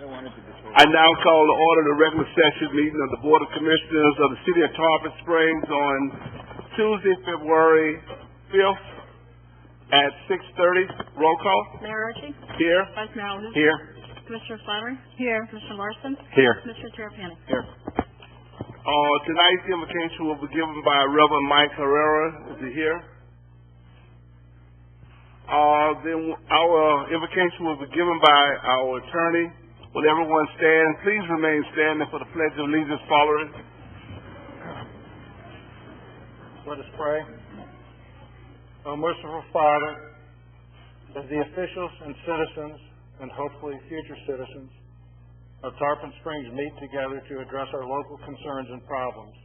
I now call to order the regular session meeting of the Board of Commissioners of the City of Tarpon Springs on Tuesday, February 5th at 6:30. Roll call. Mayor Archie? Here. Vice Mayor Allen? Here. Commissioner Flannery? Here. Commissioner Larson? Here. Commissioner Tarpon? Here. Tonight's invocation will be given by Reverend Mike Herrera. Is he here? Then our invocation will be given by our attorney. Will everyone stand? Please remain standing for the Pledge of Allegiance following. Let us pray. O merciful Father, as the officials and citizens, and hopefully future citizens, of Tarpon Springs meet together to address our local concerns and problems,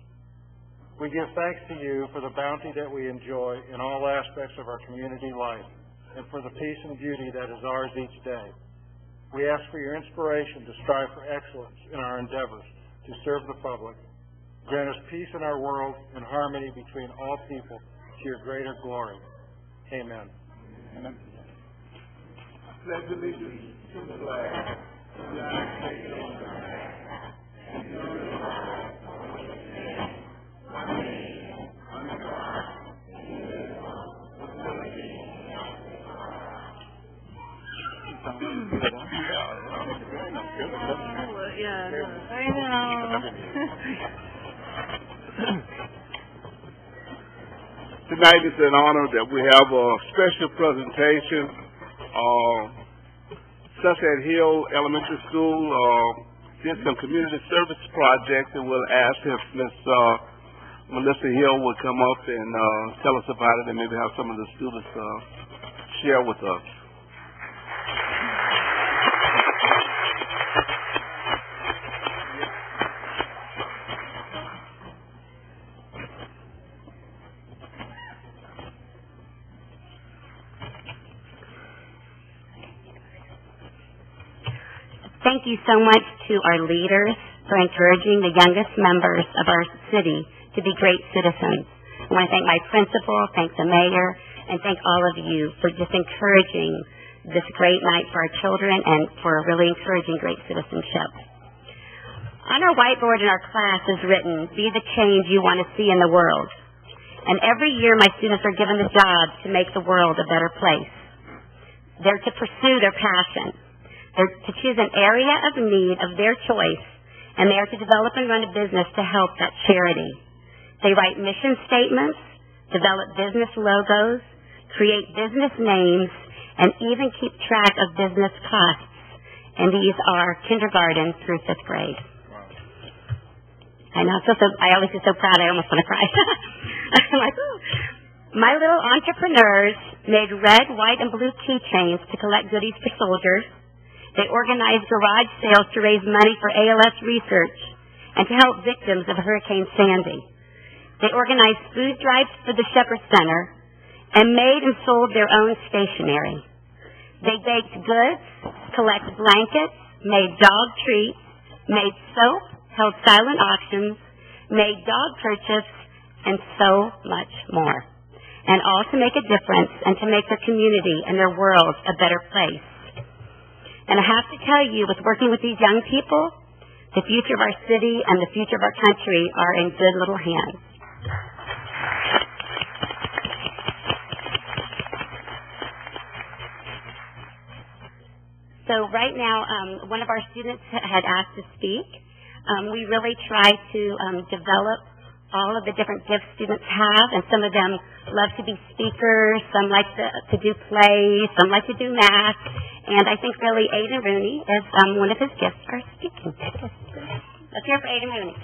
we give thanks to you for the bounty that we enjoy in all aspects of our community life, and for the peace and beauty that is ours each day. We ask for your inspiration to strive for excellence in our endeavors to serve the public. Grant us peace in our world and harmony between all people to your greater glory. Amen. Amen. Pledge allegiance to the flag of the United States of America and to the republic for which it stands, one nation, under God, indivisible, with liberty and justice for all. Yeah, I know. Tonight is an honor that we have a special presentation. Sunset Hill Elementary School did some community service projects, and we'll ask if Miss Melissa Hill would come up and tell us about it, and maybe have some of the students share with us. Thank you so much to our leaders for encouraging the youngest members of our city to be great citizens. I want to thank my principal, thank the mayor, and thank all of you for just encouraging this great night for our children and for really encouraging great citizenship. On our whiteboard in our class is written, "Be the change you want to see in the world." And every year my students are given the job to make the world a better place. They're to pursue their passion. They're to choose an area of need of their choice, and they are to develop and run a business to help that charity. They write mission statements, develop business logos, create business names, and even keep track of business costs. And these are kindergarten through 5th grade. I know, I always get so proud, I almost want to cry. I'm like, ooh. My little entrepreneurs made red, white, and blue keychains to collect goodies for soldiers. They organized garage sales to raise money for ALS research and to help victims of Hurricane Sandy. They organized food drives for the Shepherd Center and made and sold their own stationery. They baked goods, collected blankets, made dog treats, made soap, held silent auctions, made dog kerchiefs, and so much more. And all to make a difference and to make their community and their world a better place. And I have to tell you, with working with these young people, the future of our city and the future of our country are in good little hands. So right now, one of our students had asked to speak. We really try to develop all of the different gifts students have, and some of them love to be speakers, some like to do plays, some like to do math, and I think really Aiden Rooney is one of his gifts for speaking. Let's hear for Aiden Rooney.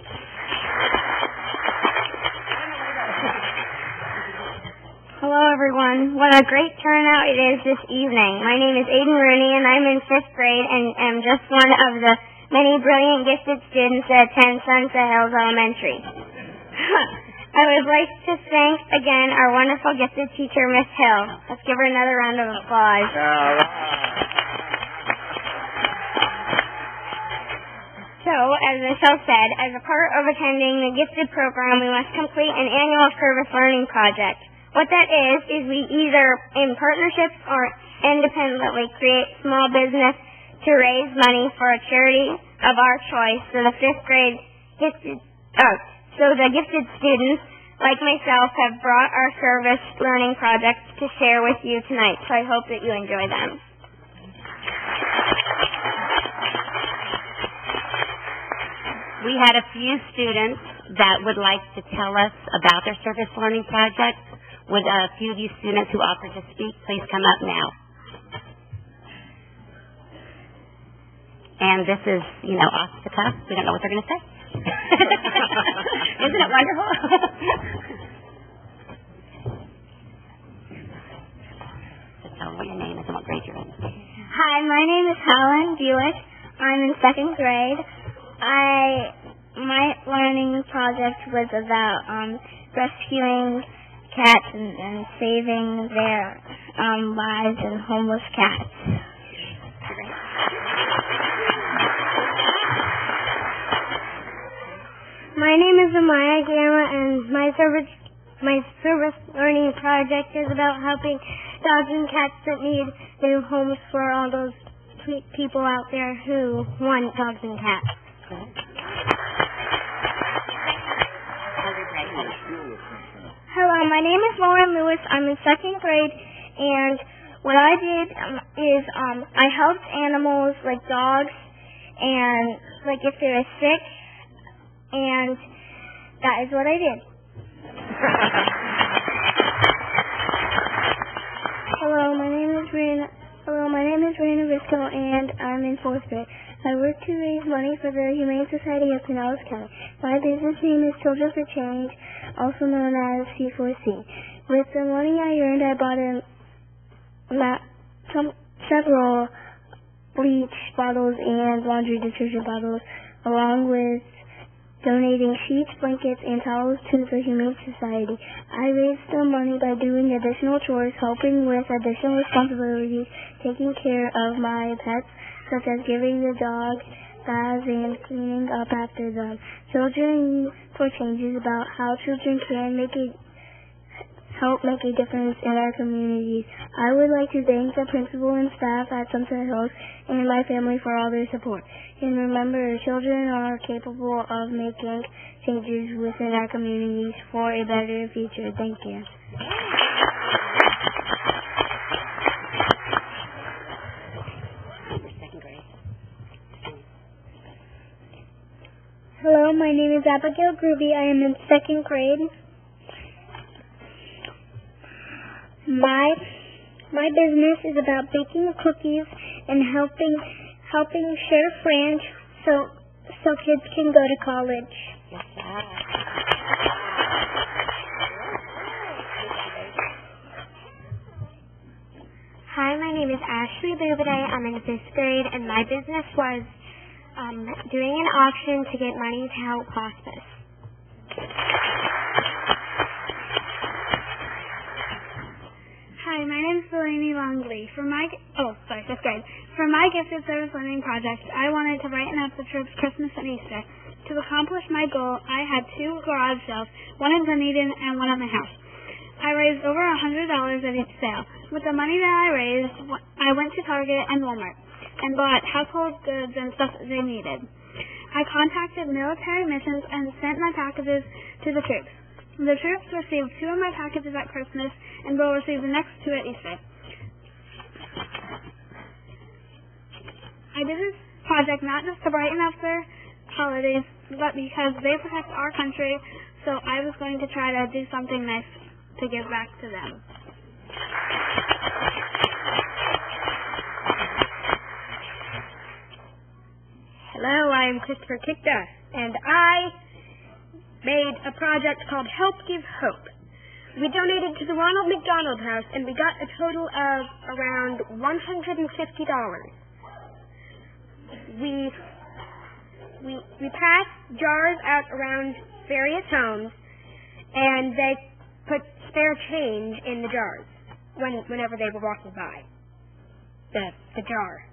Hello, everyone. What a great turnout it is this evening. My name is Aiden Rooney, and I'm in 5th grade, and am just one of the many brilliant gifted students that attend Sunset Hills Elementary. I would like to thank again our wonderful gifted teacher, Miss Hill. Let's give her another round of applause. So, as Miss Hill said, as a part of attending the gifted program, we must complete an annual service learning project. What that is we either in partnerships or independently create small business to raise money for a charity of our choice so the gifted students like myself have brought our service learning projects to share with you tonight. So I hope that you enjoy them. We had a few students that would like to tell us about their service learning project. Would a few of you students who offered to speak please come up now? And this is, off the cuff. We don't know what they're going to say. Isn't it wonderful? Just tell them what your name is and what grade you're in. Hi, my name is Helen Buick. I'm in 2nd grade. My learning project was about rescuing cats and saving their lives and homeless cats. My name is Amaya Gamma, and my service learning project is about helping dogs and cats that need new homes for all those people out there who want dogs and cats. Hello, my name is Lauren Lewis. I'm in 2nd grade, and what I did is I helped animals like dogs, and like if they were sick, and that is what I did. Hello, my name is Rena Risco, and I'm in 4th grade. I work to raise money for the Humane Society of Pinellas County. My business name is Children for Change, also known as C4C. With the money I earned, I bought several bleach bottles and laundry detergent bottles, along with donating sheets, blankets, and towels to the Humane Society. I raised the money by doing additional chores, helping with additional responsibilities, taking care of my pets, such as giving the dog baths and cleaning up after them. Children for Change is about how children can help make a difference in our communities. I would like to thank the principal and staff at Sunset Hills and my family for all their support. And remember, children are capable of making changes within our communities for a better future. Thank you. Hello, my name is Abigail Groovy. I am in 2nd grade. My business is about baking cookies and helping share French so kids can go to college. Hi, my name is Ashley Bouviday. I'm in 5th grade, and my business was doing an auction to get money to help hospice. Hi, my name is Delaney Longley. For my 5th grade. For my gifted service learning project, I wanted to brighten up the troops' Christmas and Easter. To accomplish my goal, I had 2 garage sales, one in Dunedin and one at my house. I raised over $100 at each sale. With the money that I raised, I went to Target and Walmart and bought household goods and stuff that they needed. I contacted military missions and sent my packages to the troops. The troops received 2 of my packages at Christmas and will receive the next 2 at Easter. I did this project not just to brighten up their holidays, but because they protect our country, so I was going to try to do something nice to give back to them. Hello, I am Christopher Kikta, and I made a project called Help Give Hope. We donated to the Ronald McDonald House, and we got a total of around $150. We passed jars out around various homes, and they put spare change in the jars whenever they were walking by. The jar.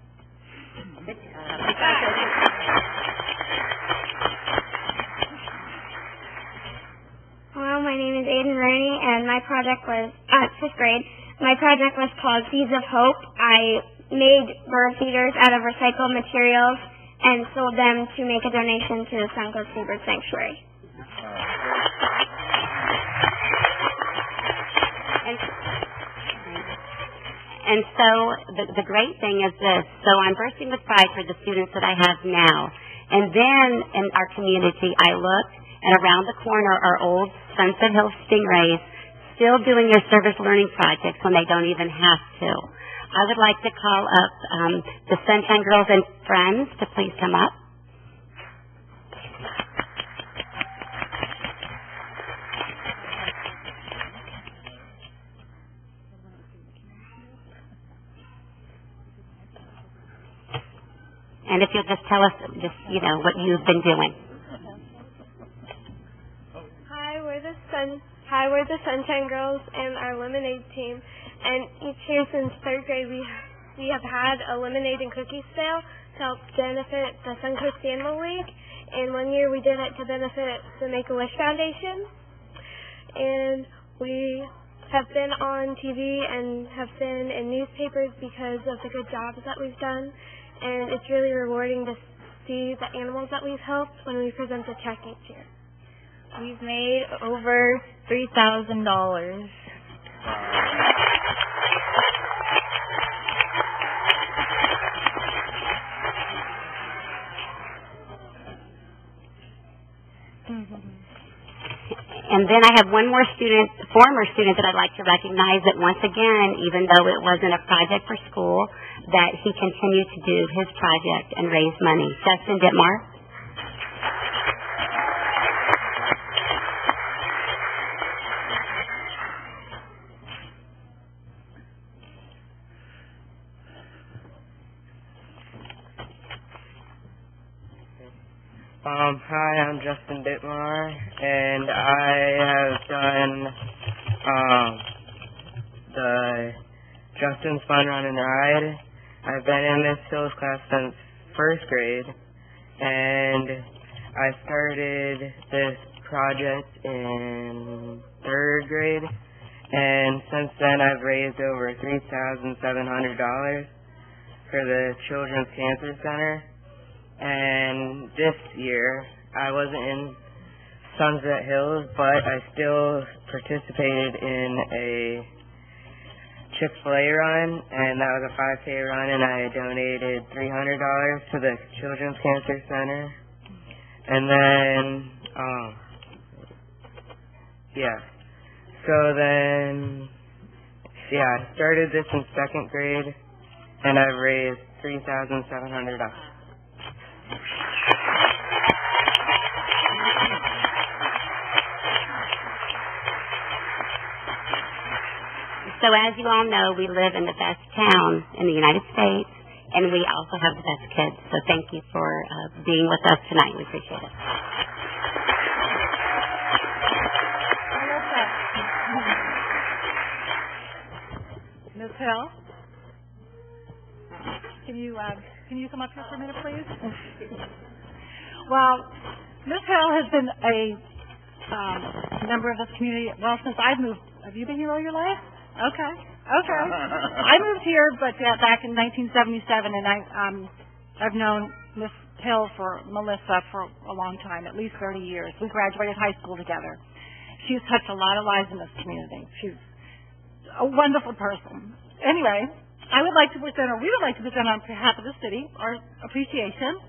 Hello, my name is Aiden Rooney, and my project was 5th grade. My project was called Seeds of Hope. I made bird feeders out of recycled materials and sold them to make a donation to the Suncoast Seabird Sanctuary. And so the great thing is this. So I'm bursting with pride for the students that I have now. And then in our community, I looked, and around the corner are old Sunset Hills Stingrays still doing their service learning projects when they don't even have to. I would like to call up the Sunshine Girls and Friends to please come up. And if you'll just tell us, what you've been doing. Hi, we're the Sunshine Girls and our lemonade team. And each year since third grade, we have had a lemonade and cookie sale to help benefit the Suncoast Animal League. And one year we did it to benefit the Make-A-Wish Foundation. And we have been on TV and have been in newspapers because of the good jobs that we've done. And it's really rewarding to see the animals that we've helped when we present a check each year. We've made over $3,000. And then I have one more former student that I'd like to recognize that once again, even though it wasn't a project for school, that he continued to do his project and raise money. Justin Dittmar. Hi, I'm Justin Dittmar, and I have done the Justin's Fun Run and Ride. I've been in Miss Hill's class since first grade, and I started this project in third grade, and since then I've raised over $3,700 for the Children's Cancer Center. And this year, I wasn't in Sunset Hills, but I still participated in a Chick-fil-A run, and that was a 5K run, and I donated $300 to the Children's Cancer Center. And then, I started this in second grade, and I've raised $3,700. So as you all know, we live in the best town in the United States, and we also have the best kids. So thank you for being with us tonight. We appreciate it. Ms. Hill? Can you come up here for a minute, please? Well, Ms. Hill has been a member of this community, since I've moved. Have you been here all your life? Okay. I moved here, but back in 1977, and I've known Ms. Hill Melissa for a long time, at least 30 years. We graduated high school together. She's touched a lot of lives in this community. She's a wonderful person. Anyway, we would like to present on behalf of the city our appreciation.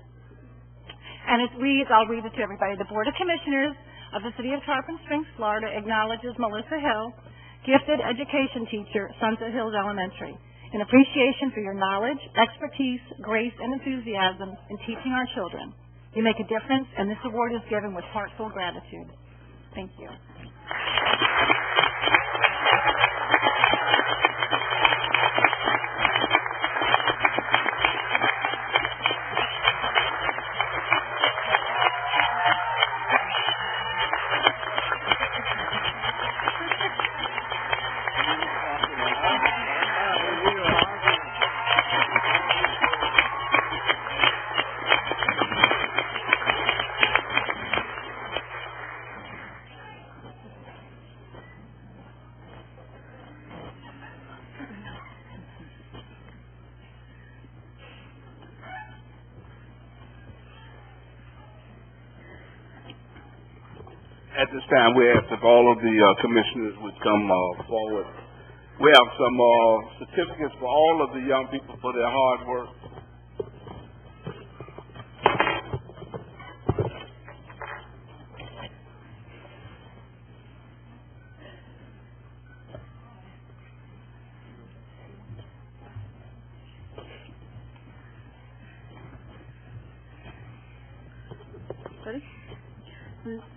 And I'll read it to everybody. The Board of Commissioners of the City of Tarpon Springs, Florida, acknowledges Melissa Hill, gifted education teacher, Sunset Hills Elementary, in appreciation for your knowledge, expertise, grace, and enthusiasm in teaching our children. You make a difference, and this award is given with heartfelt gratitude. Thank you. At this time, we ask if all of the commissioners would come forward. We have some certificates for all of the young people for their hard work. Ready?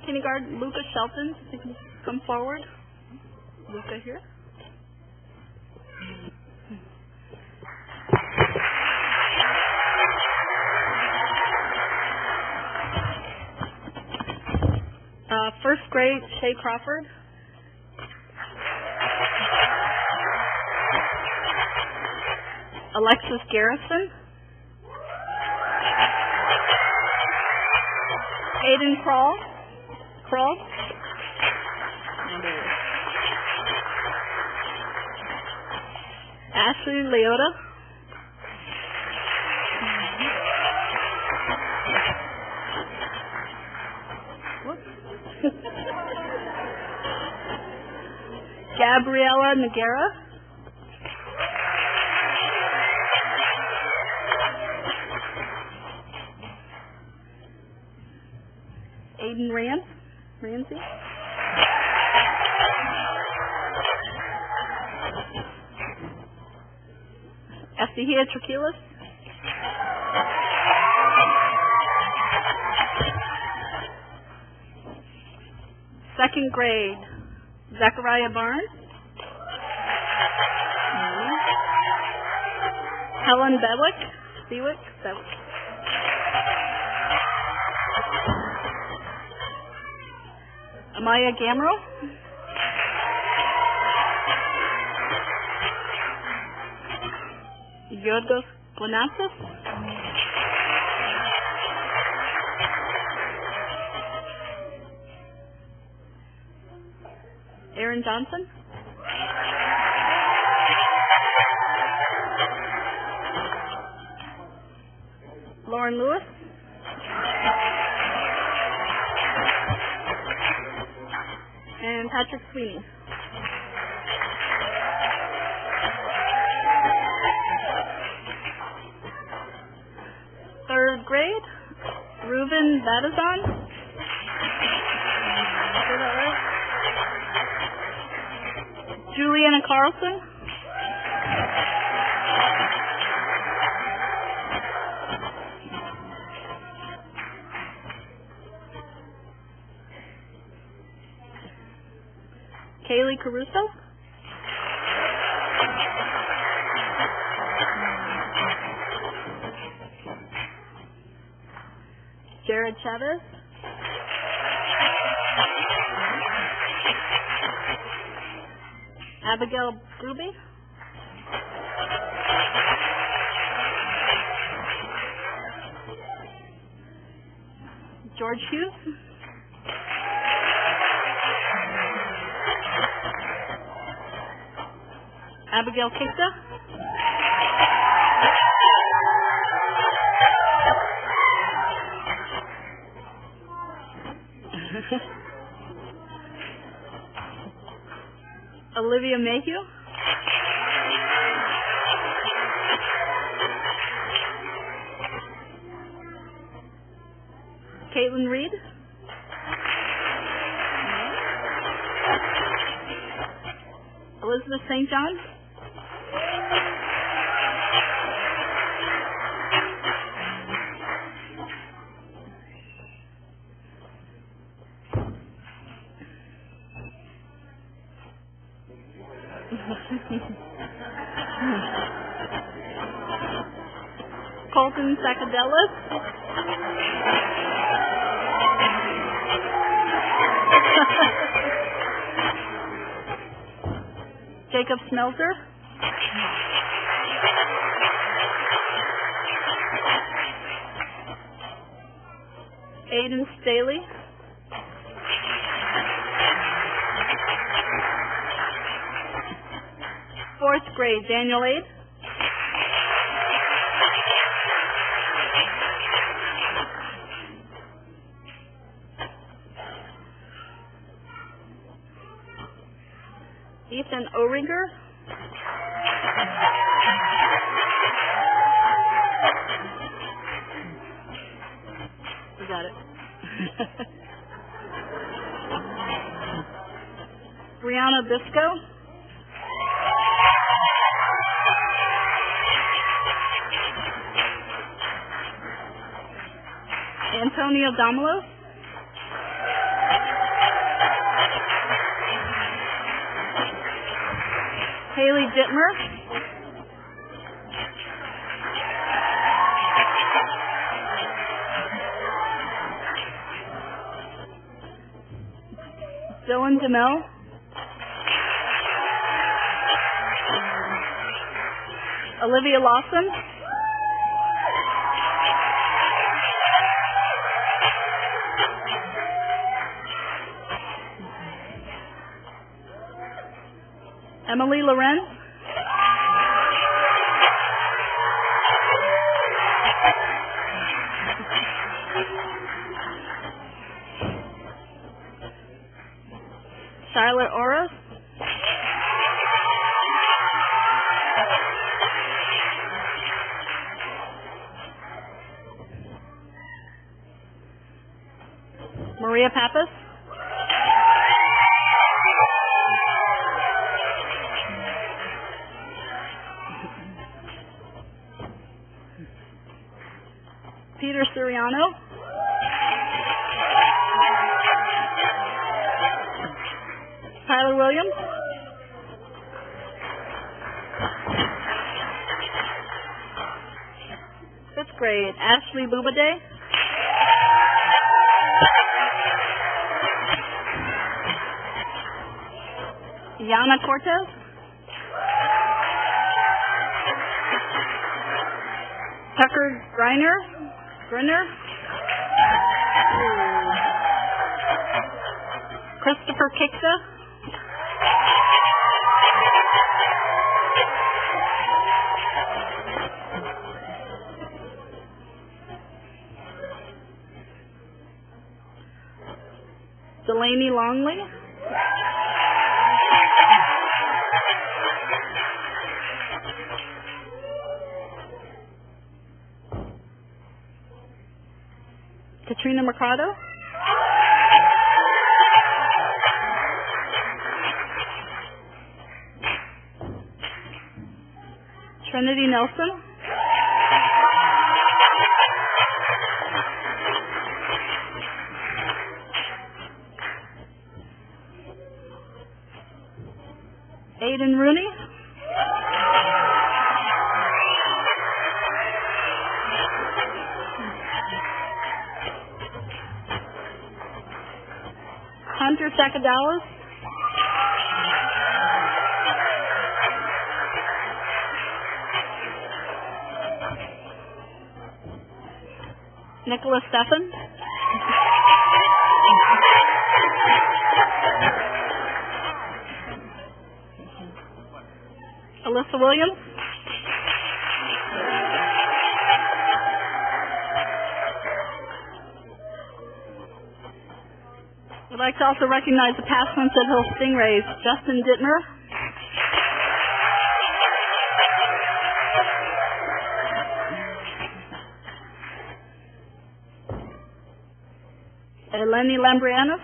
Kindergarten, Luca Shelton, you can come forward. Luca here. First grade, Shay Crawford. Alexis Garrison. Aiden Kroll. Ashley Leota. Gabriella Noguera. Aiden Ramsey. Estehia Traquilas. Second grade, Zechariah Barnes. Helen Bewick. Amaya Gamro. Yorgos Glanassis. Aaron Johnson. Lauren Lewis. And Patrick Sweeney. Third grade, Reuben Badazan. Say that right? Juliana Carlson. Kaylee Caruso. Jared Chavez. Abigail Gruby. George Hughes. Abigail Kikta. Olivia Mayhew. Caitlin Reed. Elizabeth St. John. Colton Sacadelis. Jacob Smelter. Aiden Staley. Fourth grade, Daniel Aid. Ethan Oringer. We got it. Brianna Bisco. Antonio Domelos. Haley Dittmer. Dylan DeMille. Olivia Lawson. Emily Lorenz. Charlotte Oros. Maria Pappas. Peter Suriano. Tyler Williams. Fifth grade, Ashley Bubade. Yana Cortez. Tucker Griner. Christopher Kiksa. Delaney Longley. Katrina Mercado. Trinity Nelson. Aiden Rooney. Hunter Sacadalis. Nicholas Steffen. Alyssa Williams. I'd like to also recognize the past Sunset Hill Stingrays, Justin Dittmer. Eleni Lambrianos.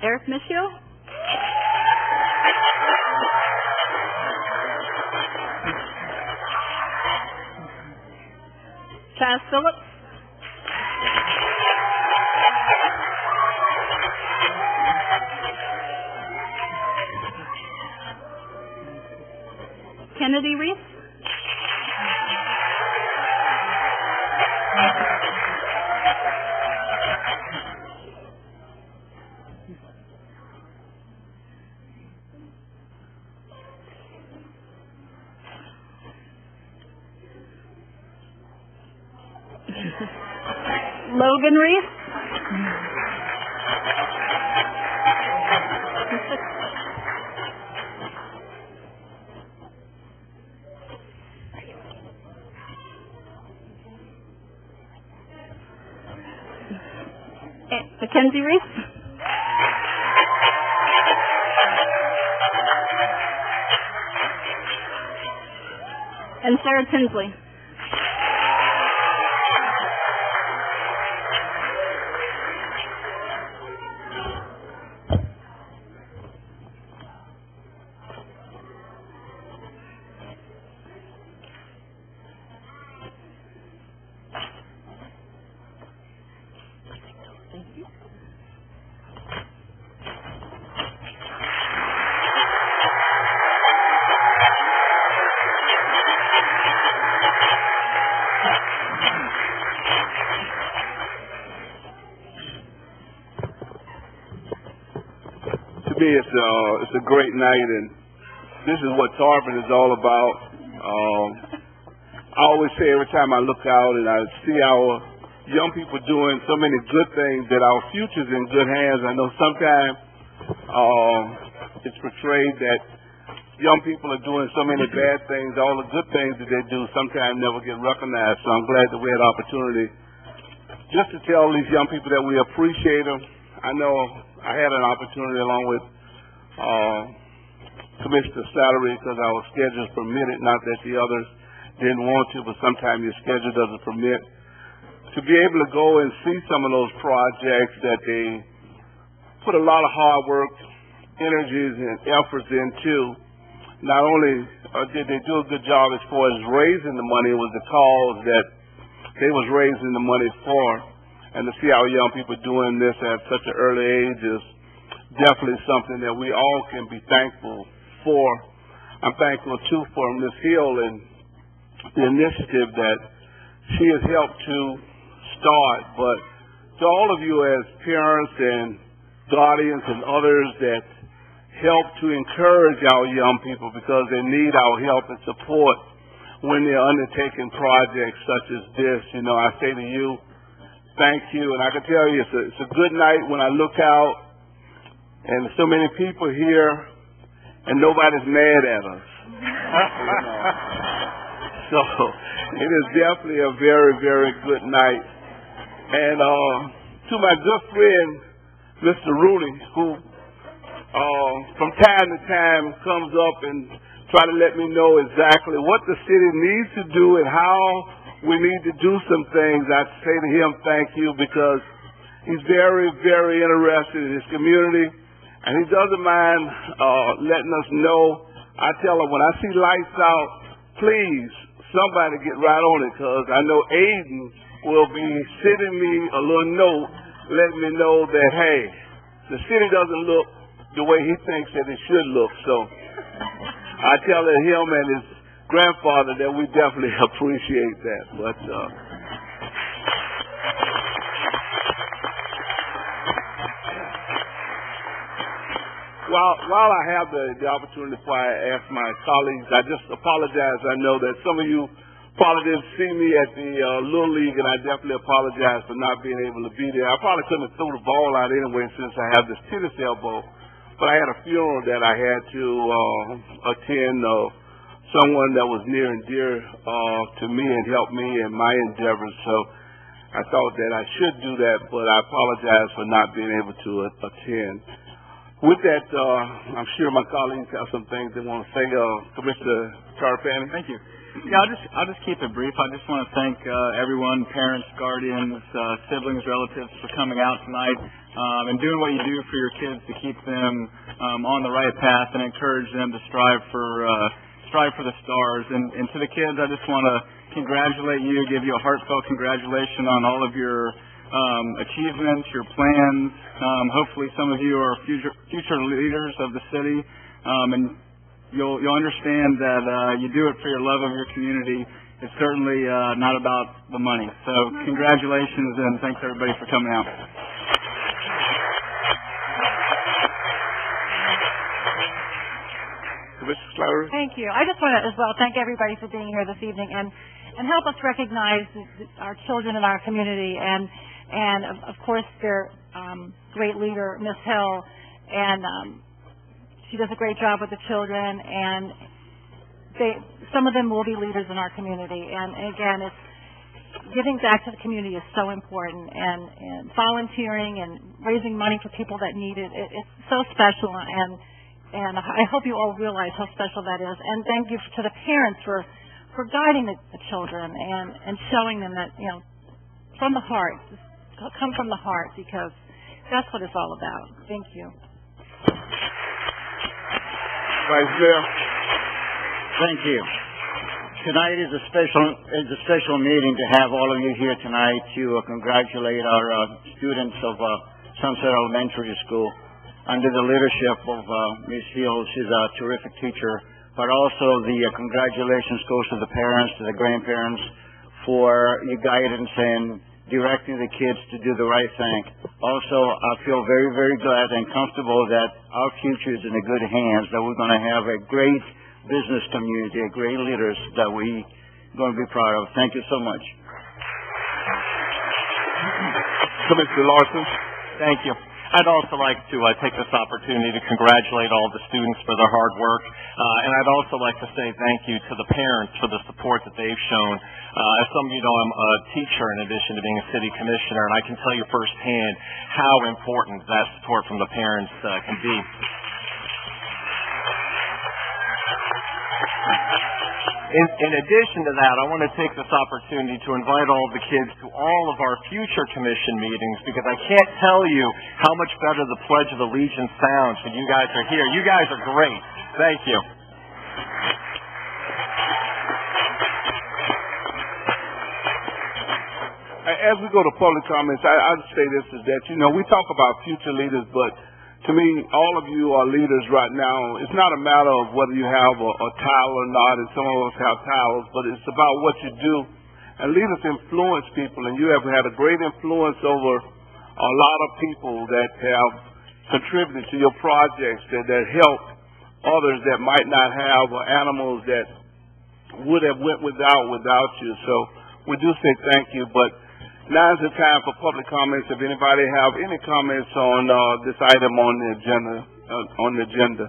Eric Michio. Chaz Phillips. Kennedy Reese. Logan Reese. Mackenzie Reese. And Sarah Tinsley. To me, it's a great night, and this is what Tarpon is all about. I always say every time I look out and I see our young people doing so many good things that our future's in good hands. I know sometimes it's portrayed that young people are doing so many bad things. All the good things that they do sometimes never get recognized. So I'm glad that we had the opportunity just to tell these young people that we appreciate them. I know I had an opportunity along with Commissioner Slattery because our schedules permitted, not that the others didn't want to, but sometimes your schedule doesn't permit, to be able to go and see some of those projects that they put a lot of hard work, energies, and efforts into. Not only did they do a good job as far as raising the money, it was the cause that they was raising the money for. And to see our young people doing this at such an early age is definitely something that we all can be thankful for. I'm thankful, too, for Ms. Hill and the initiative that she has helped to start. But to all of you as parents and guardians and others that help to encourage our young people because they need our help and support when they're undertaking projects such as this, I say to you, thank you. And I can tell you it's a good night when I look out and so many people here and nobody's mad at us. So it is definitely a very, very good night. And to my good friend, Mr. Rooney, who from time to time comes up and try to let me know exactly what the city needs to do and how we need to do some things. I say to him, thank you, because he's very, very interested in his community, and he doesn't mind letting us know. I tell him, when I see lights out, please, somebody get right on it, because I know Aiden will be sending me a little note letting me know that, hey, the city doesn't look the way he thinks that it should look. So I tell him and his grandfather that we definitely appreciate that. But while I have the opportunity before I ask my colleagues, I just apologize. I know that some of you probably didn't see me at the Little League, and I definitely apologize for not being able to be there. I probably couldn't have thrown the ball out anyway since I have this tennis elbow, but I had a funeral that I had to attend of someone that was near and dear to me and helped me in my endeavors. So I thought that I should do that, but I apologize for not being able to attend. With that, I'm sure my colleagues have some things they want to say. Commissioner Tarpon. Thank you. Yeah, I'll just keep it brief. I just want to thank everyone, parents, guardians, siblings, relatives, for coming out tonight and doing what you do for your kids to keep them on the right path and encourage them to strive for the stars. And to the kids, I just want to congratulate you, give you a heartfelt congratulations on all of your achievements, your plans. Hopefully some of you are future leaders of the city, and you'll understand that you do it for your love of your community. It's certainly not about the money. So congratulations, and thanks everybody for coming out. Thank you. I just want to as well thank everybody for being here this evening and help us recognize our children in our community and of course their great leader, Ms. Hill, and she does a great job with the children, and some of them will be leaders in our community. And again, giving back to the community is so important, and volunteering and raising money for people that need it. It's so special, and I hope you all realize how special that is. And thank you to the parents for guiding the children and showing them that, you know, from the heart, come from the heart, because that's what it's all about. Thank you. Vice Mayor. Thank you. Tonight is a special meeting to have all of you here tonight to congratulate our students of Sunset Elementary School under the leadership of Ms. Hill. She's a terrific teacher, but also the congratulations goes to the parents, to the grandparents for your guidance and directing the kids to do the right thing. Also, I feel very, very glad and comfortable that our future is in a good hands, that we're going to have a great business community, a great leaders that we're going to be proud of. Thank you so much. Commissioner Larson. Thank you. I'd also like to take this opportunity to congratulate all the students for their hard work, and I'd also like to say thank you to the parents for the support that they've shown. As some of you know, I'm a teacher in addition to being a city commissioner, and I can tell you firsthand how important that support from the parents can be. In addition to that, I want to take this opportunity to invite all of the kids to all of our future commission meetings, because I can't tell you how much better the Pledge of Allegiance sounds when you guys are here. You guys are great. Thank you. As we go to public comments, I'd say this is that, you know, we talk about future leaders, but to me, all of you are leaders right now. It's not a matter of whether you have a title or not, and some of us have titles, but it's about what you do. And leaders influence people, and you have had a great influence over a lot of people that have contributed to your projects, that help others that might not have, or animals that would have went without you. So we do say thank you, but now is the time for public comments. If anybody have any comments on this item on the agenda,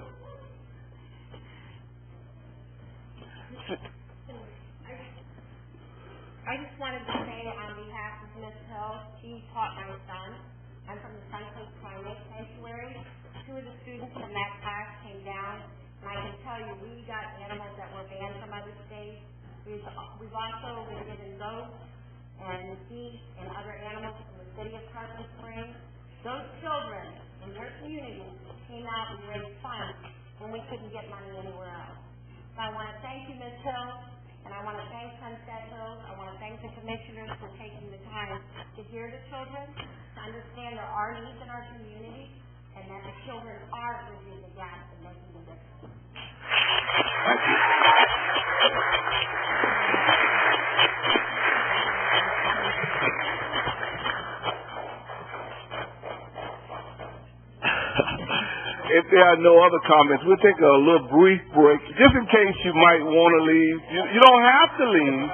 I just wanted to say on behalf of Ms. Hill, she taught my son. I'm from the Suncoast Primate Sanctuary. 2 of the students from that class came down, and I can tell you we got animals that were banned from other states. We've also been given goats and geese and other animals from the city of Tarpon Springs. Those children in their community came out and raised funds when we couldn't get money anywhere else. So I want to thank you, Ms. Hill, and I want to thank Sunset Hills. I want to thank the commissioners for taking the time to hear the children, to understand there are needs in our community, and that the children are bridging the gap and making the difference. Thank you. If there are no other comments, we'll take a little brief break, just in case you might want to leave. You don't have to leave,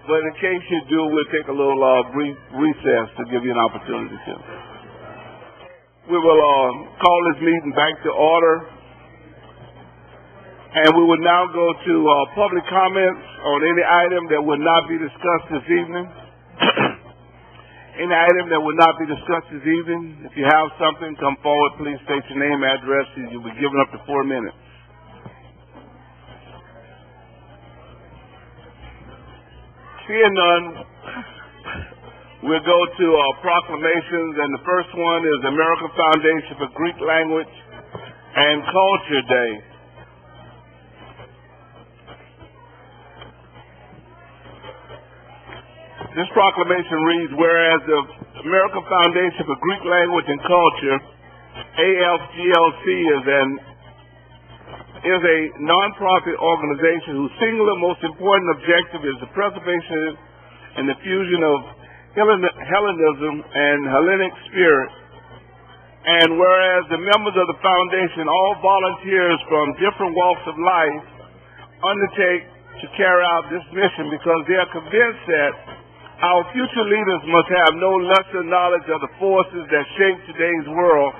but in case you do, we'll take a little brief recess to give you an opportunity to. We will call this meeting back to order, and we will now go to public comments on any item that will not be discussed this evening. Any item that will not be discussed this evening, if you have something, come forward. Please state your name, address, and you'll be given up to 4 minutes. Seeing none, we'll go to proclamations, and the first one is the American Foundation for Greek Language and Culture Day. This proclamation reads, whereas the American Foundation for Greek Language and Culture, AFGLC, is a nonprofit organization whose singular most important objective is the preservation and the fusion of Hellenism and Hellenic spirit. And whereas the members of the foundation, all volunteers from different walks of life, undertake to carry out this mission because they are convinced that our future leaders must have no lesser knowledge of the forces that shape today's world,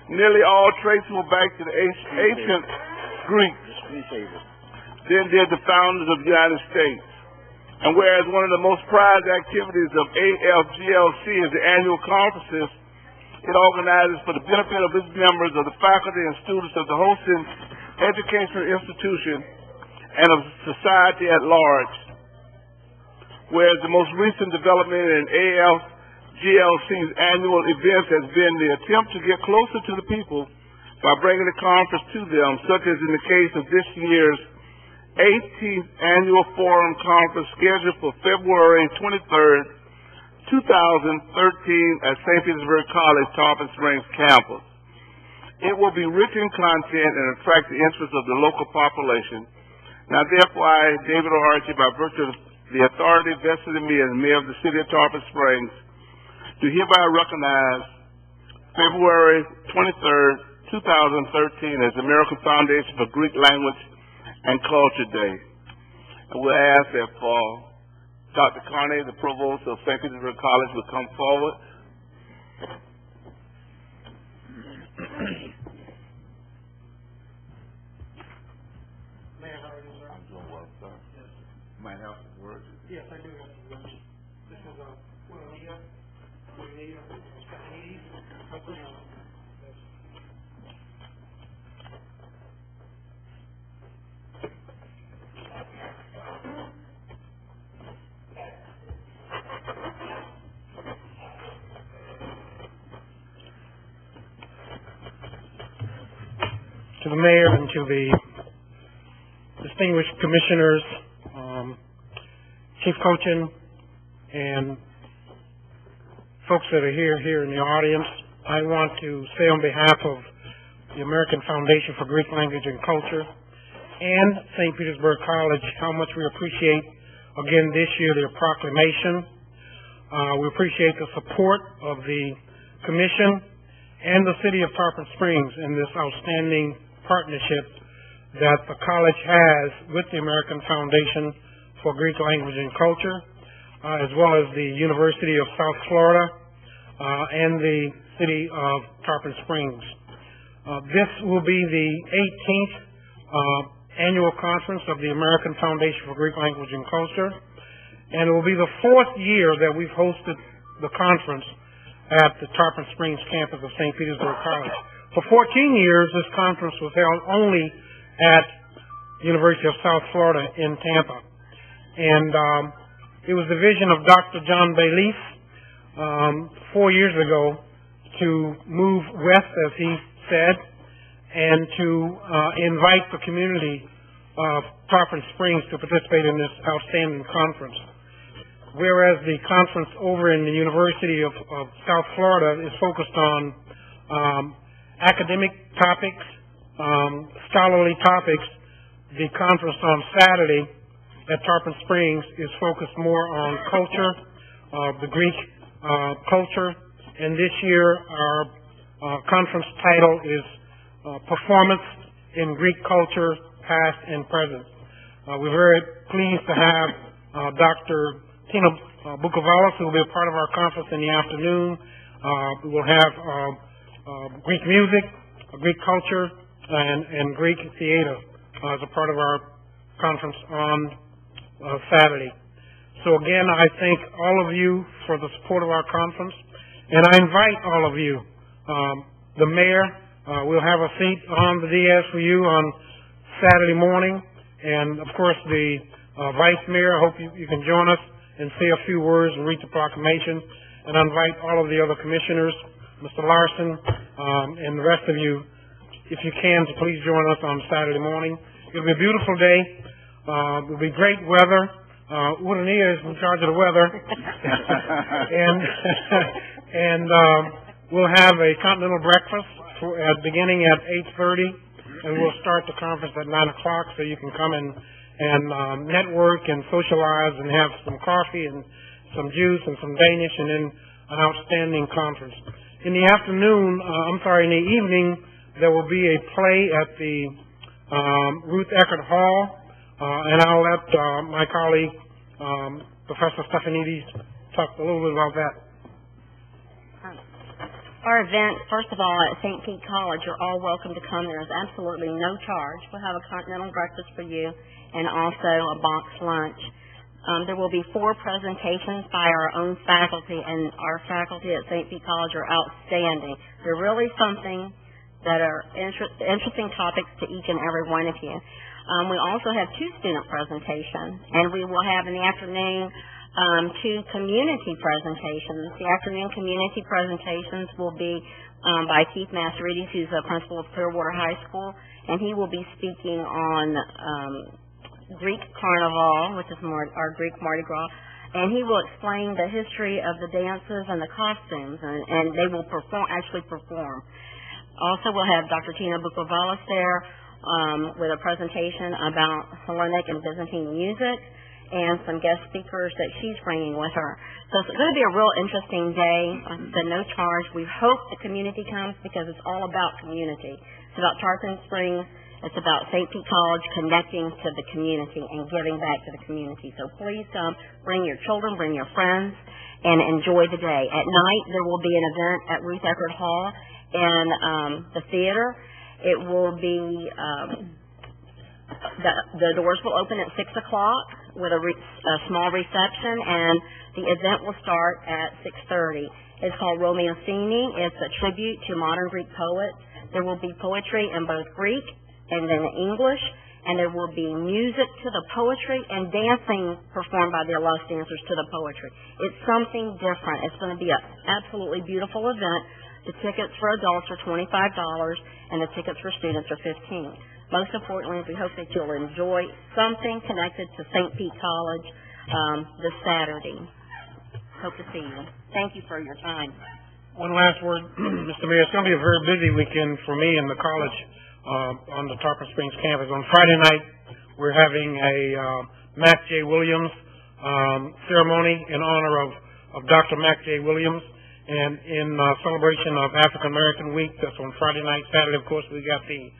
nearly all traceable back to the ancient Greeks. Then did the founders of the United States. And whereas one of the most prized activities of AFGLC is the annual conferences, it organizes for the benefit of its members, of the faculty and students of the hosting educational institution and of society at large. Whereas the most recent development in AFGLC's annual events has been the attempt to get closer to the people by bringing the conference to them, such as in the case of this year's 18th Annual Forum Conference scheduled for February 23rd, 2013 at St. Petersburg College, Tarpon Springs campus. It will be rich in content and attract the interest of the local population. Now, therefore, I, David O'Archie, by virtue of the authority vested in me as mayor of the city of Tarpon Springs, do hereby recognize February 23rd, 2013 as the American Foundation for Greek Language and Culture Day. And we'll ask that Dr. Carney, the provost of St. Petersburg College, will come forward. Mayor, how are you, sir? I'm doing well, sir. Yes. Might have some words. Yes, I do have some words. This is Juanita, Stephanie. To the mayor and to the distinguished commissioners, Chief Cochin, and folks that are here in the audience, I want to say on behalf of the American Foundation for Greek Language and Culture and St. Petersburg College how much we appreciate, again this year, their proclamation. We appreciate the support of the Commission and the City of Tarpon Springs in this outstanding partnership that the college has with the American Foundation for Greek Language and Culture, as well as the University of South Florida and the City of Tarpon Springs. This will be the 18th annual conference of the American Foundation for Greek Language and Culture, and it will be the 4th year that we've hosted the conference at the Tarpon Springs campus of St. Petersburg College. For 14 years, this conference was held only at the University of South Florida in Tampa. And it was the vision of Dr. John Bayleaf 4 years ago to move west, as he said, and to invite the community of Tarpon Springs to participate in this outstanding conference. Whereas the conference over in the University of South Florida is focused on academic topics, scholarly topics, the conference on Saturday at Tarpon Springs is focused more on culture, the Greek culture, and this year our conference title is Performance in Greek Culture, Past and Present. We're very pleased to have Dr. Tina Bukovalis, who will be a part of our conference in the afternoon. We will have Greek music, Greek culture, and Greek theater as a part of our conference on Saturday. So again, I thank all of you for the support of our conference, and I invite all of you. The mayor will have a seat on the dais for you on Saturday morning, and of course the vice mayor. I hope you can join us and say a few words and read the proclamation. And I invite all of the other commissioners, Mr. Larson, and the rest of you, if you can, to please join us on Saturday morning. It'll be a beautiful day. It'll be great weather. Udania is in charge of the weather. and we'll have a continental breakfast beginning at 8:30, and we'll start the conference at 9 o'clock, so you can come and network and socialize and have some coffee and some juice and some Danish, and then an outstanding conference. In the afternoon, in the evening, there will be a play at the Ruth Eckert Hall, and I'll let my colleague, Professor Stephanides, talk a little bit about that. Our event, first of all, at St. Pete College, you're all welcome to come. There is absolutely no charge. We'll have a continental breakfast for you and also a box lunch. There will be 4 presentations by our own faculty, and our faculty at St. Pete College are outstanding. They're really something that are interesting topics to each and every one of you. We also have 2 student presentations, and we will have in the afternoon 2 community presentations. The afternoon community presentations will be by Keith Masterides, who's a principal of Clearwater High School, and he will be speaking on Greek Carnival, which is our Greek Mardi Gras, and he will explain the history of the dances and the costumes, and they will actually perform. Also, we'll have Dr. Tina Bukovalis there with a presentation about Hellenic and Byzantine music and some guest speakers that she's bringing with her. So it's going to be a real interesting day. No charge. We hope the community comes because it's all about community. It's about Tarpon Springs. It's about St. Pete College connecting to the community and giving back to the community. So please come, bring your children, bring your friends, and enjoy the day. At night, there will be an event at Ruth Eckerd Hall in the theater. It will be, the doors will open at 6 o'clock with a small reception, and the event will start at 6:30. It's called Romancini. It's a tribute to modern Greek poets. There will be poetry in both Greek and in English, and there will be music to the poetry and dancing performed by the illustrious dancers to the poetry. It's something different. It's going to be an absolutely beautiful event. The tickets for adults are $25, and the tickets for students are $15. Most importantly, we hope that you'll enjoy something connected to St. Pete College this Saturday. Hope to see you. Thank you for your time. One last word, Mr. Mayor. It's going to be a very busy weekend for me and the college on the Tarpon Springs campus. On Friday night, we're having a Mac J. Williams ceremony in honor of Dr. Mac J. Williams, and in celebration of African American Week. That's on Friday night. Saturday, of course, we got the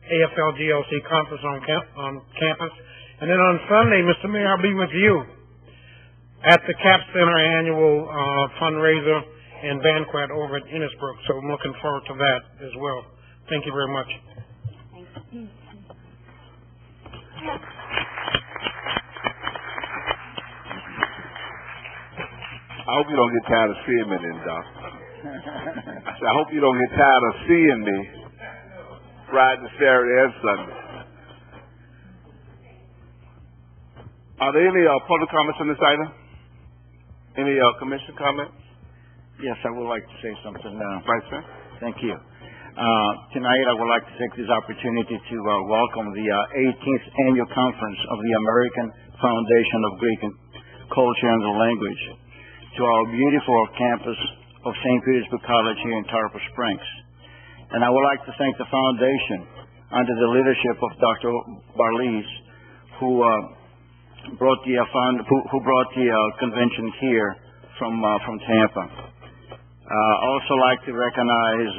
AFL-GLC conference on campus. And then on Sunday, Mr. Mayor, I'll be with you at the Cap Center annual fundraiser and banquet over at Innisbrook. So I'm looking forward to that as well. Thank you very much. I hope you don't get tired of seeing me then, Doc. I hope you don't get tired of seeing me Friday, Saturday, and Sunday. Are there any public comments on this item? Any commission comments? Yes, I would like to say something now. Vice Chair? Thank you. Tonight, I would like to take this opportunity to welcome the 18th Annual Conference of the American Foundation of Greek Culture and Language to our beautiful campus of St. Petersburg College here in Tarpon Springs. And I would like to thank the foundation under the leadership of Dr. Barlees, who brought the convention here from Tampa. Also like to recognize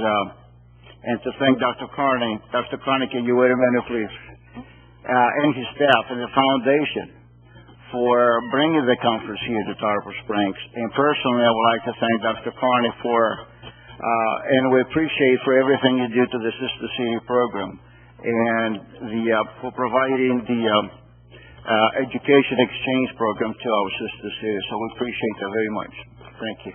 and to thank Dr. Carney. Dr. Carney, can you wait a minute, please? And his staff and the foundation for bringing the conference here to Tarpon Springs. And personally, I would like to thank Dr. Carney and we appreciate for everything you do to the Sister City program and for providing the education exchange program to our sister cities. So we appreciate that very much. Thank you.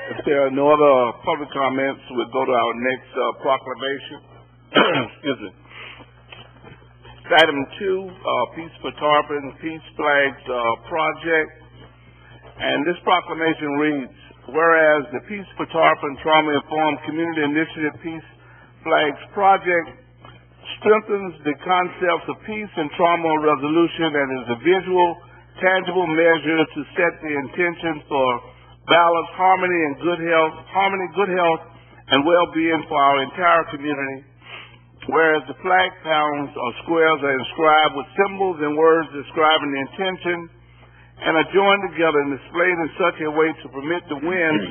If there are no other public comments, we'll go to our next proclamation. Excuse me. Item 2, Peace for Tarpon, Peace Flags Project. And this proclamation reads, whereas the Peace for Tarpon Trauma-Informed Community Initiative Peace Flags Project strengthens the concepts of peace and trauma resolution and is a visual, tangible measure to set the intention for balance, harmony, good health, and well-being for our entire community. Whereas the flag pounds or squares are inscribed with symbols and words describing the intention and are joined together and displayed in such a way to permit the wind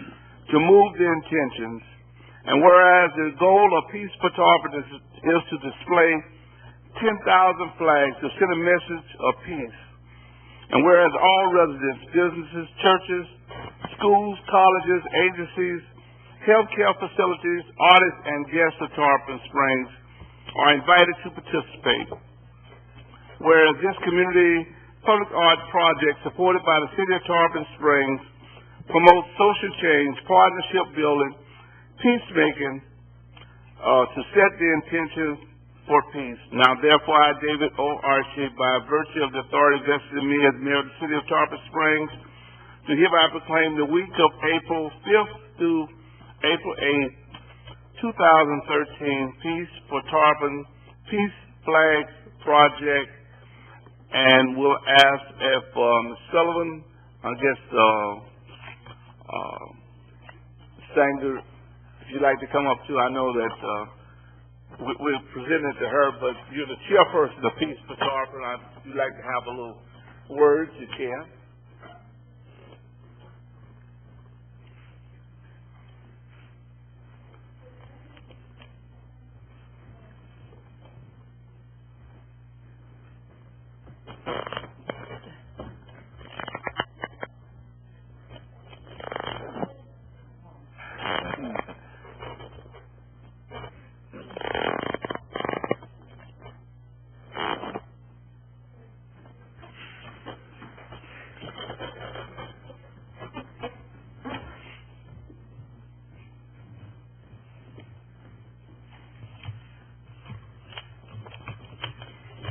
to move the intentions. And whereas the goal of Peace for Tarpon is to display 10,000 flags to send a message of peace. And whereas all residents, businesses, churches, schools, colleges, agencies, healthcare facilities, artists, and guests of Tarpon Springs are invited to participate. Whereas this community public art project supported by the City of Tarpon Springs promotes social change, partnership building, peacemaking, to set the intention for peace. Now, therefore, I, David O. Archie, by virtue of the authority vested in me as mayor of the City of Tarpon Springs, do hereby proclaim the week of April 5th through April 8th, 2013, Peace for Tarpon, Peace Flag Project, and we'll ask if Sullivan, I guess, Sanger, if you'd like to come up too. I know that we're presenting it to her, but you're the chairperson of Peace for Tarpon. If you'd like to have a little words, you can.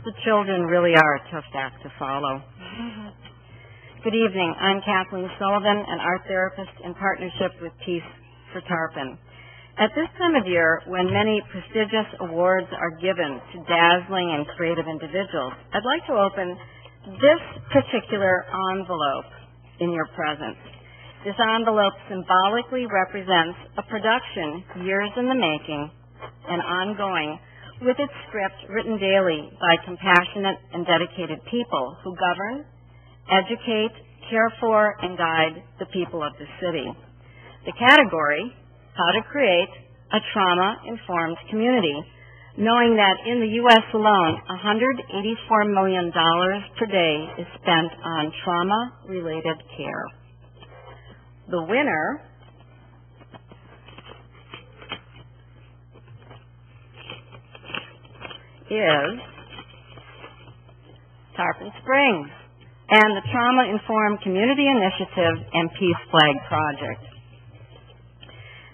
The children really are a tough act to follow. Good evening. I'm Kathleen Sullivan, an art therapist in partnership with Peace for Tarpon. At this time of year, when many prestigious awards are given to dazzling and creative individuals, I'd like to open this particular envelope in your presence. This envelope symbolically represents a production years in the making and ongoing, with its script written daily by compassionate and dedicated people who govern, educate, care for, and guide the people of the city. The category, how to create a trauma-informed community, knowing that in the U.S. alone, $184 million per day is spent on trauma-related care. The winner is Tarpon Springs and the Trauma-Informed Community Initiative and Peace Flag Project.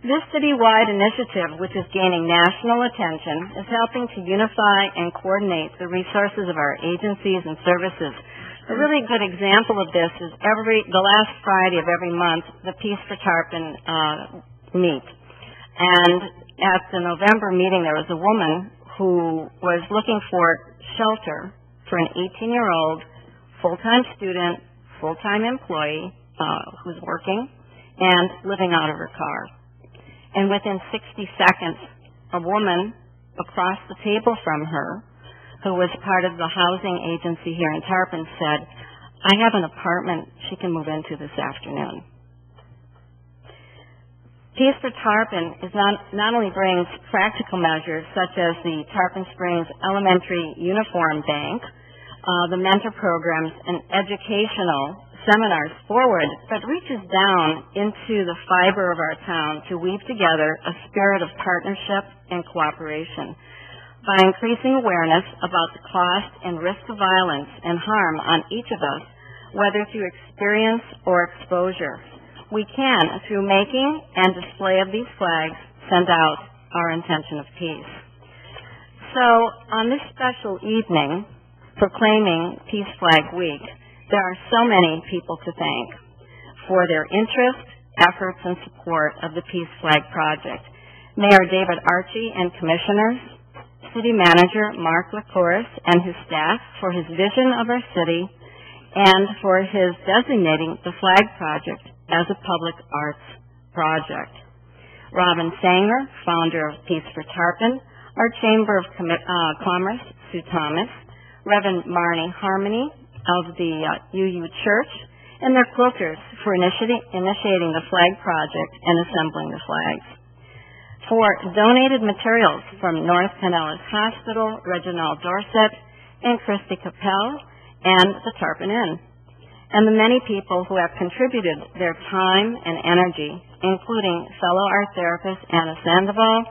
This citywide initiative, which is gaining national attention, is helping to unify and coordinate the resources of our agencies and services. A really good example of this is the last Friday of every month, the Peace for Tarpon meet. And at the November meeting, there was a woman who was looking for shelter for an 18-year-old full-time student, full-time employee who's working and living out of her car. And within 60 seconds, a woman across the table from her, who was part of the housing agency here in Tarpon, said, "I have an apartment she can move into this afternoon." Peace for Tarpon is not only brings practical measures such as the Tarpon Springs Elementary Uniform Bank, the mentor programs, and educational seminars forward, but reaches down into the fiber of our town to weave together a spirit of partnership and cooperation. By increasing awareness about the cost and risk of violence and harm on each of us, whether through experience or exposure, we can, through making and display of these flags, send out our intention of peace. So, on this special evening, proclaiming Peace Flag Week, there are so many people to thank for their interest, efforts, and support of the Peace Flag Project. Mayor David Archie and Commissioners, City Manager Mark LaCourse and his staff for his vision of our city and for his designating the Flag Project as a public arts project. Robin Sanger, founder of Peace for Tarpon, our Chamber of Commerce, Sue Thomas, Reverend Marnie Harmony of the UU Church, and their quilters for initiating the Flag Project and assembling the flags. For donated materials from North Pinellas Hospital, Reginald Dorset, and Christy Capel, and the Tarpon Inn, and the many people who have contributed their time and energy, including fellow art therapist Anna Sandoval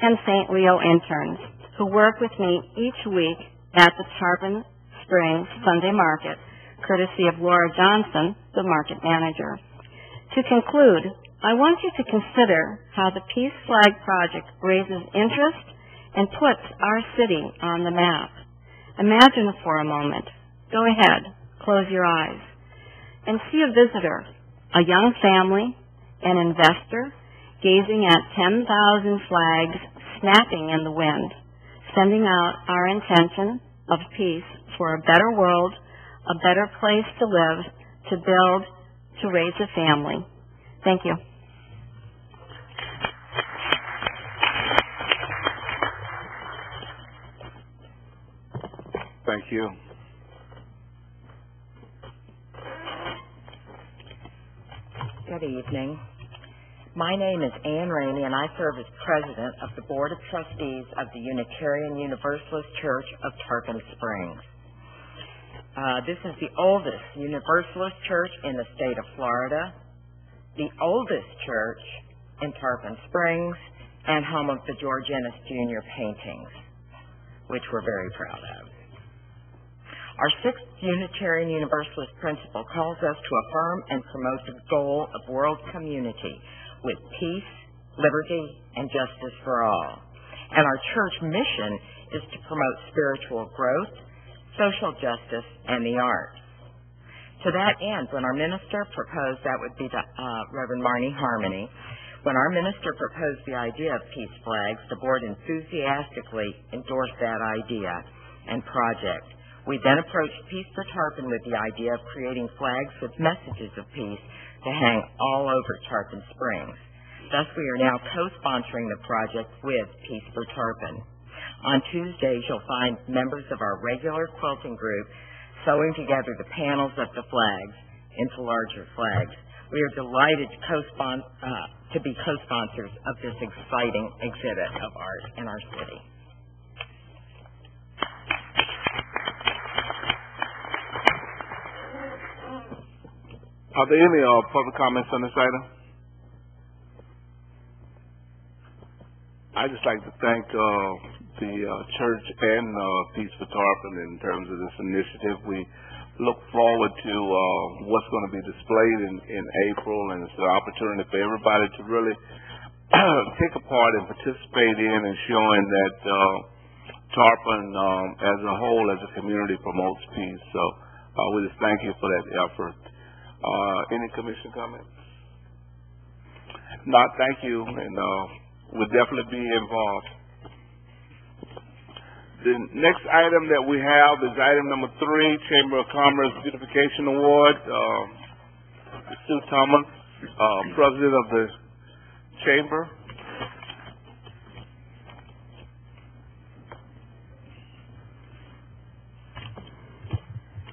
and St. Leo interns, who work with me each week at the Tarpon Springs Sunday Market, courtesy of Laura Johnson, the market manager. To conclude, I want you to consider how the Peace Flag Project raises interest and puts our city on the map. Imagine for a moment. Go ahead, close your eyes, and see a visitor, a young family, an investor, gazing at 10,000 flags snapping in the wind, sending out our intention of peace for a better world, a better place to live, to build, to raise a family. Thank you. Thank you. Good evening. My name is Ann Rainey, and I serve as president of the Board of Trustees of the Unitarian Universalist Church of Tarpon Springs. This is the oldest Universalist church in the state of Florida, the oldest church in Tarpon Springs, and home of the George Ennis Jr. paintings, which we're very proud of. Our sixth Unitarian Universalist principle calls us to affirm and promote the goal of world community with peace, liberty, and justice for all. And our church mission is to promote spiritual growth, social justice, and the arts. To that end, when our minister proposed, that would be the, Reverend Marnie Harmony, when our minister proposed the idea of peace flags, the board enthusiastically endorsed that idea and project. We then approached Peace for Tarpon with the idea of creating flags with messages of peace to hang all over Tarpon Springs. Thus, we are now co-sponsoring the project with Peace for Tarpon. On Tuesdays, you'll find members of our regular quilting group sewing together the panels of the flags into larger flags. We are delighted to be co-sponsors of this exciting exhibit of art in our city. Are there any public comments on this item? I'd just like to thank the church and Peace for Tarpon in terms of this initiative. We look forward to what's going to be displayed in April, and it's an opportunity for everybody to really take a part and participate in and showing that Tarpon as a whole, as a community, promotes peace. So we just thank you for that effort. Any commission comments? No, thank you, and we'll definitely be involved. The next item that we have is item number 3, Chamber of Commerce Beautification Award. Sue Thomas, President of the Chamber.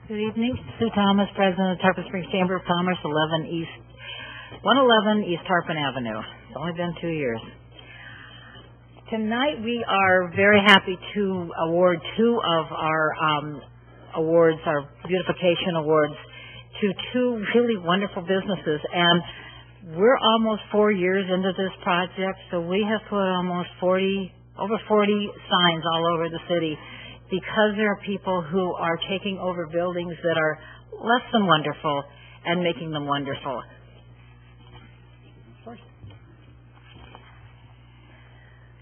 Good evening. Sue Thomas, President of Tarpon Springs Chamber of Commerce, 111 East Tarpon Avenue. It's only been 2 years. Tonight we are very happy to award 2 of our awards, our beautification awards, to 2 really wonderful businesses. And we're almost 4 years into this project, so we have put almost over 40 signs all over the city, because there are people who are taking over buildings that are less than wonderful and making them wonderful.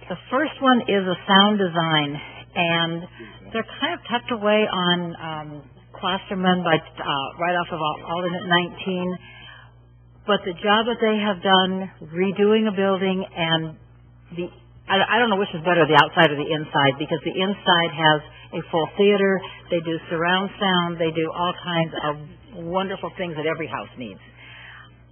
The first one is a sound design, and they're kind of tucked away on Klosterman right off of Alternate 19. But the job that they have done redoing a building, and I don't know which is better, the outside or the inside, because the inside has a full theater, they do surround sound, they do all kinds of wonderful things that every house needs.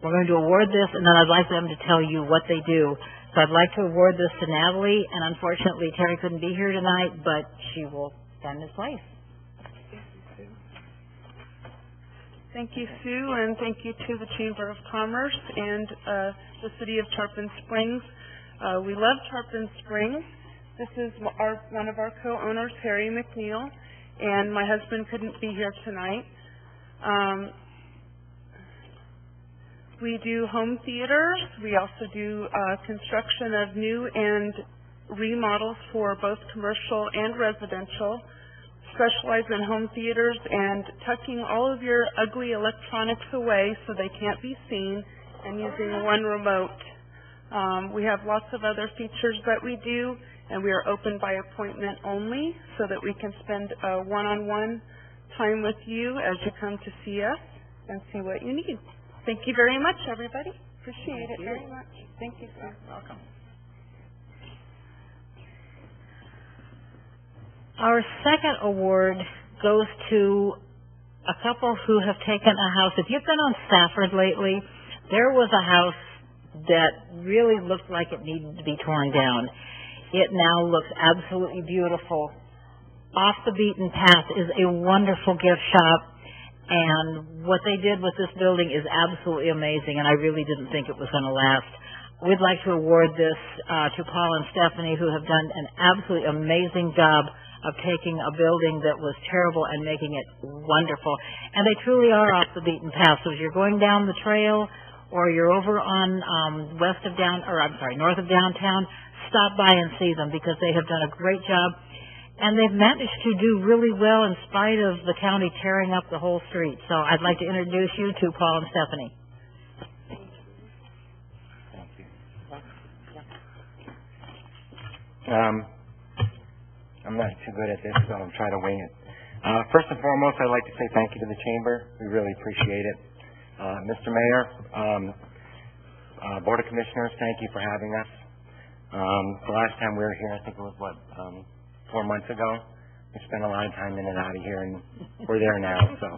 We're going to award this, and then I'd like them to tell you what they do. So I'd like to award this to Natalie, and unfortunately Terry couldn't be here tonight, but she will stand in place. Thank you, Sue, and thank you to the Chamber of Commerce and the City of Tarpon Springs. We love Tarpon Springs. This is one of our co-owners, Harry McNeil, and my husband couldn't be here tonight. We do home theater. We also do construction of new and remodels for both commercial and residential, specialize in home theaters and tucking all of your ugly electronics away so they can't be seen, and using one remote. We have lots of other features that we do, and we are open by appointment only so that we can spend one-on-one time with you as you come to see us and see what you need. Thank you very much, everybody. Appreciate it very much. Thank you, sir. Welcome. Our second award goes to a couple who have taken a house. If you've been on Stafford lately, there was a house that really looked like it needed to be torn down. It now looks absolutely beautiful. Off the Beaten Path is a wonderful gift shop, and what they did with this building is absolutely amazing, and I really didn't think it was going to last. We'd like to award this to Paul and Stephanie, who have done an absolutely amazing job of taking a building that was terrible and making it wonderful. And they truly are off the beaten path. So as you're going down the trail or you're over on north of downtown, stop by and see them because they have done a great job. And they've managed to do really well in spite of the county tearing up the whole street. So I'd like to introduce you to Paul and Stephanie. I'm not too good at this, so I'll try to wing it. First and foremost, I'd like to say thank you to the Chamber. We really appreciate it. Mr. Mayor, Board of Commissioners, thank you for having us. The last time we were here, I think it was, 4 months ago? We spent a lot of time in and out of here, and we're there now. So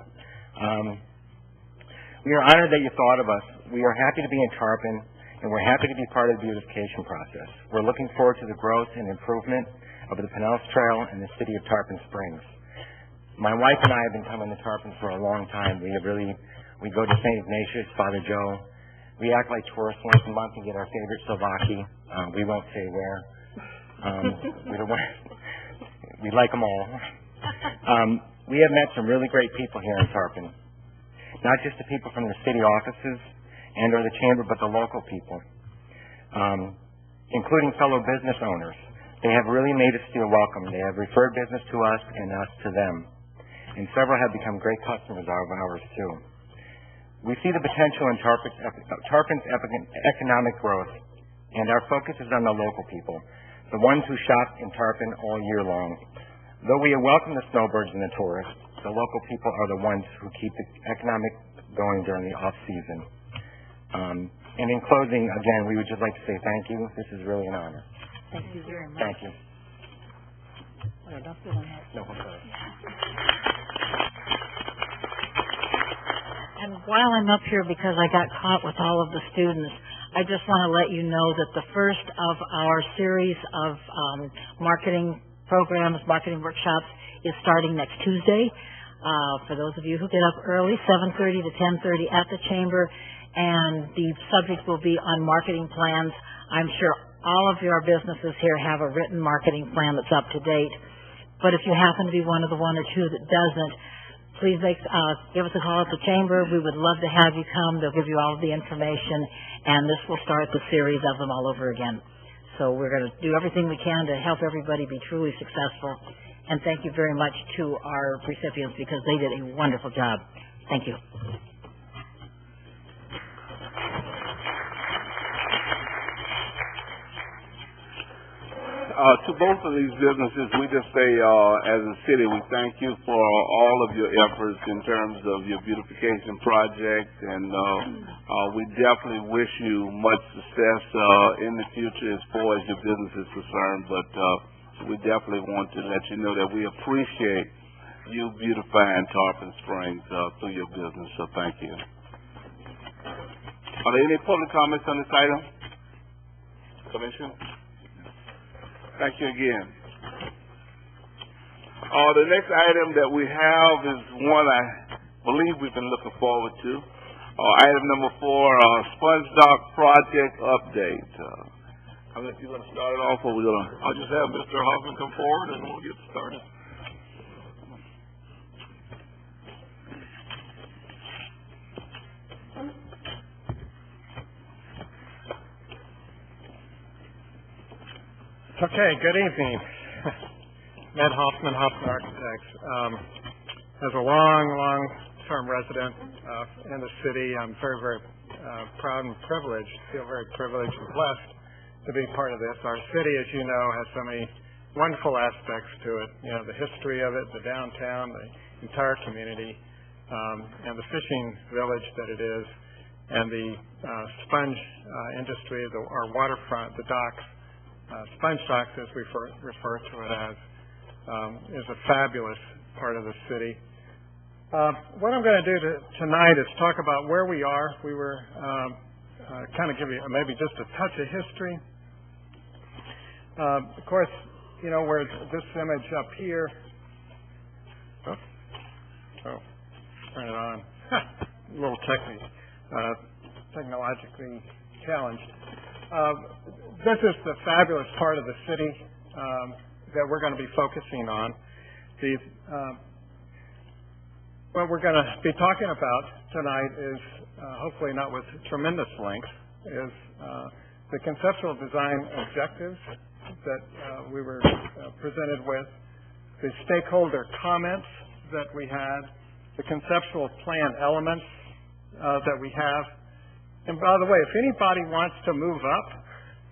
we are honored that you thought of us. We are happy to be in Tarpon, and we're happy to be part of the beautification process. We're looking forward to the growth and improvement of the Pinellas Trail and the city of Tarpon Springs. My wife and I have been coming to Tarpon for a long time. We go to St. Ignatius, Father Joe. We act like tourists once a month and get our favorite Slovaki. We won't say where. We like them all. We have met some really great people here in Tarpon. Not just the people from the city offices and or the Chamber, but the local people, including fellow business owners. They have really made us feel welcome. They have referred business to us and us to them. And several have become great customers of ours, too. We see the potential in Tarpon's economic growth, and our focus is on the local people, the ones who shop in Tarpon all year long. Though we welcome the snowbirds and the tourists, the local people are the ones who keep the economic going during the off-season. And in closing, again, we would just like to say thank you. This is really an honor. Thank you very much. Thank you. No, don't feel on that. No, I'm sorry. And while I'm up here, because I got caught with all of the students, I just want to let you know that the first of our series of marketing programs, marketing workshops, is starting next Tuesday. For those of you who get up early, 7:30 to 10:30 at the Chamber, and the subject will be on marketing plans. I'm sure all of your businesses here have a written marketing plan that's up to date. But if you happen to be one of the one or two that doesn't, please give us a call at the Chamber. We would love to have you come. They'll give you all of the information, and this will start the series of them all over again. So we're going to do everything we can to help everybody be truly successful. And thank you very much to our recipients because they did a wonderful job. Thank you. To both of these businesses, we just say, as a city, we thank you for all of your efforts in terms of your beautification project, and we definitely wish you much success in the future as far as your business is concerned, but we definitely want to let you know that we appreciate you beautifying Tarpon Springs through your business, so thank you. Are there any public comments on this item? Commissioner? Thank you again. The next item that we have is one I believe we've been looking forward to. Item number 4, Sponge Dock Project Update. I don't know if you're going to start it off or we're going to... I'll just have Mr. Hoffman come forward and we'll get started. Okay, good evening. Ned Hoffman Architects. As a long-term resident in the city, I'm very proud and privileged, feel very privileged and blessed to be part of this. Our city, as you know, has so many wonderful aspects to it. You know, the history of it, the downtown, the entire community, and the fishing village that it is, and the sponge industry, our waterfront, the docks, sponge docks as we refer to it as, is a fabulous part of the city. What I'm going to do tonight is talk about where we are. We were kind of give you maybe just a touch of history. Of course, you know, where this image up here. Oh, turn it on. A little technologically challenged. This is the fabulous part of the city that we're going to be focusing on. What we're going to be talking about tonight is, hopefully not with tremendous length, is the conceptual design objectives that we were presented with, the stakeholder comments that we had, the conceptual plan elements that we have. And by the way, if anybody wants to move up,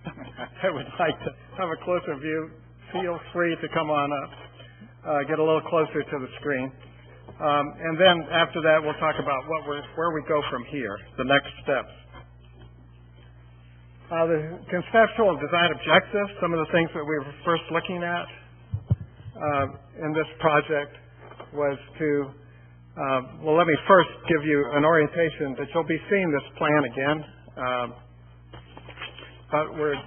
I would like to have a closer view, feel free to come on up, get a little closer to the screen. And then after that, we'll talk about where we go from here, the next steps. The conceptual design objectives, some of the things that we were first looking at in this project was to, well, let me first give you an orientation that you'll be seeing this plan again. But we're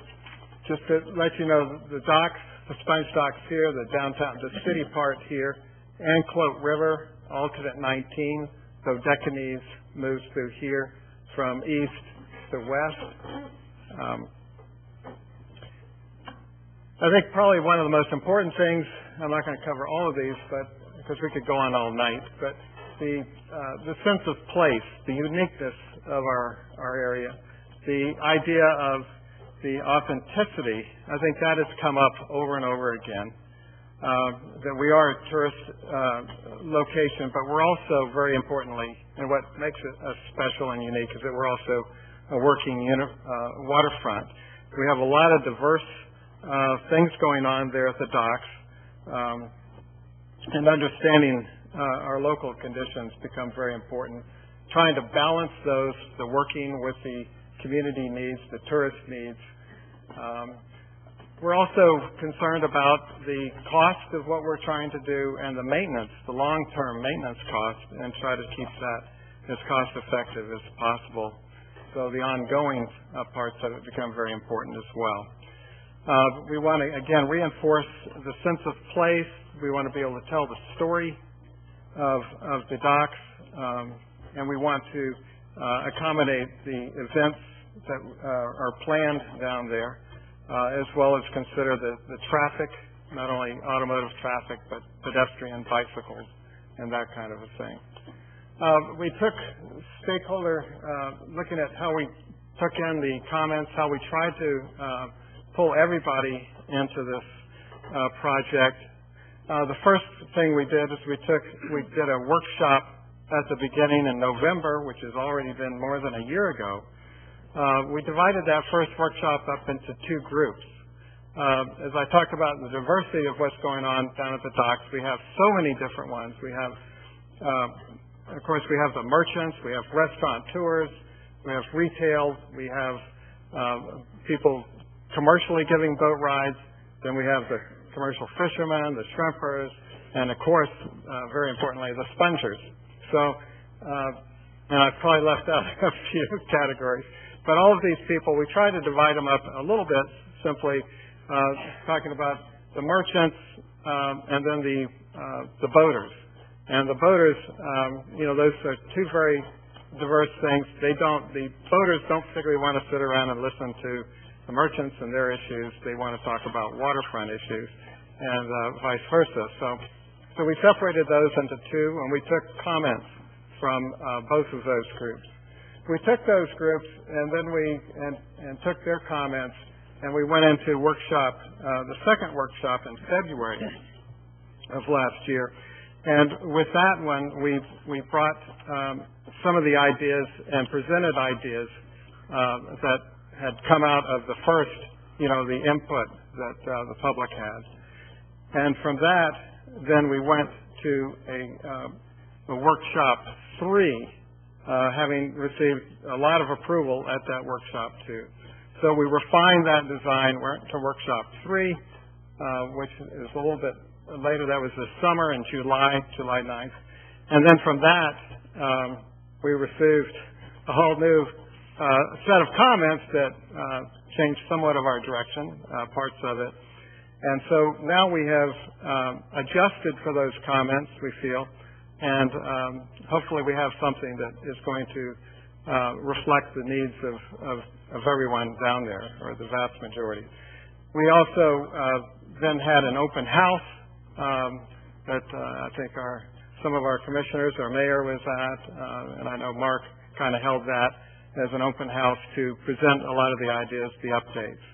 just to let you know the docks, the sponge docks here, the downtown, the city part here, Anclote River, alternate 19, so Decanese moves through here from east to west. I think probably one of the most important things, I'm not going to cover all of these, but because we could go on all night, but the sense of place, the uniqueness of our area, the idea of the authenticity, I think that has come up over and over again. That we are a tourist location, but we're also, very importantly, and what makes it special and unique is that we're also a working waterfront. We have a lot of diverse things going on there at the docks, and understanding our local conditions become very important. Trying to balance those, the working with the community needs, the tourist needs. We're also concerned about the cost of what we're trying to do and the maintenance, the long-term maintenance cost, and try to keep that as cost-effective as possible. So the ongoing parts of it become very important as well. We want to, again, reinforce the sense of place. We want to be able to tell the story of the docks, and we want to accommodate the events that are planned down there. As well as consider the traffic, not only automotive traffic, but pedestrian, bicycles, and that kind of a thing. We took stakeholder, looking at how we took in the comments, how we tried to pull everybody into this project. The first thing we did is we did a workshop at the beginning in November, which has already been more than a year ago. We divided that first workshop up into two groups. As I talked about the diversity of what's going on down at the docks, we have so many different ones. We have, of course, we have the merchants, we have restaurant tours, we have retail, we have people commercially giving boat rides, then we have the commercial fishermen, the shrimpers, and of course, very importantly, the spongers. So, and I've probably left out a few categories. But all of these people, we try to divide them up a little bit, simply talking about the merchants and then the boaters. And the boaters, you know, those are two very diverse things. The boaters don't particularly want to sit around and listen to the merchants and their issues. They want to talk about waterfront issues and vice versa. So we separated those into two, and we took comments from both of those groups. We took those groups and then we took their comments And we went into the second workshop in February of last year. And with that one, we brought some of the ideas and presented ideas that had come out of the first, the input that the public had. And from that, then we went to a workshop 3, having received a lot of approval at that workshop 2. So we refined that design, went to workshop 3, which is a little bit later. That was this summer in July 9th. And then from that, we received a whole new set of comments that changed somewhat of our direction, parts of it. And so now we have adjusted for those comments, we feel, and hopefully we have something that is going to reflect the needs of everyone down there, or the vast majority. We also then had an open house that I think some of our commissioners, our mayor was at, and I know Mark kind of held that as an open house to present a lot of the ideas, the updates.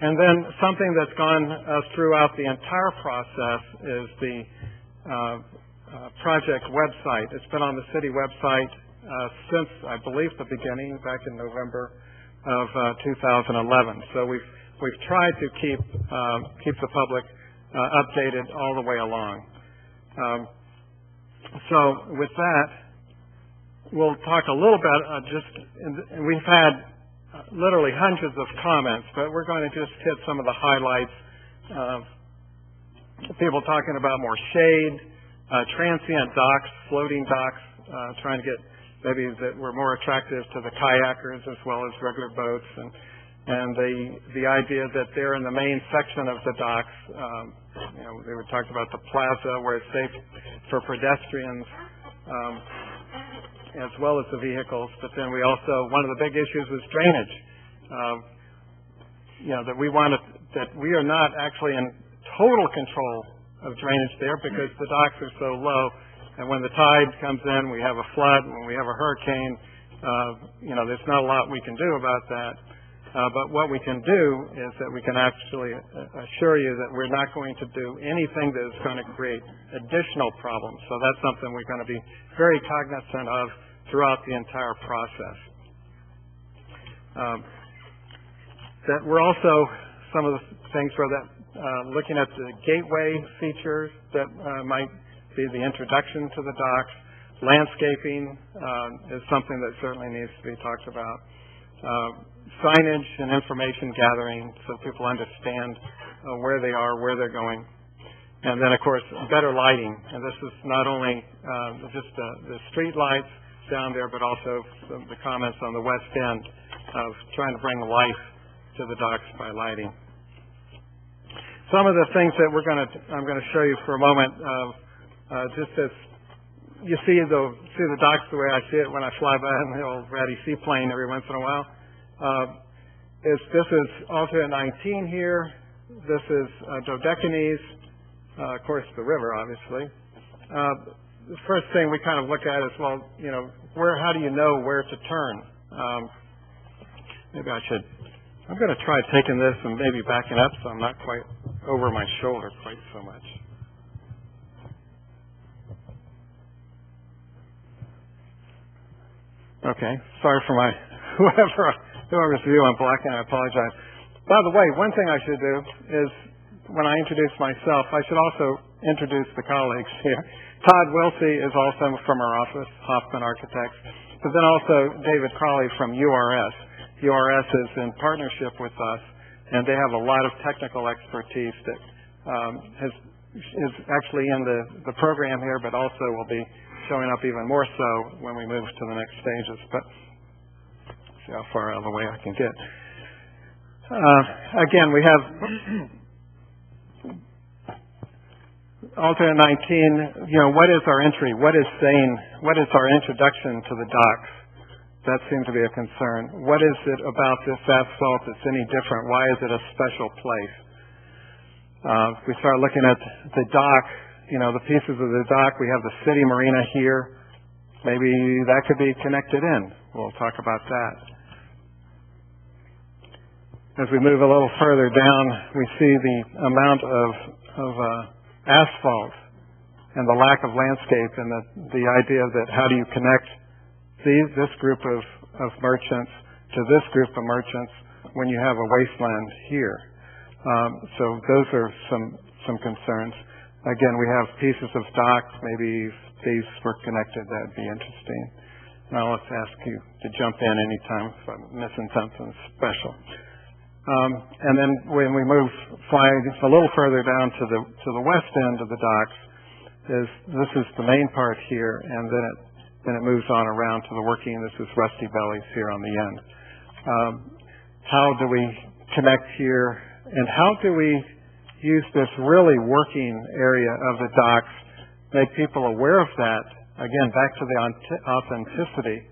And then something that's gone throughout the entire process is the project website. It's been on the city website since, I believe, the beginning, back in November of 2011. So we've tried to keep the public updated all the way along. So with that, we'll talk a little bit. And we've had literally hundreds of comments, but we're going to just hit some of the highlights. People talking about more shade, transient docks, floating docks, trying to get maybe that were more attractive to the kayakers as well as regular boats, and the idea that they're in the main section of the docks. They were talking about the plaza where it's safe for pedestrians as well as the vehicles. But then we also, one of the big issues was drainage. That we are not actually in total control of drainage there because the docks are so low. And when the tide comes in, we have a flood. When we have a hurricane, there's not a lot we can do about that. But what we can do is that we can actually assure you that we're not going to do anything that is going to create additional problems. So that's something we're going to be very cognizant of throughout the entire process. That we're also, some of the things were that looking at the gateway features that might be the introduction to the docks. Landscaping is something that certainly needs to be talked about. Signage and information gathering so people understand where they are, where they're going. And then, of course, better lighting. And this is not only just the street lights down there, but also the comments on the west end of trying to bring life to the docks by lighting. Some of the things that I'm going to show you for a moment, just as you see the docks the way I see it when I fly by in the old ratty seaplane every once in a while. This is alternate 19 here. This is Dodecanese, of course the river, obviously. The first thing we kind of look at is, well, how do you know where to turn? Maybe I'm going to try taking this and maybe backing up so I'm not quite over my shoulder quite so much. Okay, sorry for whoever's view I'm blocking, I apologize. By the way, one thing I should do is, when I introduce myself, I should also introduce the colleagues here. Todd Wilsey is also from our office, Hoffman Architects, but then also David Crawley from URS. URS is in partnership with us, and they have a lot of technical expertise that is actually in the program here, but also will be showing up even more so when we move to the next stages. But see how far out of the way I can get. Again, we have alternate 19. What is our entry? What is our introduction to the docks? That seemed to be a concern. What is it about this asphalt that's any different? Why is it a special place? If we start looking at the dock, the pieces of the dock, we have the city marina here. Maybe that could be connected in. We'll talk about that. As we move a little further down, we see the amount of asphalt and the lack of landscape, and the idea that how do you connect this group of merchants to this group of merchants when you have a wasteland here. So those are some concerns. Again, we have pieces of dock. Maybe if these were connected, that would be interesting. Now let's ask you to jump in anytime if I'm missing something special. And then when we fly a little further down to the west end of the docks, this is the main part here, and then it moves on around to the working. This is Rusty Bellies here on the end. How do we connect here, and how do we use this really working area of the docks, make people aware of that? Again, back to the authenticity,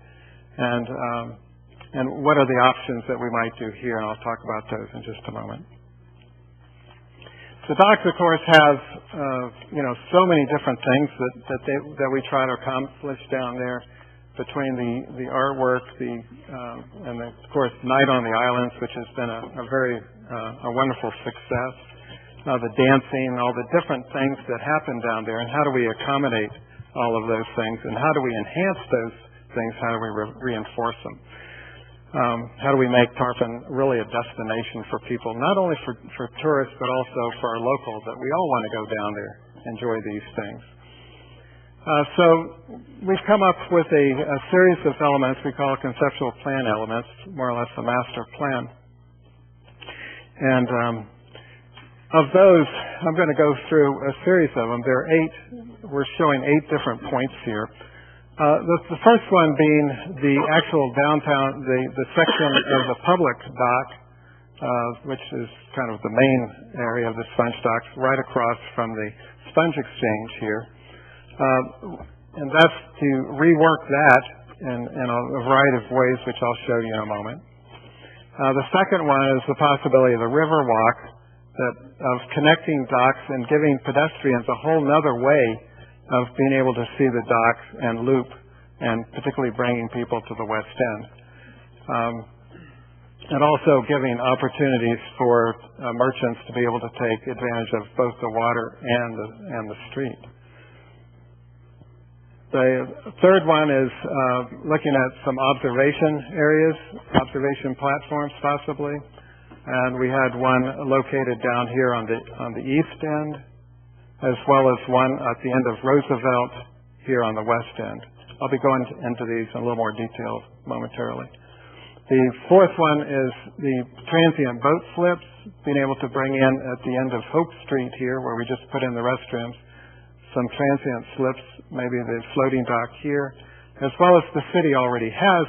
and what are the options that we might do here, and I'll talk about those in just a moment. The docks, of course, have so many different things that we try to accomplish down there, between the artwork, and of course Night on the Islands, which has been a wonderful success. The dancing, all the different things that happen down there, and how do we accommodate all of those things, and how do we enhance those things? How do we reinforce them? How do we make Tarpon really a destination for people, not only for tourists, but also for our locals, that we all want to go down there, enjoy these things. So we've come up with a series of elements we call conceptual plan elements, more or less a master plan. And of those, I'm going to go through a series of them. There are 8. We're showing 8 different points here. The first one being the actual downtown, the section of the public dock, which is kind of the main area of the sponge docks, right across from the sponge exchange here. And that's to rework that in a variety of ways, which I'll show you in a moment. The second one is the possibility of the river walk, of connecting docks and giving pedestrians a whole nother way of being able to see the docks and loop, and particularly bringing people to the west end. And also giving opportunities for merchants to be able to take advantage of both the water and the street. The third one is looking at some observation areas, observation platforms possibly. And we had one located down here on the east end, as well as one at the end of Roosevelt here on the west end. I'll be going into these in a little more detail momentarily. The fourth one is the transient boat slips, being able to bring in at the end of Hope Street here, where we just put in the restrooms, some transient slips, maybe the floating dock here, as well as the city already has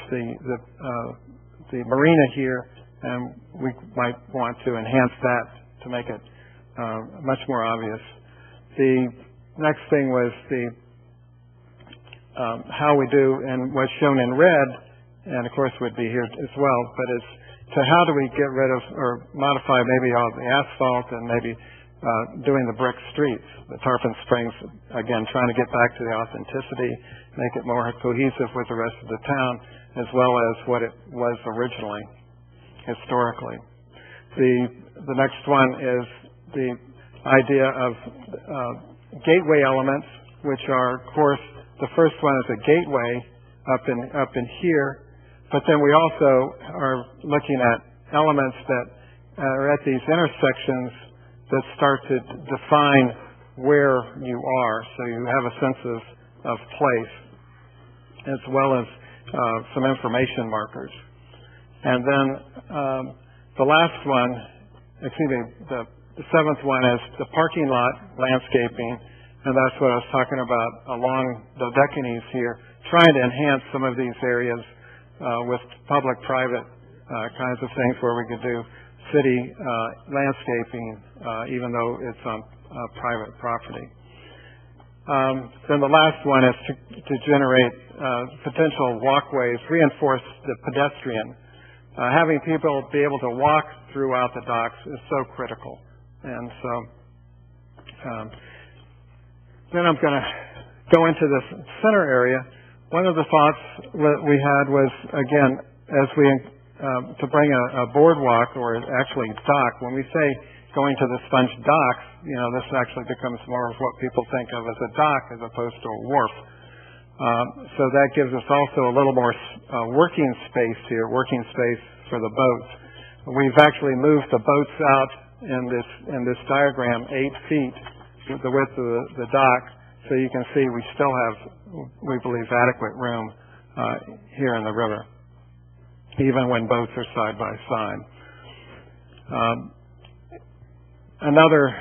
the marina here, and we might want to enhance that to make it much more obvious. The next thing was how we do, and what's shown in red, and of course would be here as well, but it's to how do we get rid of or modify maybe all the asphalt and maybe doing the brick streets. The Tarpon Springs, again, trying to get back to the authenticity, make it more cohesive with the rest of the town, as well as what it was originally, historically. The next one is the idea of gateway elements, which are, of course, the first one is a gateway up in here, but then we also are looking at elements that are at these intersections that start to define where you are, so you have a sense of place, as well as some information markers. And then the last one, the seventh one is the parking lot landscaping, and that's what I was talking about along the Decanis here, trying to enhance some of these areas with public-private kinds of things where we could do city landscaping, even though it's on private property. Then the last one is to generate potential walkways, reinforce the pedestrian. Having people be able to walk throughout the docks is so critical. And so then I'm going to go into this center area. One of the thoughts that we had was, again, as we to bring a boardwalk, or actually dock. When we say going to the sponge docks, this actually becomes more of what people think of as a dock as opposed to a wharf. So that gives us also a little more working space here, working space for the boats. We've actually moved the boats out in this diagram 8 feet, the width of the dock, so you can see we still have, we believe, adequate room here in the river, even when boats are side by side. Another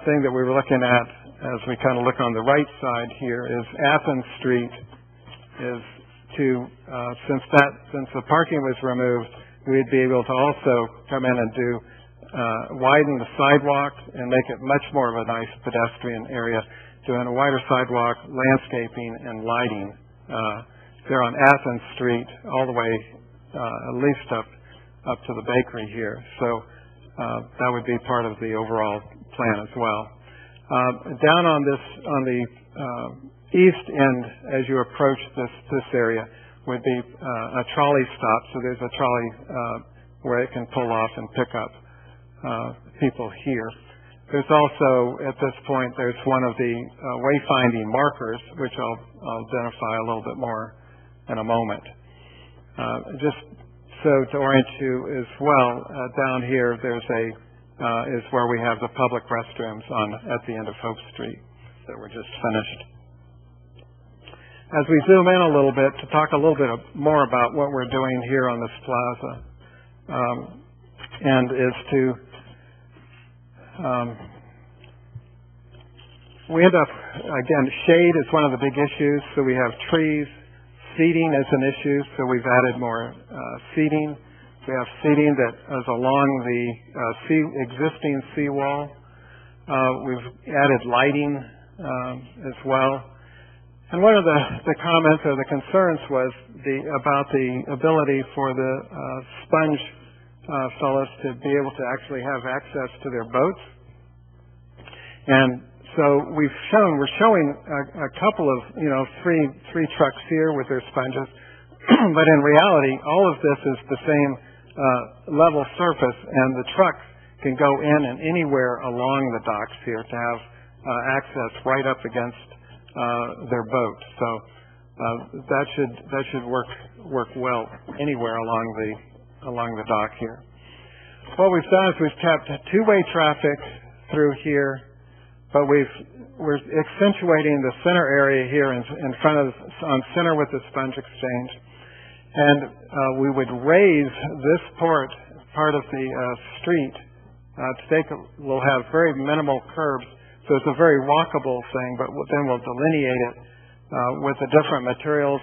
thing that we were looking at as we kind of look on the right side here is Athens Street is to, since the parking was removed, we'd be able to also come in and do widen the sidewalk and make it much more of a nice pedestrian area, doing a wider sidewalk, landscaping, and lighting there on Athens Street all the way at least up to the bakery here. So that would be part of the overall plan as well. Down on the east end, as you approach this area, would be a trolley stop. So there's a trolley where it can pull off and pick up people here. There's also, at this point, there's one of the wayfinding markers, which I'll identify a little bit more in a moment. Just so to orient you as well, down here there's is where we have the public restrooms at the end of Hope Street that were just finished. As we zoom in a little bit to talk a little bit more about what we're doing here on this plaza, and is to we end up, again, shade is one of the big issues, so we have trees. Seating is an issue, so we've added more seating. We have seating that is along the existing seawall. We've added lighting as well. And one of the comments or the concerns was about the ability for the sponge fellows to be able to actually have access to their boats. And so we're showing a couple of, three trucks here with their sponges, but in reality, all of this is the same level surface, and the trucks can go in and anywhere along the docks here to have access right up against their boat. So that should work well anywhere along the dock here. What we've done is we've kept two-way traffic through here, but we're accentuating the center area here in front of on center with the sponge exchange, and we would raise this part of the street we'll have very minimal curbs, so it's a very walkable thing, but then we'll delineate it with the different materials,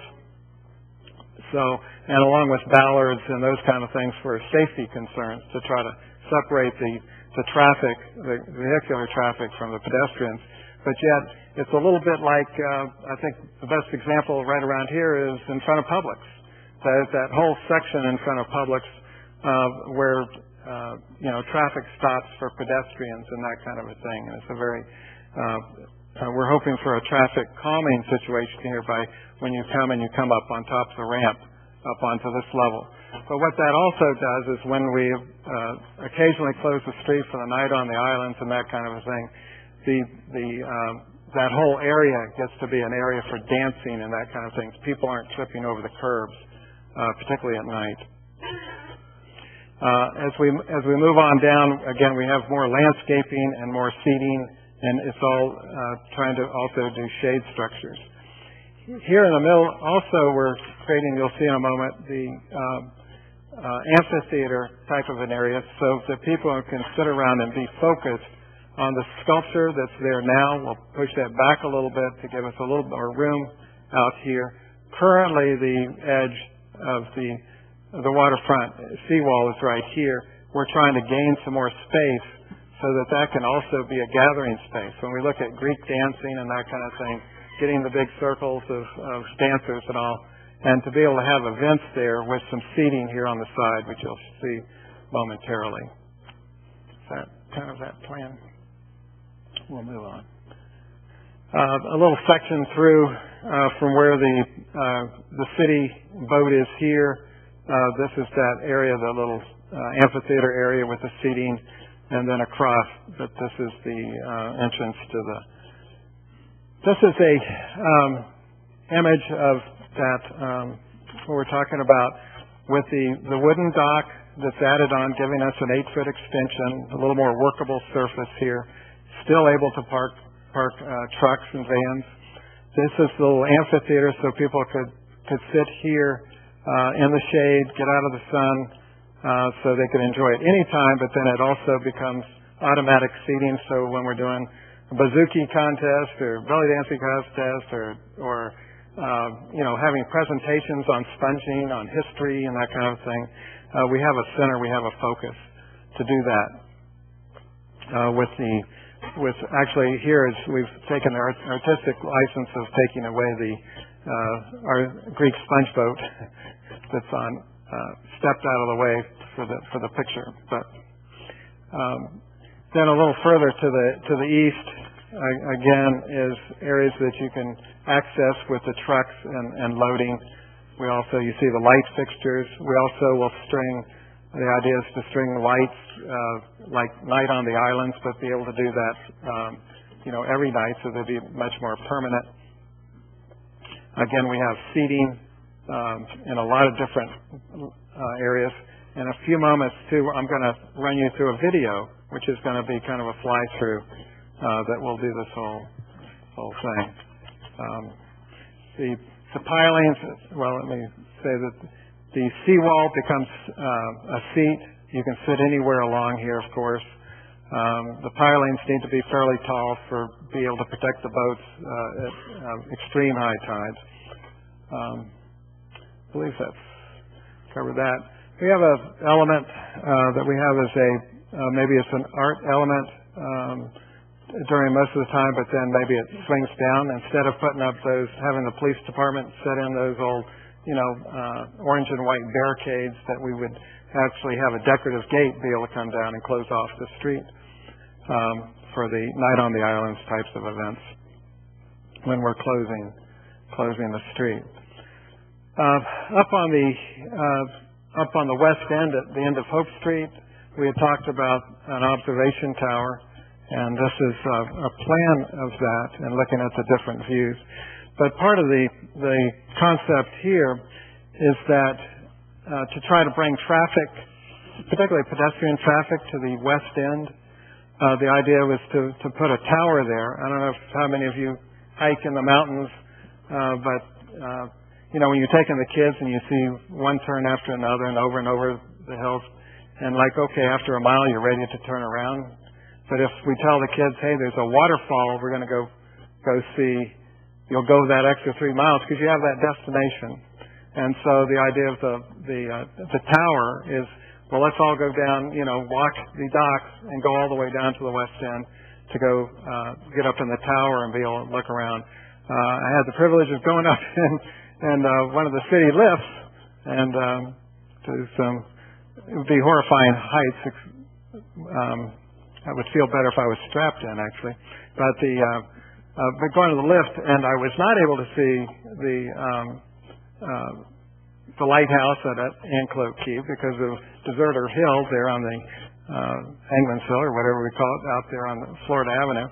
and along with ballards and those kind of things for safety concerns to try to separate the traffic, the vehicular traffic from the pedestrians. But yet, it's a little bit like, I think the best example right around here is in front of Publix. That whole section in front of Publix where, traffic stops for pedestrians and that kind of a thing. And it's a very, we're hoping for a traffic calming situation here by when you come up on top of the ramp up onto this level. But what that also does is when we occasionally close the street for the night on the islands and that kind of a thing, that whole area gets to be an area for dancing and that kind of thing. People aren't tripping over the curbs, particularly at night. As we move on down, again, we have more landscaping and more seating, and it's all trying to also do shade structures. Here in the middle, also we're creating, you'll see in a moment, the amphitheater type of an area, so that people can sit around and be focused on the sculpture that's there now. We'll push that back a little bit to give us a little more room out here. Currently, the edge of the waterfront seawall is right here. We're trying to gain some more space so that can also be a gathering space. When we look at Greek dancing and that kind of thing, getting the big circles of dancers and all, and to be able to have events there with some seating here on the side, which you'll see momentarily. Is that kind of that plan? We'll move on. A little section through from where the city boat is here This is that area, the little amphitheater area with the seating, and then across. But this is the entrance to the. This is a image of that what we're talking about with the wooden dock that's added on, giving us an 8-foot extension, a little more workable surface here. Still able to park trucks and vans. This is the little amphitheater, so people could sit here in the shade, get out of the sun, so they could enjoy it anytime. But then it also becomes automatic seating. So when we're doing a bouzouki contest or belly dancing contest or having presentations on sponging, on history, and that kind of thing, we have a center, we have a focus to do that. With actually here is we've taken our artistic license of taking away our Greek sponge boat that's on stepped out of the way for the picture. But then a little further to the east again is areas that you can access with the trucks and loading. We also, you see the light fixtures. We also will string. The idea is to string lights like night on the islands, but be able to do that, every night, so they'll be much more permanent. Again, we have seating in a lot of different areas. In a few moments, too, I'm going to run you through a video, which is going to be kind of a fly-through that will do this whole thing. The pilings. Well, let me say that. The seawall becomes a seat. You can sit anywhere along here, of course. The pilings need to be fairly tall be able to protect the boats at extreme high tides. I believe that's covered that. We have an element that we have as maybe it's an art element during most of the time, but then maybe it swings down. Instead of putting up having the police department set in those old orange and white barricades, that we would actually have a decorative gate be able to come down and close off the street for the Night on the Islands types of events when we're closing the street. Up on the west end, at the end of Hope Street, we had talked about an observation tower, and this is a plan of that and looking at the different views. But part of the concept here is that to try to bring traffic, particularly pedestrian traffic, to the west end, the idea was to put a tower there. I don't know how many of you hike in the mountains, but when you're taking the kids and you see one turn after another and over the hills, and after a mile you're ready to turn around. But if we tell the kids, hey, there's a waterfall, we're going to go see. You'll go that extra 3 miles because you have that destination. And so the idea of the tower is, well, let's all go down, walk the docks and go all the way down to the west end to go get up in the tower and be able to look around. I had the privilege of going up in one of the city lifts, and it would be horrifying heights. I would feel better if I was strapped in, actually. But going to the lift, and I was not able to see the lighthouse at Anclote Key because of Deserter Hill there on the Hangman's Hill, or whatever we call it, out there on Florida Avenue.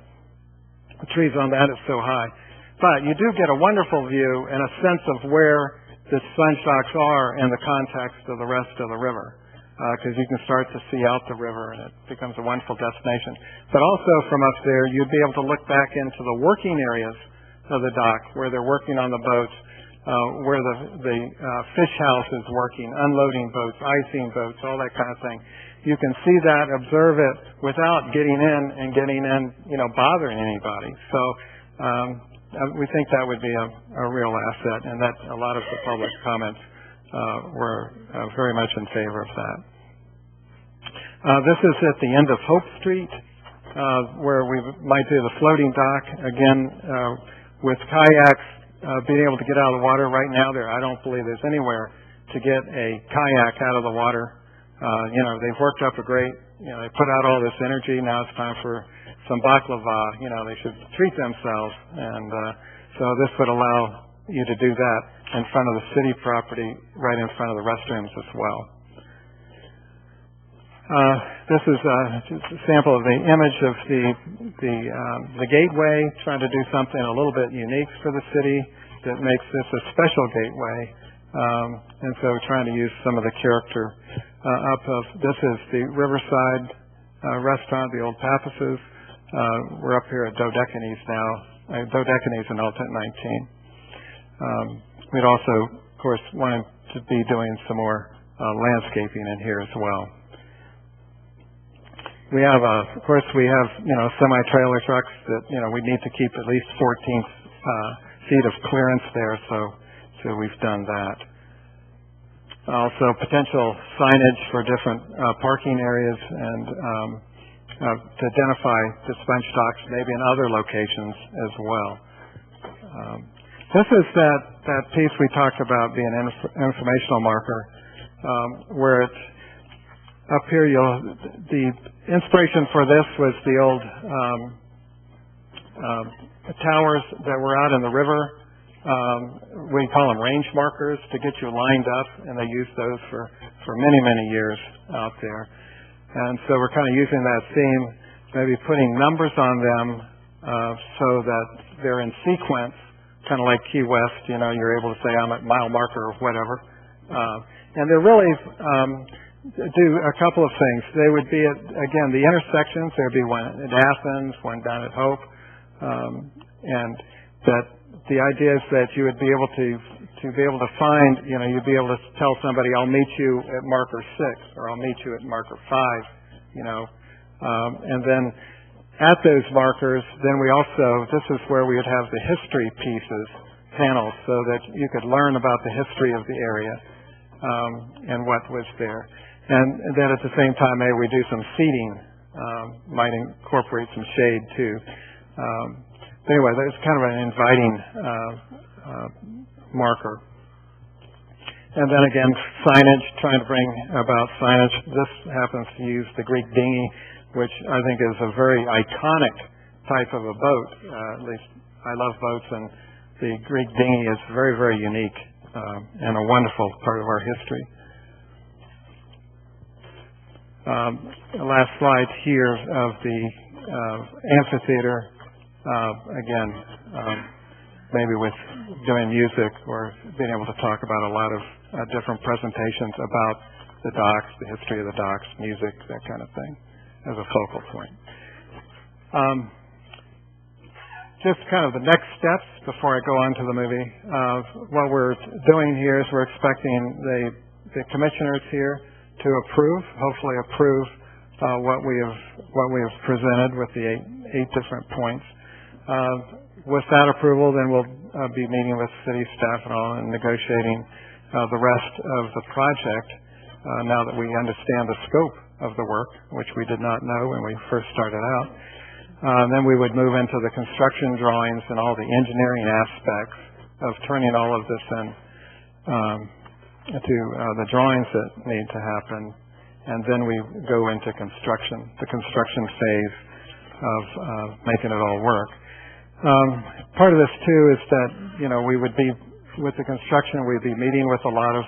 The trees on that is so high. But you do get a wonderful view and a sense of where the sponge docks are in the context of the rest of the river. Because you can start to see out the river, and it becomes a wonderful destination. But also from up there, you'd be able to look back into the working areas of the dock, where they're working on the boats, where the fish house is working, unloading boats, icing boats, all that kind of thing. You can see that, observe it, without getting in, bothering anybody. So we think that would be a real asset, and that a lot of the public comments were very much in favor of that. This is at the end of Hope Street, where we might do the floating dock. Again, with kayaks being able to get out of the water right now, I don't believe there's anywhere to get a kayak out of the water. They've worked up a great, they put out all this energy. Now it's time for some baklava. They should treat themselves. And so this would allow you to do that in front of the city property, right in front of the restrooms as well. This is just a sample of the image of the gateway, trying to do something a little bit unique for the city that makes this a special gateway. And so trying to use some of the character this is the Riverside restaurant, the old Pappas's. We're up here at Dodecanese now, Dodecanese in Alternate 19. We'd also, of course, wanted to be doing some more landscaping in here as well. We have, of course, semi-trailer trucks that, we need to keep at least 14 feet of clearance there, so we've done that. Also, potential signage for different parking areas and to identify dispense docks maybe in other locations as well. This is that piece we talked about being an informational marker, where it's up here. The inspiration for this was the old towers that were out in the river. We call them range markers to get you lined up, and they used those for many, many years out there. And so we're kind of using that theme, maybe putting numbers on them so that they're in sequence, kind of like Key West. You're able to say I'm at mile marker or whatever. And they're really do a couple of things. They would be at, again, the intersections. There would be one at Athens, one down at Hope, and that the idea is that you would be able to find, you'd be able to tell somebody, I'll meet you at marker 6, or I'll meet you at marker 5, and then at those markers, then we also, this is where we would have the history pieces, panels, so that you could learn about the history of the area, and what was there. And then at the same time, maybe we do some seating, might incorporate some shade too. Anyway, that's kind of an inviting marker. And then again, signage, trying to bring about signage. This happens to use the Greek dinghy, which I think is a very iconic type of a boat. At least I love boats, and the Greek dinghy is very, very unique and a wonderful part of our history. The last slide here of the amphitheater. Again, maybe with doing music or being able to talk about a lot of different presentations about the docks, the history of the docks, music, that kind of thing, as a focal point. Just kind of the next steps before I go on to the movie. What we're doing here is we're expecting the commissioners here to hopefully approve what we have presented with the eight different points. With that approval, then we'll be meeting with city staff and all and negotiating the rest of the project now that we understand the scope of the work, which we did not know when we first started out. Then we would move into the construction drawings and all the engineering aspects of turning all of this into the drawings that need to happen. And then we go into construction, the construction phase of making it all work. Part of this too is that, we would be, with the construction, we'd be meeting with a lot of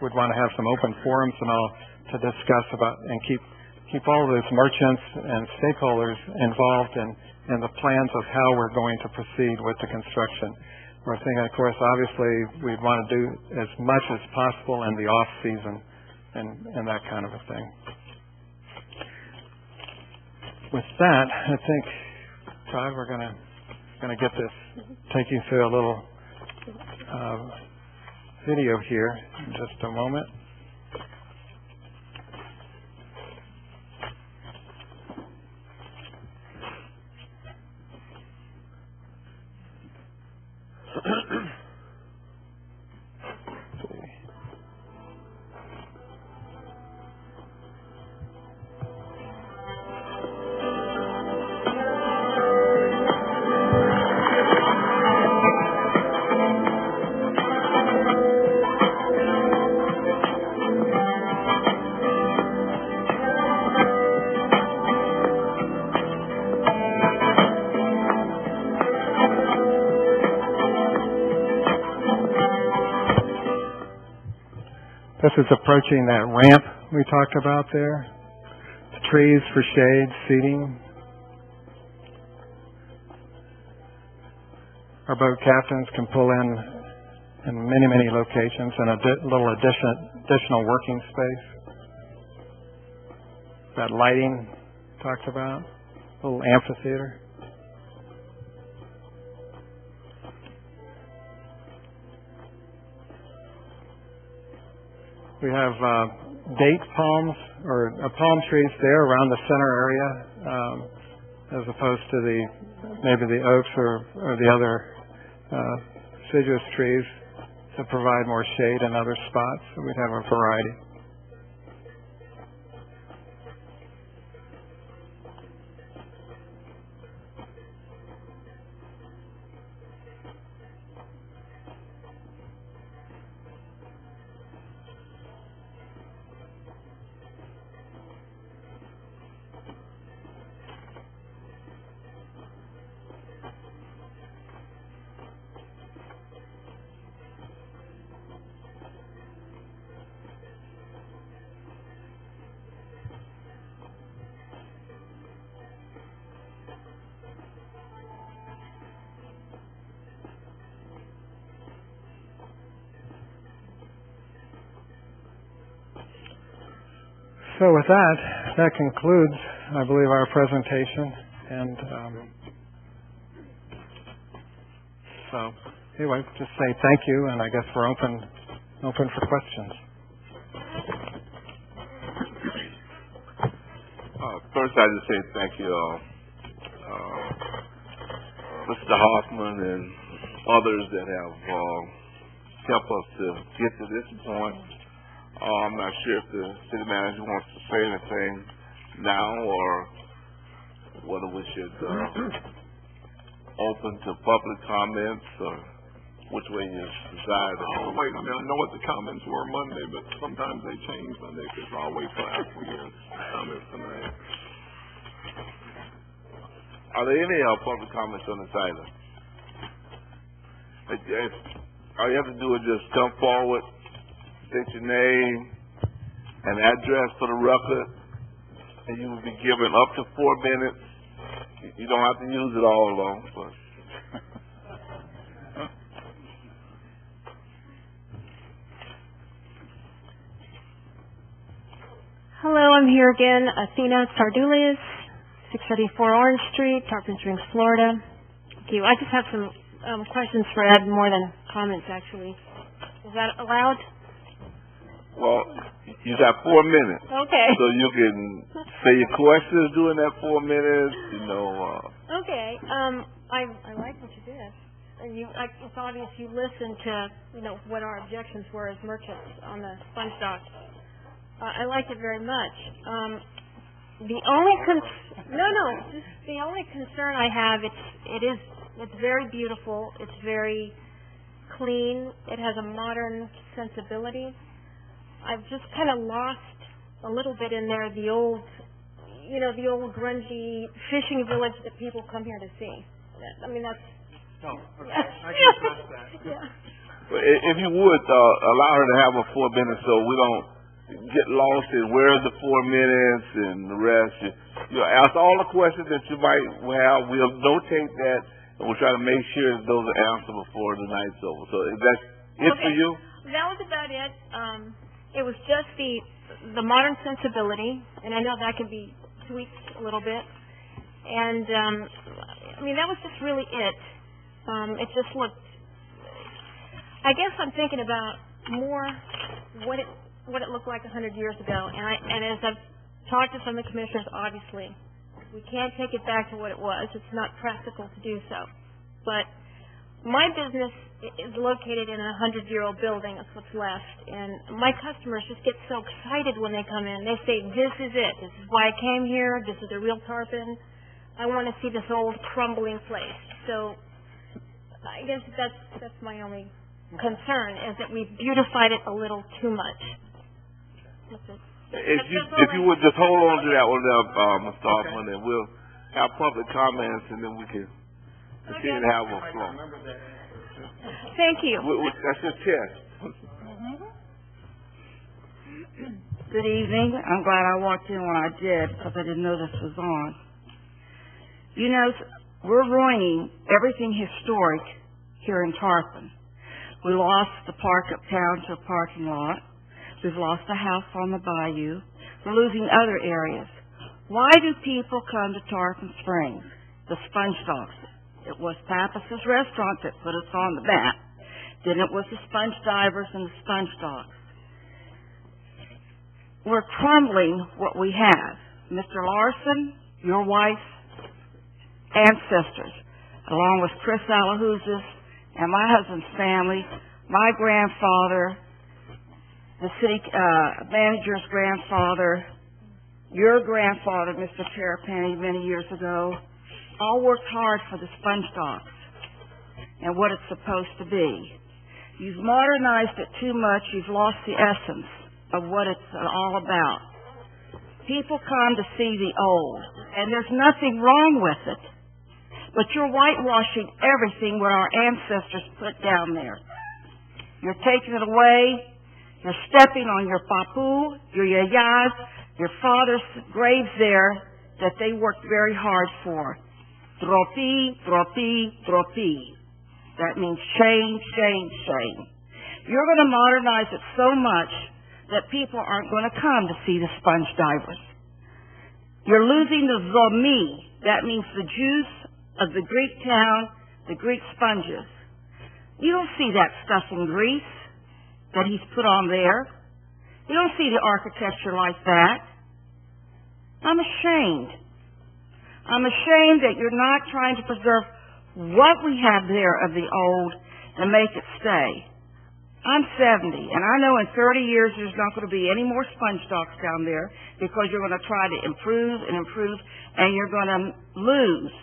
would want to have some open forums and all to discuss about and keep all of those merchants and stakeholders involved in the plans of how we're going to proceed with the construction. We're thinking, of course, obviously we'd want to do as much as possible in the off season and that kind of a thing. With that, I think, Todd, we're gonna get this, take you through a little video here in just a moment. This is approaching that ramp we talked about there. The trees for shade, seating. Our boat captains can pull in many, many locations and a little additional working space. That lighting talked about, little amphitheater. We have date palms or palm trees there around the center area, as opposed to maybe the oaks or the other deciduous trees to provide more shade in other spots. So we'd have a variety. So with that concludes, I believe, our presentation. And so anyway, just say thank you, and I guess we're open for questions. First, I just say thank you, Mr. Hoffman and others that have helped us to get to this point. I'm not sure if the city manager wants to say anything now or whether we should open to public comments or which way you decide. Oh, wait, I know what the comments were Monday, but sometimes they change Monday because I'll wait till after we get comments tonight. Are there any public comments on this item? All you have to do is just come forward, state your name and address for the record, and you will be given up to 4 minutes. You don't have to use it all, though. But hello, I'm here again, Athena Sardulius, 634 Orange Street, Tarpon Springs, Florida. Thank you. I just have some questions for Ed, more than comments, actually. Is that allowed? Well, you got 4 minutes. Okay. So you can say your questions during that 4 minutes, Okay. I like what you did. And it's obvious you listened to, what our objections were as merchants on the sponge dock. I liked it very much. The only concern I have, it's very beautiful. It's very clean. It has a modern sensibility. I've just kind of lost a little bit in there the old grungy fishing village that people come here to see. I mean, that's... Oh, okay. I can address that. Yeah. Well, if you would, allow her to have her 4 minutes so we don't get lost in where's the 4 minutes and the rest. You ask all the questions that you might have. We'll notate that, and we'll try to make sure those are answered before the night's over. So is that it for you? That was about it. It was just the modern sensibility, and I know that can be tweaked a little bit. And that was just really it. It just looked. I guess I'm thinking about more what it looked like 100 years ago. And as I've talked to some of the commissioners, obviously, we can't take it back to what it was. It's not practical to do so. But my business is located in a 100-year-old building. That's what's left. And my customers just get so excited when they come in. They say, this is it. This is why I came here. This is the real Tarpon. I want to see this old crumbling place. So I guess that's my only concern, is that we've beautified it a little too much. That's it. If you would just hold on to that one there, Mr. Hoffman, and we'll have public comments, and then we can continue to have a flow. Thank you. That's your test. Good evening. I'm glad I walked in when I did because I didn't know this was on. You know, we're ruining everything historic here in Tarpon. We lost the park uptown to a parking lot. We've lost the house on the bayou. We're losing other areas. Why do people come to Tarpon Springs? The Sponge Dogs. It was Pappas's restaurant that put us on the map. Then it was the Sponge Divers and the Sponge Dogs. We're crumbling what we have. Mr. Larson, your wife's ancestors, along with Chris Alahouzes and my husband's family, my grandfather, the city manager's grandfather, your grandfather, Mr. Tarpon, many years ago, all worked hard for the Sponge Dogs and what it's supposed to be. You've modernized it too much. You've lost the essence of what it's all about. People come to see the old, and there's nothing wrong with it. But you're whitewashing everything what our ancestors put down there. You're taking it away. You're stepping on your papu, your yayas, your father's graves there that they worked very hard for. Tropi, tropi, tropi. That means shame, shame, shame. You're going to modernize it so much that people aren't going to come to see the Sponge Divers. You're losing the zomi. That means the juice of the Greek town, the Greek sponges. You don't see that stuff in Greece that he's put on there. You don't see the architecture like that. I'm ashamed. I'm ashamed that you're not trying to preserve what we have there of the old and make it stay. I'm 70, and I know in 30 years there's not going to be any more Sponge Dogs down there because you're going to try to improve and improve, and you're going to lose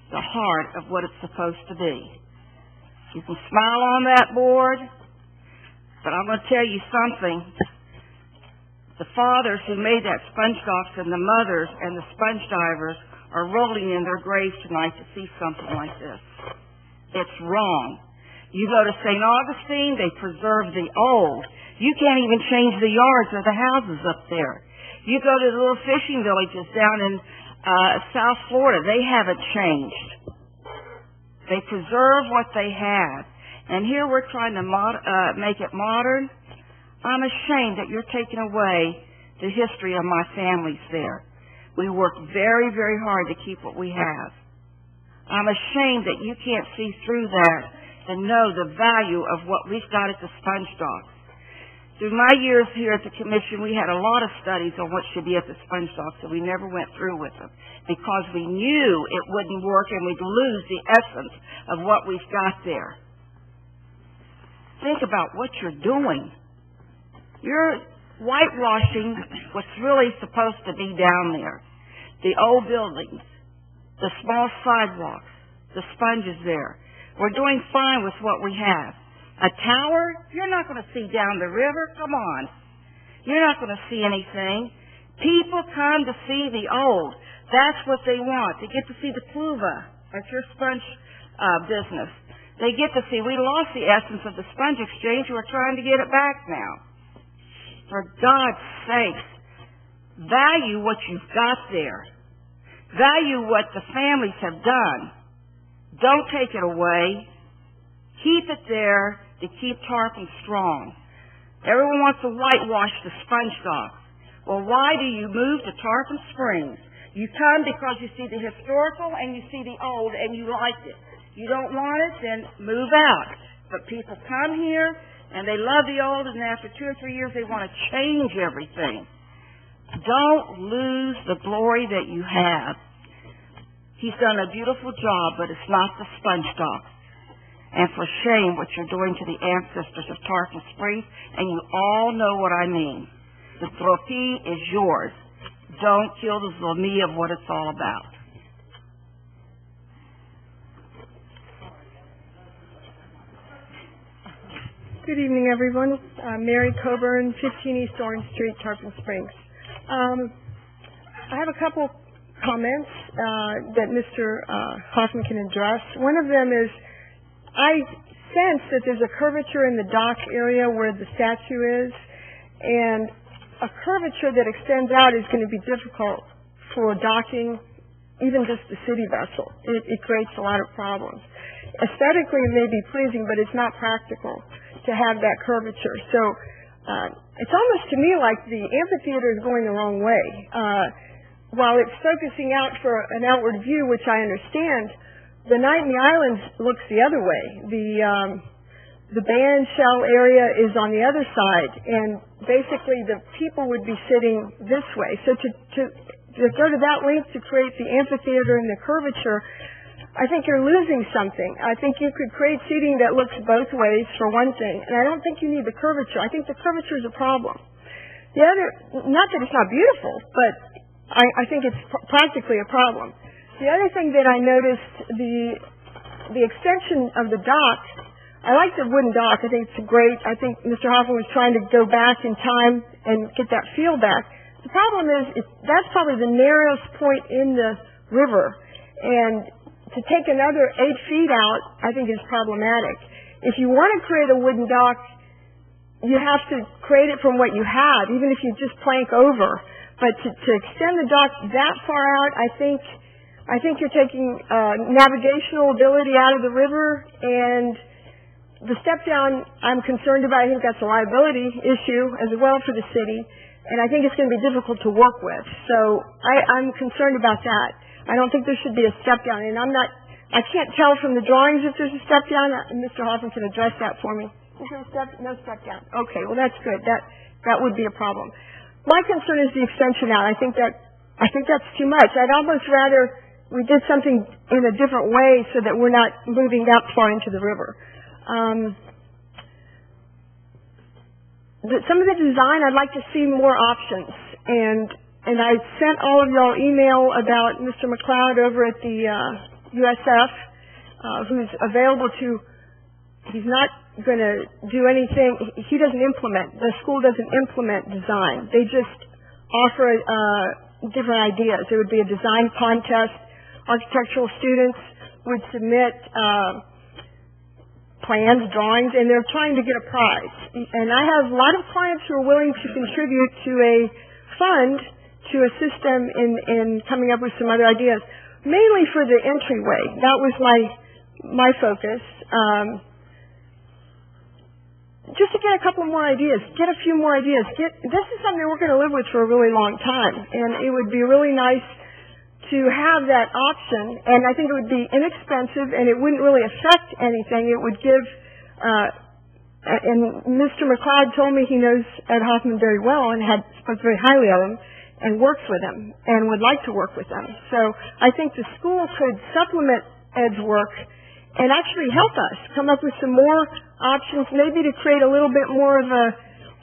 the heart of what it's supposed to be. You can smile on that board, but I'm going to tell you something. The fathers who made that Sponge Dogs and the mothers and the Sponge Divers are rolling in their graves tonight to see something like this. It's wrong. You go to St. Augustine, they preserve the old. You can't even change the yards or the houses up there. You go to the little fishing villages down in South Florida, they haven't changed. They preserve what they have. And here we're trying to make it modern. I'm ashamed that you're taking away the history of my families there. We work very, very hard to keep what we have. I'm ashamed that you can't see through that and know the value of what we've got at the Sponge Dogs. Through my years here at the commission, we had a lot of studies on what should be at the Sponge Dogs, and we never went through with them because we knew it wouldn't work and we'd lose the essence of what we've got there. Think about what you're doing. You're whitewashing what's really supposed to be down there. The old buildings, the small sidewalks, the sponges there. We're doing fine with what we have. A tower? You're not going to see down the river. Come on. You're not going to see anything. People come to see the old. That's what they want. They get to see the pluva. That's your sponge business. They get to see. We lost the essence of the sponge exchange. We're trying to get it back now. For God's sakes, value what you've got there. Value what the families have done. Don't take it away. Keep it there to keep Tarpon strong. Everyone wants to whitewash the Sponge Dogs. Well, why do you move to Tarpon Springs? You come because you see the historical and you see the old and you like it. You don't want it, then move out. But people come here and they love the old, and after 2 or 3 years they want to change everything. Don't lose the glory that you have. He's done a beautiful job, but it's not the Sponge Dogs. And for shame what you're doing to the ancestors of Tarpon Springs, and you all know what I mean. The tropi is yours. Don't kill the zomi of what it's all about. Good evening, everyone. Mary Coburn, 15 East Orange Street, Tarpon Springs. I have a couple comments that Mr. Hoffman can address. One of them is, I sense that there's a curvature in the dock area where the statue is, and a curvature that extends out is going to be difficult for docking, even just the city vessel. It creates a lot of problems. Aesthetically, it may be pleasing, but it's not practical to have that curvature. So it's almost to me like the amphitheater is going the wrong way. While it's focusing out for an outward view, which I understand, the night in the islands looks the other way. The band shell area is on the other side, and basically the people would be sitting this way. So to go to that length to create the amphitheater and the curvature, I think you're losing something. I think you could create seating that looks both ways, for one thing, and I don't think you need the curvature. I think the curvature is a problem. The other, not that it's not beautiful, but I think it's practically a problem. The other thing that I noticed, the extension of the dock, I like the wooden dock. I think it's great. I think Mr. Hoffman was trying to go back in time and get that feel back. The problem is that's probably the narrowest point in the river, and to take another 8 feet out, I think is problematic. If you want to create a wooden dock, you have to create it from what you have, even if you just plank over. But to extend the dock that far out, I think you're taking navigational ability out of the river, and the step down I'm concerned about. I think that's a liability issue as well for the city, and I think it's going to be difficult to work with. So I'm concerned about that. I don't think there should be a step down, and I can't tell from the drawings if there's a step down. Mr. Hoffman can address that for me. Is there no step down? Okay, well that's good. That would be a problem. My concern is the extension out. I think that's too much. I'd almost rather we did something in a different way so that we're not moving that far into the river. Some of the design, I'd like to see more options, and I sent all of y'all email about Mr. McLeod over at the USF, who's available to. He's not going to do anything. He doesn't implement. The school doesn't implement design. They just offer different ideas. It would be a design contest. Architectural students would submit plans, drawings, and they're trying to get a prize. And I have a lot of clients who are willing to contribute to a fund to assist them in coming up with some other ideas, mainly for the entryway. That was my focus. Just to get a couple more ideas, get a few more ideas. This is something we're going to live with for a really long time, and it would be really nice to have that option, and I think it would be inexpensive, and it wouldn't really affect anything. It would give, and Mr. McLeod told me he knows Ed Hoffman very well and spoke very highly of him and works with him and would like to work with them. So I think the school could supplement Ed's work and actually help us come up with some more options, maybe to create a little bit more of a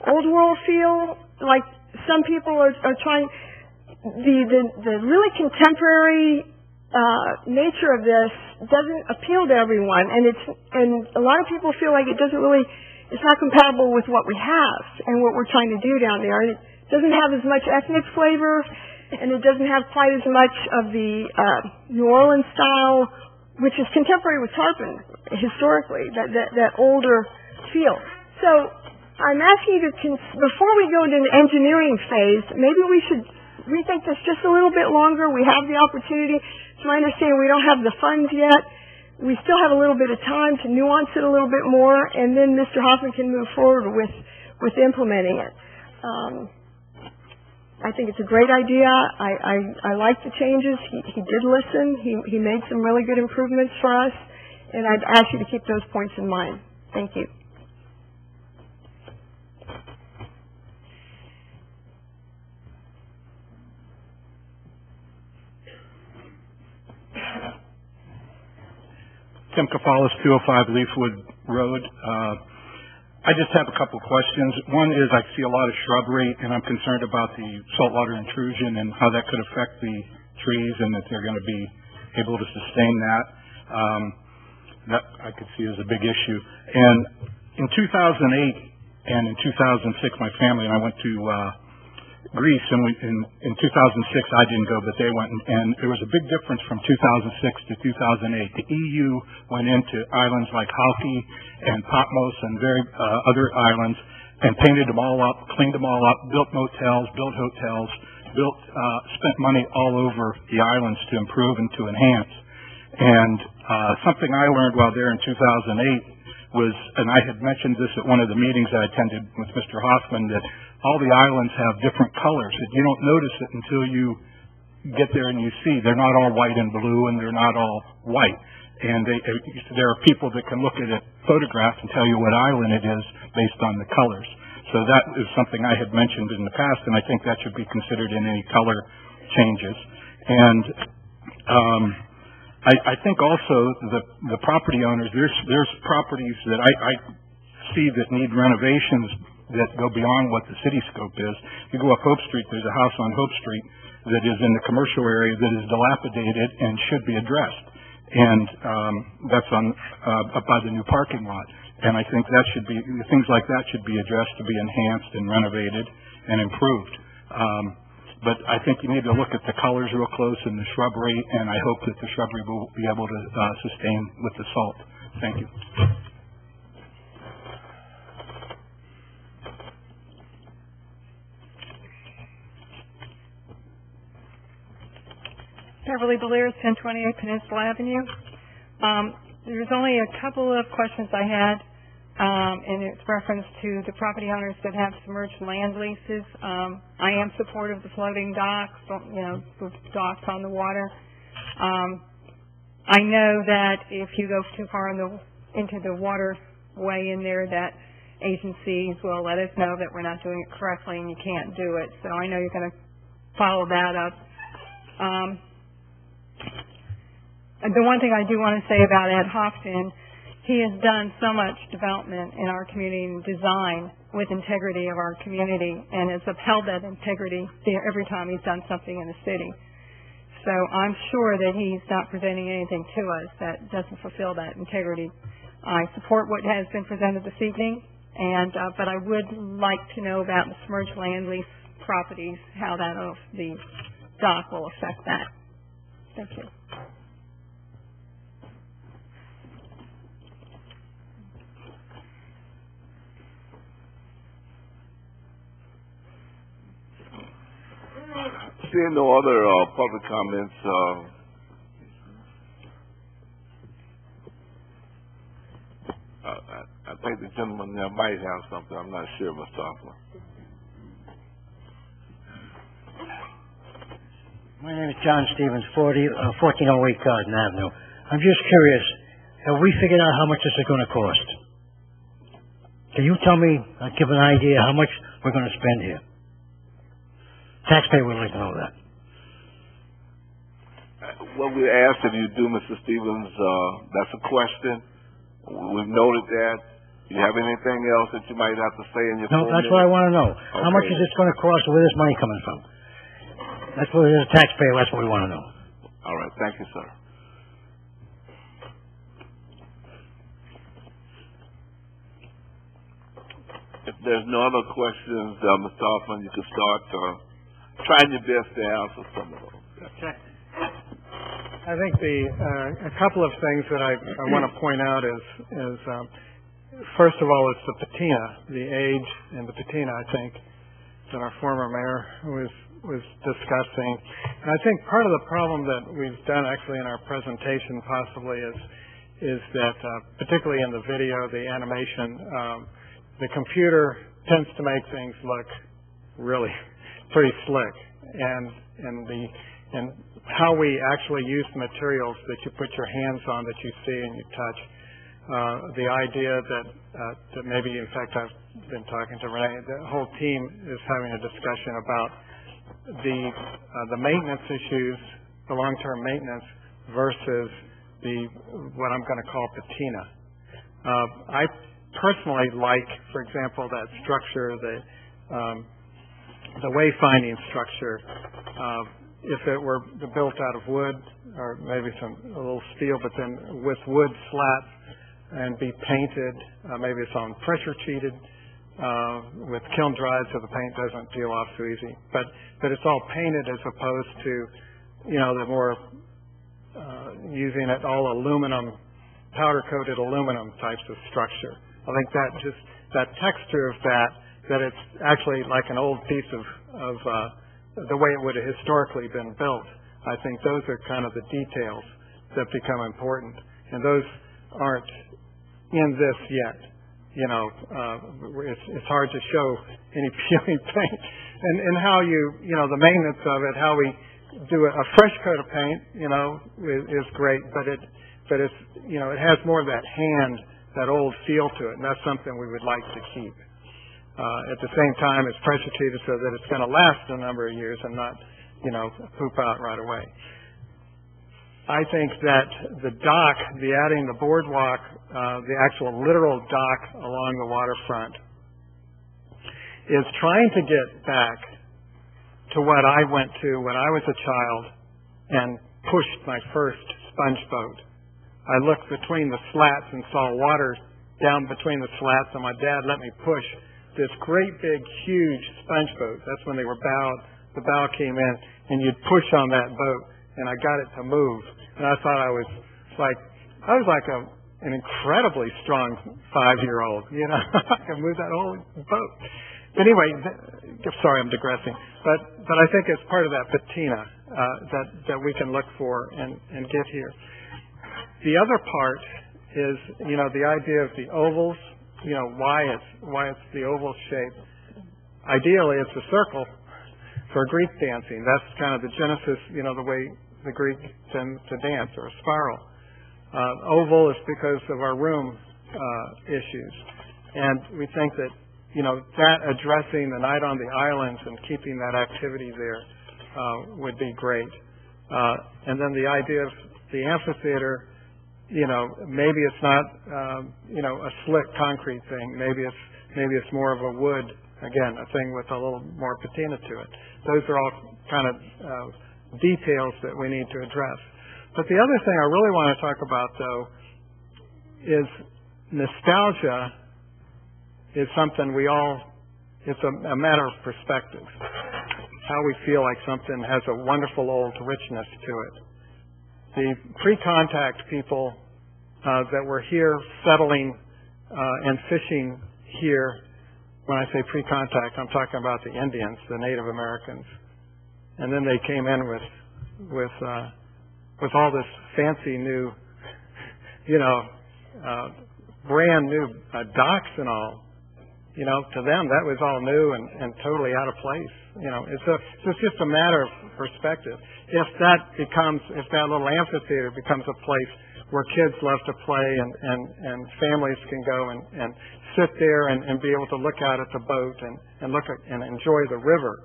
old world feel, like some people are trying. The really contemporary nature of this doesn't appeal to everyone, and a lot of people feel like it's not compatible with what we have and what we're trying to do down there. And it doesn't have as much ethnic flavor, and it doesn't have quite as much of the New Orleans style, which is contemporary with Tarpon historically, that older feel. So I'm asking you to, before we go into the engineering phase, maybe we should rethink this just a little bit longer. We have the opportunity. It's my understanding we don't have the funds yet. We still have a little bit of time to nuance it a little bit more, and then Mr. Hoffman can move forward with implementing it. I think it's a great idea. I like the changes. He did listen. He made some really good improvements for us, and I'd ask you to keep those points in mind. Thank you. Tim Kafalis, 205 Leafwood Road. I just have a couple of questions. One is I see a lot of shrubbery, and I'm concerned about the saltwater intrusion and how that could affect the trees and if they're going to be able to sustain that. That I could see as a big issue. And in 2008 and in 2006, my family and I went to Greece, and in 2006 I didn't go, but they went, and there was a big difference from 2006 to 2008. The EU went into islands like Halki and Patmos and other islands and painted them all up, cleaned them all up, built motels, built hotels, spent money all over the islands to improve and to enhance. And something I learned while there in 2008 was, and I had mentioned this at one of the meetings I attended with Mr. Hoffman, that all the islands have different colors. You don't notice it until you get there and you see they're not all white and blue, and they're not all white. And there are people that can look at a photograph and tell you what island it is based on the colors. So that is something I had mentioned in the past, and I think that should be considered in any color changes. And I think also the property owners, there's properties that I see that need renovations that go beyond what the city scope is. If you go up Hope Street, there's a house on Hope Street that is in the commercial area that is dilapidated and should be addressed. And that's on up by the new parking lot. And I think that should be, things like that should be addressed to be enhanced and renovated and improved. But I think you need to look at the colors real close and the shrubbery, and I hope that the shrubbery will be able to sustain with the salt. Thank you. Beverly Beliers, 1028 Peninsula Avenue. There's only a couple of questions I had, and it's reference to the property owners that have submerged land leases. I am supportive of the floating docks, with docks on the water. I know that if you go too far into the waterway in there, that agencies will let us know that we're not doing it correctly and you can't do it. So I know you're going to follow that up. The one thing I do want to say about Ed Hofton, he has done so much development in our community and design with integrity of our community, and has upheld that integrity every time he's done something in the city. So I'm sure that he's not presenting anything to us that doesn't fulfill that integrity. I support what has been presented this evening, but I would like to know about the submerged land lease properties, how the dock will affect that. Thank you. Seeing no other public comments, I think the gentleman there might have something. I'm not sure, Mr. Hoffman. My name is John Stevens, 1408 Garden Avenue. I'm just curious, have we figured out how much this is going to cost? Can you tell me, give an idea how much we're going to spend here? Taxpayer would like to know that. What we asked of you to do, Mr. Stevens, that's a question. We've noted that. Do you have anything else that you might have to say in your No, that's what I want to know. Okay. How much is this going to cost, and where is this money coming from? That's what, as a taxpayer, that's what we want to know. All right. Thank you, sir. If there's no other questions, Mr. Hoffman, you can start trying your best to answer some of those. Okay. I think a couple of things that I want to point out is first of all, it's the patina, the age and the patina, I think, that our former mayor was discussing. And I think part of the problem that we've done actually in our presentation possibly is that particularly in the video, the animation, the computer tends to make things look really pretty slick, and how we actually use the materials that you put your hands on, that you see and you touch. The idea that maybe, in fact, I've been talking to Renee, the whole team is having a discussion about the maintenance issues, the long-term maintenance versus what I'm going to call patina. I personally like, for example, that structure, the wayfinding structure. If it were built out of wood or maybe a little steel, but then with wood slats and be painted, maybe it's on pressure treated with kiln dried so the paint doesn't peel off so easy. But it's all painted as opposed to, the more using it all aluminum, powder-coated aluminum types of structure. I think that texture of that it's actually like an old piece of the way it would have historically been built. I think those are kind of the details that become important, and those aren't in this yet. It's hard to show any peeling paint, and how the maintenance of it, how we do a fresh coat of paint, is great, but it's it has more of that old feel to it, and that's something we would like to keep. At the same time, it's pressure treated so that it's going to last a number of years and not, poop out right away. I think that the dock, adding the boardwalk, the actual literal dock along the waterfront, is trying to get back to what I went to when I was a child and pushed my first sponge boat. I looked between the slats and saw water down between the slats, and my dad let me push this great big huge sponge boat. That's when they were bowed. The bow came in, and you'd push on that boat, and I got it to move. And I thought I was like an incredibly strong 5-year-old. I could move that whole boat. But anyway, sorry, I'm digressing. But I think it's part of that patina that we can look for and get here. The other part is, the idea of the ovals. Why it's the oval shape. Ideally, it's a circle for Greek dancing. That's kind of the genesis, the way the Greek tend to dance, or a spiral. Oval is because of our room issues. And we think that, that addressing the night on the islands and keeping that activity there would be great. And then the idea of the amphitheater, maybe it's not, a slick concrete thing. Maybe it's more of a wood, again, a thing with a little more patina to it. Those are all kind of details that we need to address. But the other thing I really want to talk about, though, is nostalgia is something it's a matter of perspective. How we feel like something has a wonderful old richness to it. The pre-contact people that were here settling and fishing here, when I say pre-contact, I'm talking about the Indians, the Native Americans. And then they came in with all this fancy new, brand new docks and all. To them that was all new and totally out of place. It's just a matter of perspective. If that little amphitheater becomes a place where kids love to play and families can go and sit there and be able to look out at the boat and look at and enjoy the river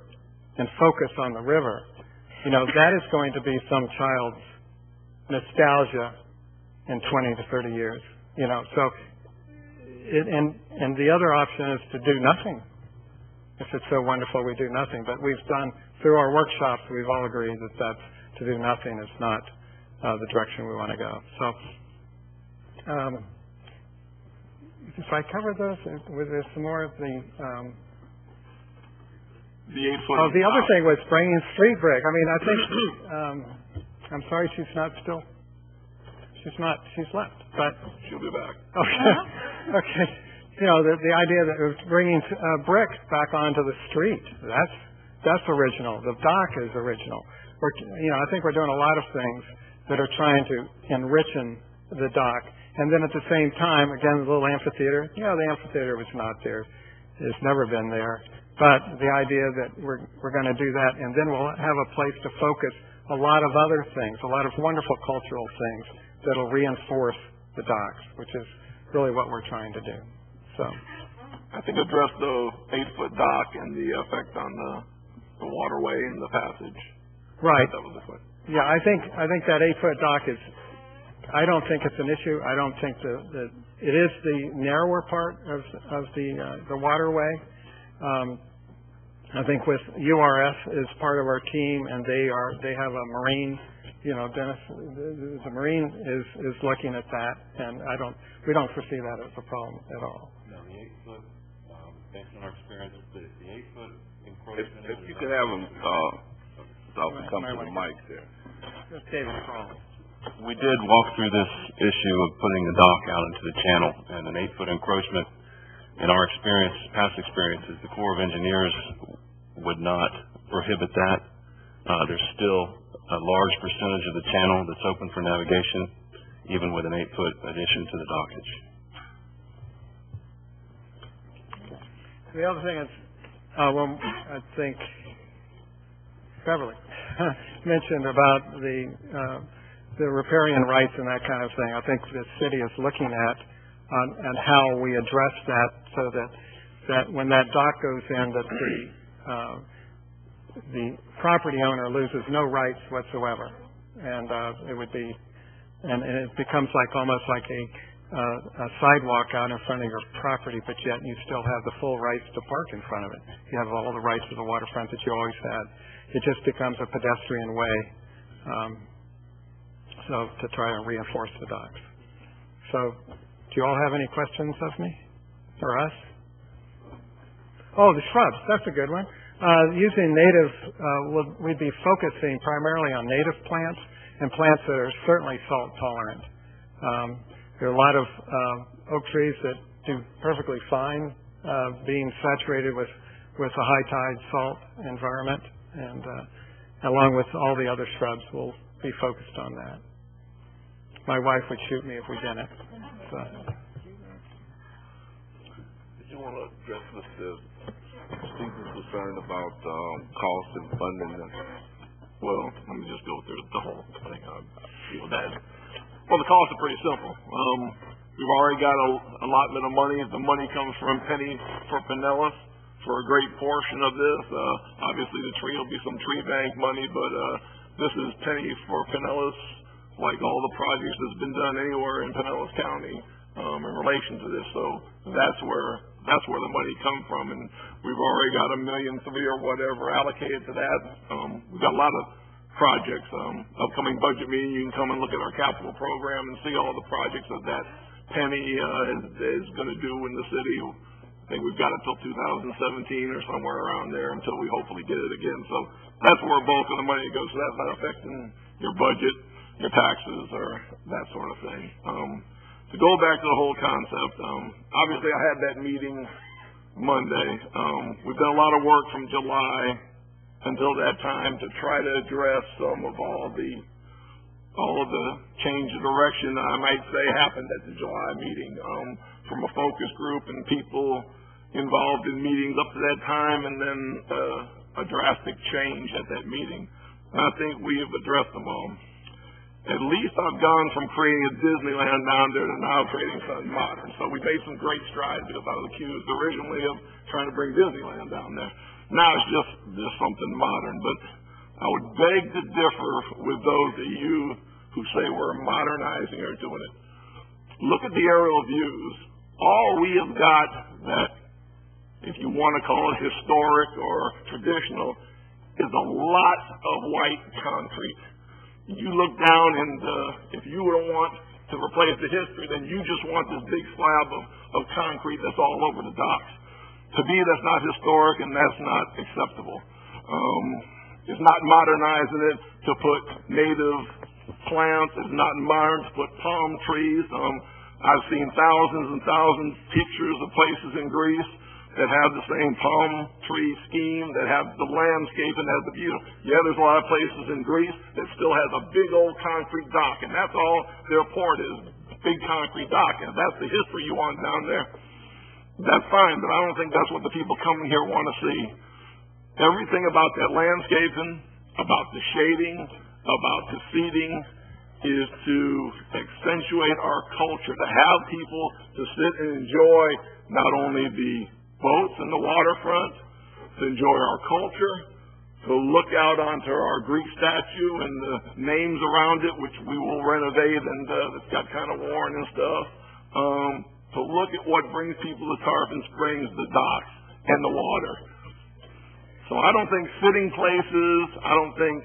and focus on the river, that is going to be some child's nostalgia in 20 to 30 years. And the other option is to do nothing. If it's so wonderful, we do nothing. But we've done, through our workshops, we've all agreed that to do nothing is not the direction we want to go. So, if I cover those, was there some more of the 8-foot. Oh, the other thing was bringing street brick. I mean, I think, I'm sorry she's not still, she's left, but. She'll be back. Okay. Okay. The idea that it was bringing brick back onto the street, that's original. The dock is original. I think we're doing a lot of things that are trying to enrichen the dock. And then at the same time, again, the little amphitheater, the amphitheater was not there. It's never been there. But the idea that we're going to do that, and then we'll have a place to focus a lot of other things, a lot of wonderful cultural things that'll reinforce the docks, which is really what we're trying to do. So, I think address the 8-foot dock and the effect on the waterway and the passage. Right. That was the question. Yeah, I think that 8-foot dock is. I don't think it's an issue. I don't think that it is the narrower part of the waterway. I think with URF is part of our team, and they have a marine. Dennis, the marine is looking at that, and we don't foresee that as a problem at all. No, the 8-foot based on our experience, the 8-foot encroachment. If you could have them, come to the mic there. Just David Crawley. We did walk through this issue of putting the dock out into the channel, and an 8-foot encroachment, in our experience, past experiences, the Corps of Engineers would not prohibit that. There's still a large percentage of the channel that's open for navigation, even with an 8-foot addition to the dockage. The other thing is, I think Beverly mentioned about the riparian rights and that kind of thing. I think the city is looking at and how we address that, so that when that dock goes in, that the property owner loses no rights whatsoever, and it becomes almost like a sidewalk out in front of your property, but yet you still have the full rights to park in front of it. You have all the rights to the waterfront that you always had. It just becomes a pedestrian way, so to try and reinforce the docks. So, do you all have any questions of me or us? Oh, the shrubs. That's a good one. Using native, we'd be focusing primarily on native plants and plants that are certainly salt tolerant. There are a lot of oak trees that do perfectly fine being saturated with a high tide salt environment, and along with all the other shrubs, we'll be focused on that. My wife would shoot me if we didn't. So. Did you want to address Mr. Stevens' concern about cost and funding? Well, let me just go through the whole thing. I'll deal with that. Well, the costs are pretty simple. We've already got a allotment of money. The money comes from Penny for Pinellas for a great portion of this. Obviously, the tree will be some tree bank money, but this is Penny for Pinellas, like all the projects that's been done anywhere in Pinellas County in relation to this. So that's where the money comes from, and we've already got $1.3 million or whatever allocated to that. We've got a lot of projects. Upcoming budget meeting, you can come and look at our capital program and see all the projects that Penny is going to do in the city. I think we've got it till 2017 or somewhere around there until we hopefully get it again. So that's where a bulk of the money goes. So that's not affecting your budget, your taxes, or that sort of thing. To go back to the whole concept, obviously I had that meeting Monday. We've done a lot of work from July until that time to try to address some of all of the change of direction I might say happened at the July meeting, from a focus group and people involved in meetings up to that time, and then a drastic change at that meeting. And I think we have addressed them all. At least I've gone from creating a Disneyland down there to now creating something modern. So we made some great strides, because I was accused originally of trying to bring Disneyland down there. Now it's just something modern. But I would beg to differ with those of you who say we're modernizing or doing it. Look at the aerial views. All we have got that, if you want to call it historic or traditional, is a lot of white concrete. You look down, and if you don't want to replace the history, then you just want this big slab of concrete that's all over the docks. To me, that's not historic, and that's not acceptable. It's not modernizing it to put native plants. It's not modern to put palm trees. I've seen thousands and thousands of pictures of places in Greece that have the same palm tree scheme, that have the landscape and has the view. Yeah, there's a lot of places in Greece that still has a big old concrete dock, and that's all their port is, big concrete dock, and that's the history you want down there. That's fine, but I don't think that's what the people coming here want to see. Everything about that landscaping, about the shading, about the seating, is to accentuate our culture, to have people to sit and enjoy not only the boats and the waterfront, to enjoy our culture, to look out onto our Greek statue and the names around it, which we will renovate, and it's got kind of worn and stuff, to look at what brings people to Tarpon Springs, the docks and the water. So I don't think sitting places, I don't think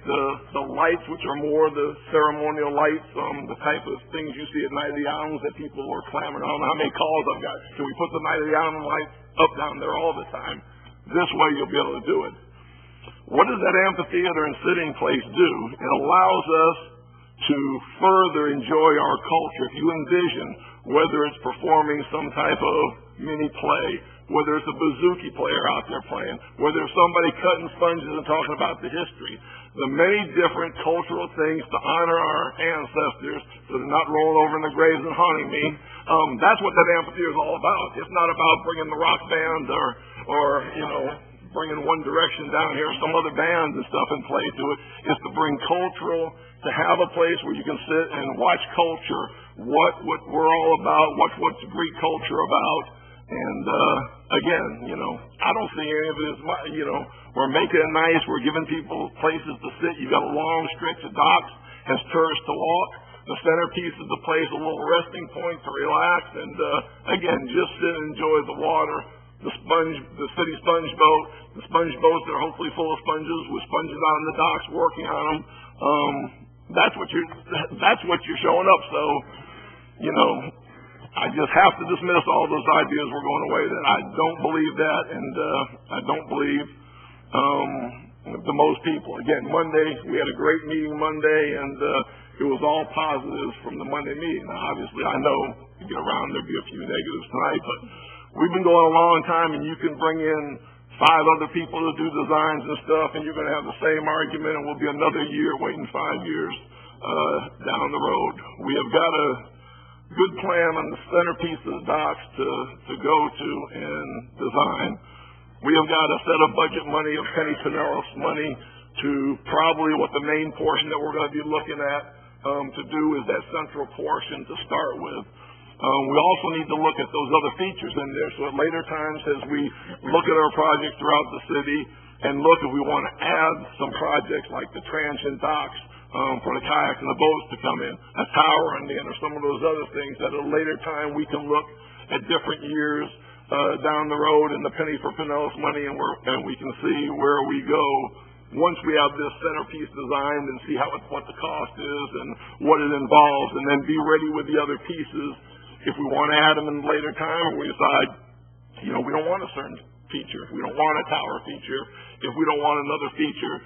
the lights, which are more the ceremonial lights, the type of things you see at Night of the Islands that people are clamoring. I don't know how many calls I've got. Can we put the Night of the Island lights up down there all the time? This way you'll be able to do it. What does that amphitheater and sitting place do? It allows us to further enjoy our culture. If you envision whether it's performing some type of mini play, whether it's a bouzouki player out there playing, whether it's somebody cutting sponges and talking about the history, the many different cultural things to honor our ancestors so they're not rolling over in the graves and haunting me. That's what that amphitheater is all about. It's not about bringing the rock band or bringing One Direction down here, some other bands and stuff and play to it. It's to bring cultural, to have a place where you can sit and watch culture, what we're all about, what's Greek culture about. And again, I don't see any of this. We're making it nice. We're giving people places to sit. You've got a long stretch of docks, has tourists to walk. The centerpiece of the place, a little resting point to relax. And again, just sit and enjoy the water. The city sponge boat. The sponge boats that are hopefully full of sponges with sponges out on the docks working on them. That's what you're showing up. So, I just have to dismiss all those ideas we're going away. That I don't believe that, and I don't believe the most people. Again, Monday, we had a great meeting Monday, and it was all positives from the Monday meeting. Now, obviously, I know you get around, there'll be a few negatives tonight, but we've been going a long time, and you can bring in 5 other people to do designs and stuff, and you're going to have the same argument, and we'll be another year waiting 5 years down the road. We have got a good plan on the centerpiece of the docks to go to and design. We have got a set of budget money, of Penny Pinellas money, to probably what the main portion that we're going to be looking at to do is that central portion to start with. We also need to look at those other features in there, so at later times as we look at our projects throughout the city and look if we want to add some projects like the transient docks for the kayaks and the boats to come in, a tower on the end, or some of those other things that at a later time we can look at different years down the road and the penny for Pinellas money and we can see where we go once we have this centerpiece designed and see what the cost is and what it involves, and then be ready with the other pieces if we want to add them in later time, or we decide, we don't want a certain feature, if we don't want a tower feature, if we don't want another feature.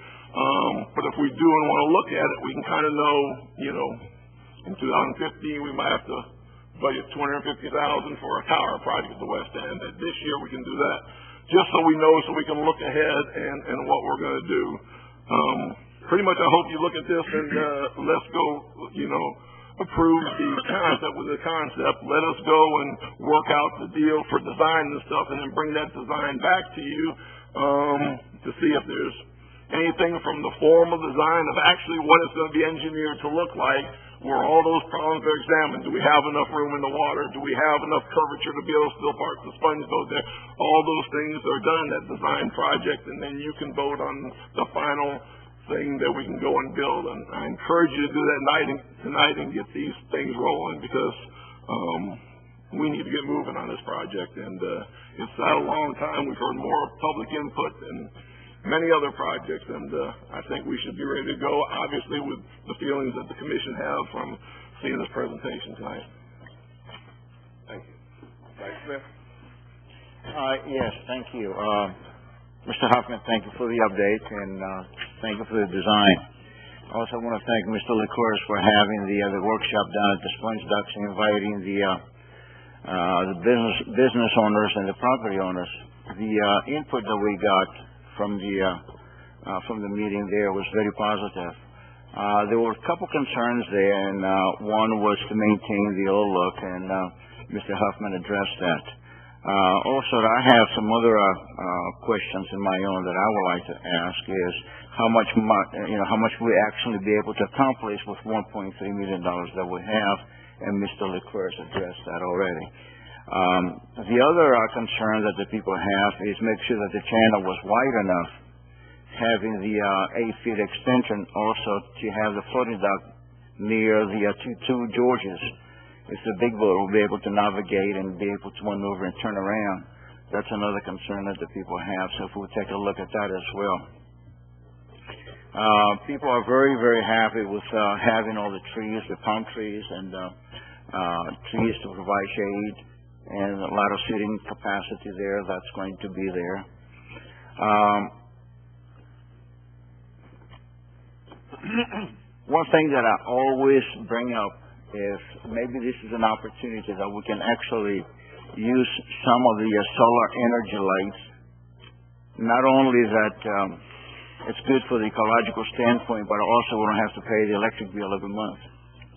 But if we do and want to look at it, we can kind of know, in 2015 we might have to budget $250,000 for a tower project at the West End. That this year we can do that, just so we know, so we can look ahead and what we're going to do. Pretty much, I hope you look at this and let's go, approve the concept with the concept. Let us go and work out the deal for design and stuff, and then bring that design back to you to see if there's anything from the formal design of actually what it's going to be engineered to look like, where all those problems are examined. Do we have enough room in the water? Do we have enough curvature to be able to still park the sponge boat there? All those things are done in that design project, and then you can vote on the final thing that we can go and build. And I encourage you to do that tonight and get these things rolling, because we need to get moving on this project. And it's had a long time. We've heard more public input than many other projects, and I think we should be ready to go, obviously with the feelings that the commission have from seeing this presentation tonight. Thank you. Vice Smith? Yes, thank you. Mr. Huffman, thank you for the update, and thank you for the design. I also want to thank Mr. LeCourse for having the workshop down at the Sponge Docks and inviting the business owners and the property owners. The input that we got from the meeting there was very positive. There were a couple concerns there, and one was to maintain the old look, and Mr. Huffman addressed that. Also, I have some other questions in my own that I would like to ask is how much we actually be able to accomplish with $1.3 million that we have, and Mr. LeCourse addressed that already. The other concern that the people have is make sure that the channel was wide enough, having the 8-foot extension also to have the floating dock near the two Georges. If the big boat will be able to navigate and be able to maneuver and turn around. That's another concern that the people have, so if we'll take a look at that as well. People are very, very happy with having all the trees, the palm trees, and trees to provide shade, and a lot of seating capacity there that's going to be there. One thing that I always bring up is maybe this is an opportunity that we can actually use some of the solar energy lights. Not only that it's good for the ecological standpoint, but also we don't have to pay the electric bill every month.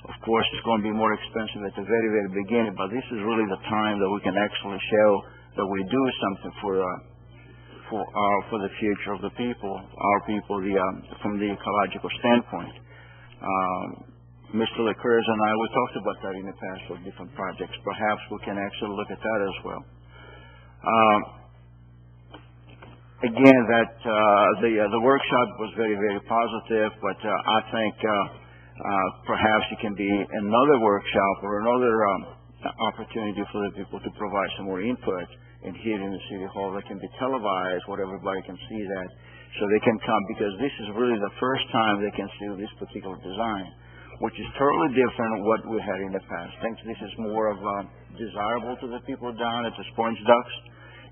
Of course, it's going to be more expensive at the very, very beginning, but this is really the time that we can actually show that we do something for the future of the people, our people, from the ecological standpoint. Mr. LeCurs and I, we talked about that in the past for different projects. Perhaps we can actually look at that as well. Again, the workshop was very, very positive, but I think perhaps it can be another workshop or another opportunity for the people to provide some more input and here in the City Hall that can be televised where everybody can see that, so they can come, because this is really the first time they can see this particular design, which is totally different from what we had in the past. I think this is more of desirable to the people down at the Sponge Ducks,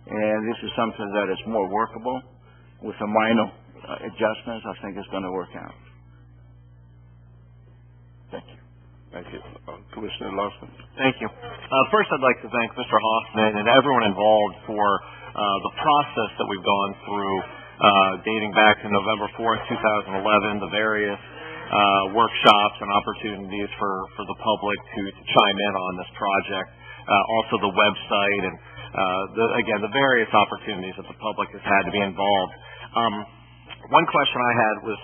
and this is something that is more workable with some minor adjustments. I think it's going to work out. Thank you. Thank you. Commissioner Lawson. Thank you. First, I'd like to thank Mr. Hoffman and everyone involved for the process that we've gone through dating back to November 4th, 2011, the various workshops and opportunities for the public to chime in on this project, also the website, and the various opportunities that the public has had to be involved. One question I had was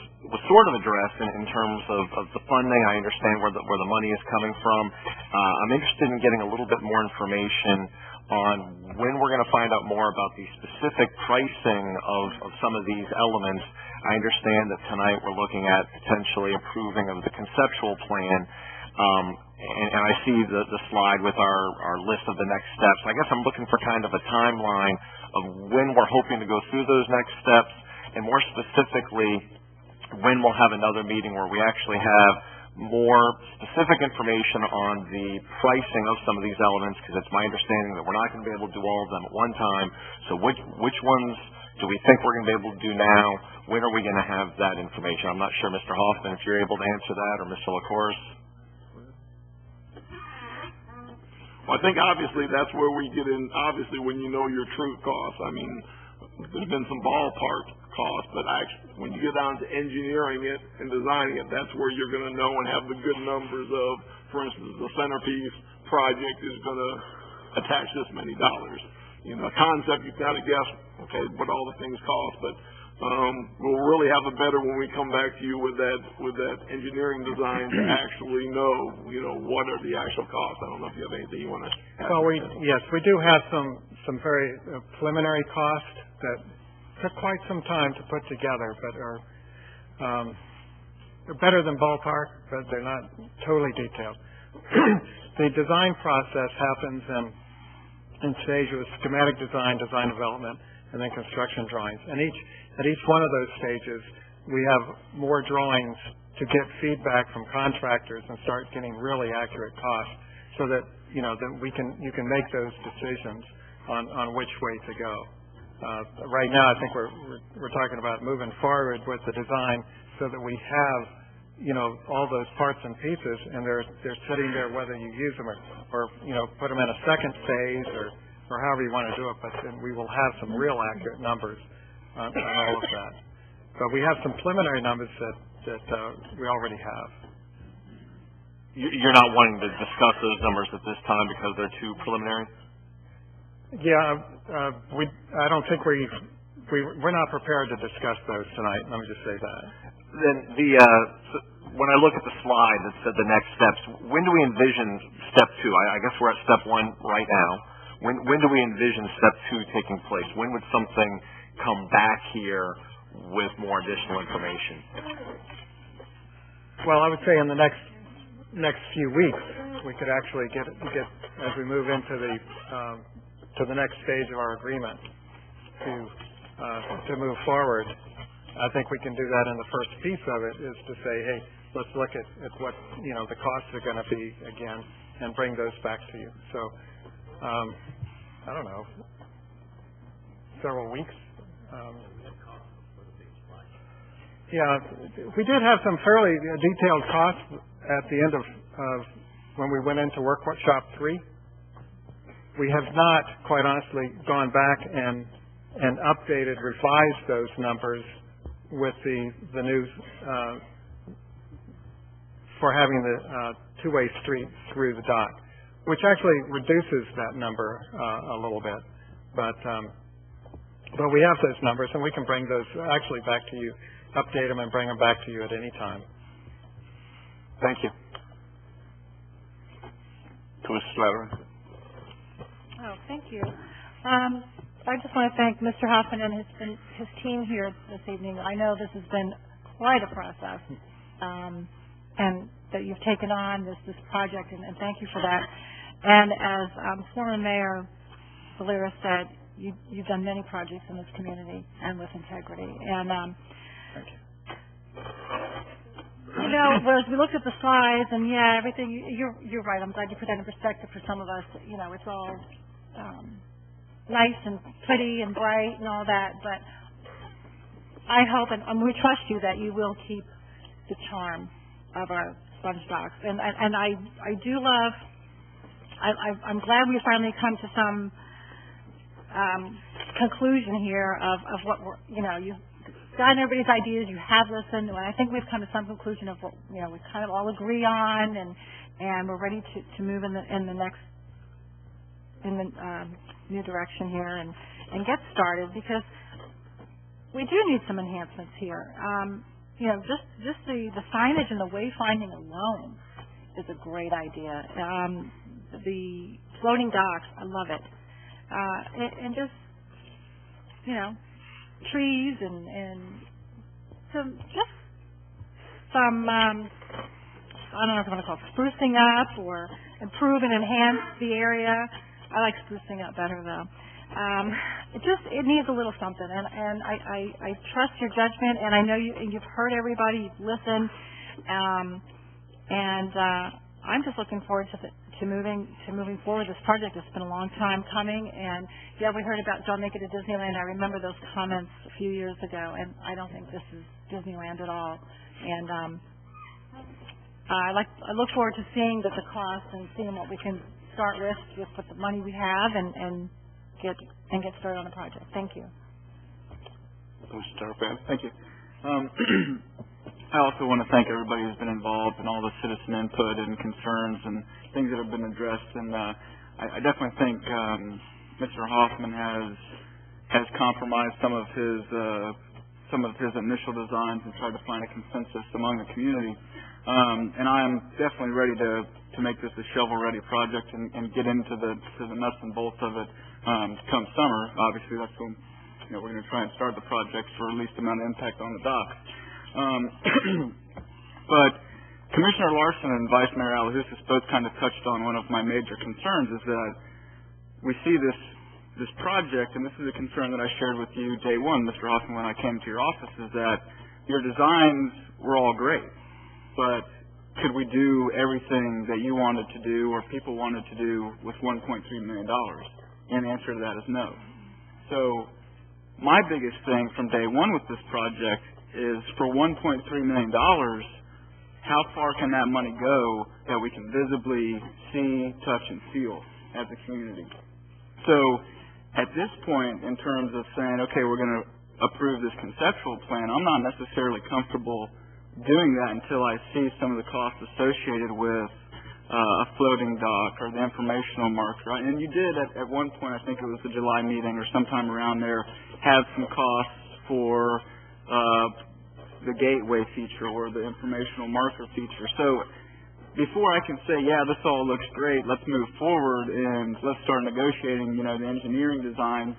sort of addressed in terms of the funding. I understand where the money is coming from. I'm interested in getting a little bit more information on when we're going to find out more about the specific pricing of some of these elements. I understand that tonight we're looking at potentially approving of the conceptual plan, and I see the slide with our list of the next steps. I guess I'm looking for kind of a timeline of when we're hoping to go through those next steps, and more specifically, when we'll have another meeting where we actually have more specific information on the pricing of some of these elements, because it's my understanding that we're not going to be able to do all of them at one time. So which ones do we think we're going to be able to do now? When are we going to have that information? I'm not sure, Mr. Hoffman, if you're able to answer that, or Mr. LeCours. Well, I think obviously that's where we get in, obviously when you know your true costs. I mean, there's been some ballpark costs, but actually when you get down to engineering it and designing it, that's where you're going to know and have the good numbers of, for instance, the centerpiece project is going to attach this many dollars. You know, a concept, you kind of guess, okay, what all the things cost, but we'll really have it better when we come back to you with that engineering design to actually know, you know, what are the actual costs. I don't know if you have anything you want to add. Well, yes, we do have some very preliminary costs that took quite some time to put together, but are they're better than ballpark, but they're not totally detailed. The design process happens in stages: schematic design, design development, and then construction drawings. And at each one of those stages, we have more drawings to get feedback from contractors and start getting really accurate costs, so that you can make those decisions on which way to go. Right now, I think we're talking about moving forward with the design so that we have, all those parts and pieces, and they're sitting there whether you use them or put them in a second phase or however you want to do it. But then we will have some real accurate numbers on all of that. But we have some preliminary numbers that we already have. You're not wanting to discuss those numbers at this time because they're too preliminary? Yeah, I don't think we're not prepared to discuss those tonight. Let me just say that. Then when I look at the slide that said the next steps, when do we envision step 2? I guess we're at step 1 right now. When do we envision step 2 taking place? When would something come back here with more additional information? Well, I would say in the next few weeks, we could actually get as we move into the to the next stage of our agreement to move forward, I think we can do that in the first piece of it, is to say, hey, let's look at what, the costs are going to be again and bring those back to you. So, I don't know, several weeks. Yeah, we did have some fairly detailed costs at the end of when we went into workshop 3. We have not, quite honestly, gone back and updated, revised those numbers with the new for having the two-way street through the dock, which actually reduces that number a little bit. But we have those numbers, and we can bring those actually back to you, update them, and bring them back to you at any time. Thank you. Commissioner Slattery. Oh, thank you. I just want to thank Mr. Hoffman and his team here this evening. I know this has been quite a process, and that you've taken on this project, and thank you for that. And as former Mayor Valera said, you've done many projects in this community and with integrity. And thank you. Whereas we looked at the slides, and everything. You're right. I'm glad you put that in perspective for some of us. It's all nice and pretty and bright and all that, but I hope and we trust you that you will keep the charm of our sponge docks. And I do love. I'm glad we finally come to some conclusion here of what you've gotten everybody's ideas, you have listened, and I think we've come to some conclusion of what we kind of all agree on, and we're ready to move in the next new direction here and get started, because we do need some enhancements here. Just the signage and the wayfinding alone is a great idea. The floating docks, I love it. And just, trees and some I don't know if I want to call it sprucing up or improve and enhance the area. I like sprucing up better though. It needs a little something, and I trust your judgment, and I know you've heard everybody, you've listened, and I'm just looking forward to moving forward this project. It's been a long time coming, and we heard about don't make it a Disneyland. I remember those comments a few years ago, and I don't think this is Disneyland at all. And I look forward to seeing the cost and seeing what we can start with the money we have, and get started on the project. Thank you. Mr. Tarpon. Thank you. I also want to thank everybody who's been involved and all the citizen input and concerns and things that have been addressed. And I definitely think Mr. Hoffman has compromised some of his initial designs and tried to find a consensus among the community. And I am definitely ready to make this a shovel-ready project and get into the nuts and bolts of it come summer. Obviously, that's when we're going to try and start the project for least amount of impact on the dock. But Commissioner Larson and Vice Mayor Alahousas both kind of touched on one of my major concerns, is that we see this project, and this is a concern that I shared with you day one, Mr. Hoffman, when I came to your office, is that your designs were all great, but could we do everything that you wanted to do or people wanted to do with $1.3 million? And the answer to that is no. So my biggest thing from day one with this project is, for $1.3 million, how far can that money go that we can visibly see, touch, and feel as a community? So at this point, in terms of saying, okay, we're going to approve this conceptual plan, I'm not necessarily comfortable doing that until I see some of the costs associated with a floating dock or the informational marker. And you did at one point, I think it was the July meeting or sometime around there, have some costs for the gateway feature or the informational marker feature. So before I can say, this all looks great, let's move forward and let's start negotiating, the engineering design,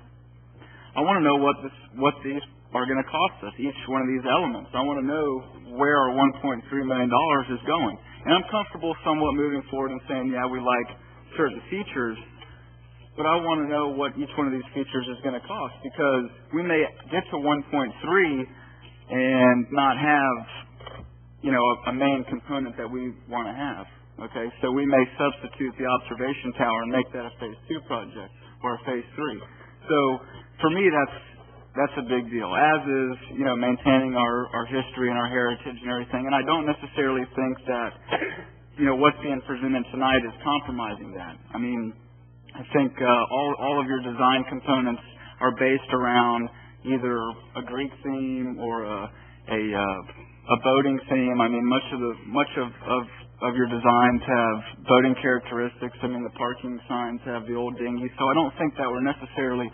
I want to know what these are going to cost us, each one of these elements. I want to know where our $1.3 million is going. And I'm comfortable somewhat moving forward and saying, we like certain features, but I want to know what each one of these features is going to cost, because we may get to 1.3 and not have, a main component that we want to have. Okay, so we may substitute the observation tower and make that a phase 2 project or a phase 3. So for me, that's a big deal, as is, maintaining our history and our heritage and everything. And I don't necessarily think that, what's being presented tonight is compromising that. I mean, I think all of your design components are based around either a Greek theme or a boating theme. I mean, much of your designs have boating characteristics. I mean, the parking signs have the old dinghy. So I don't think that we're necessarily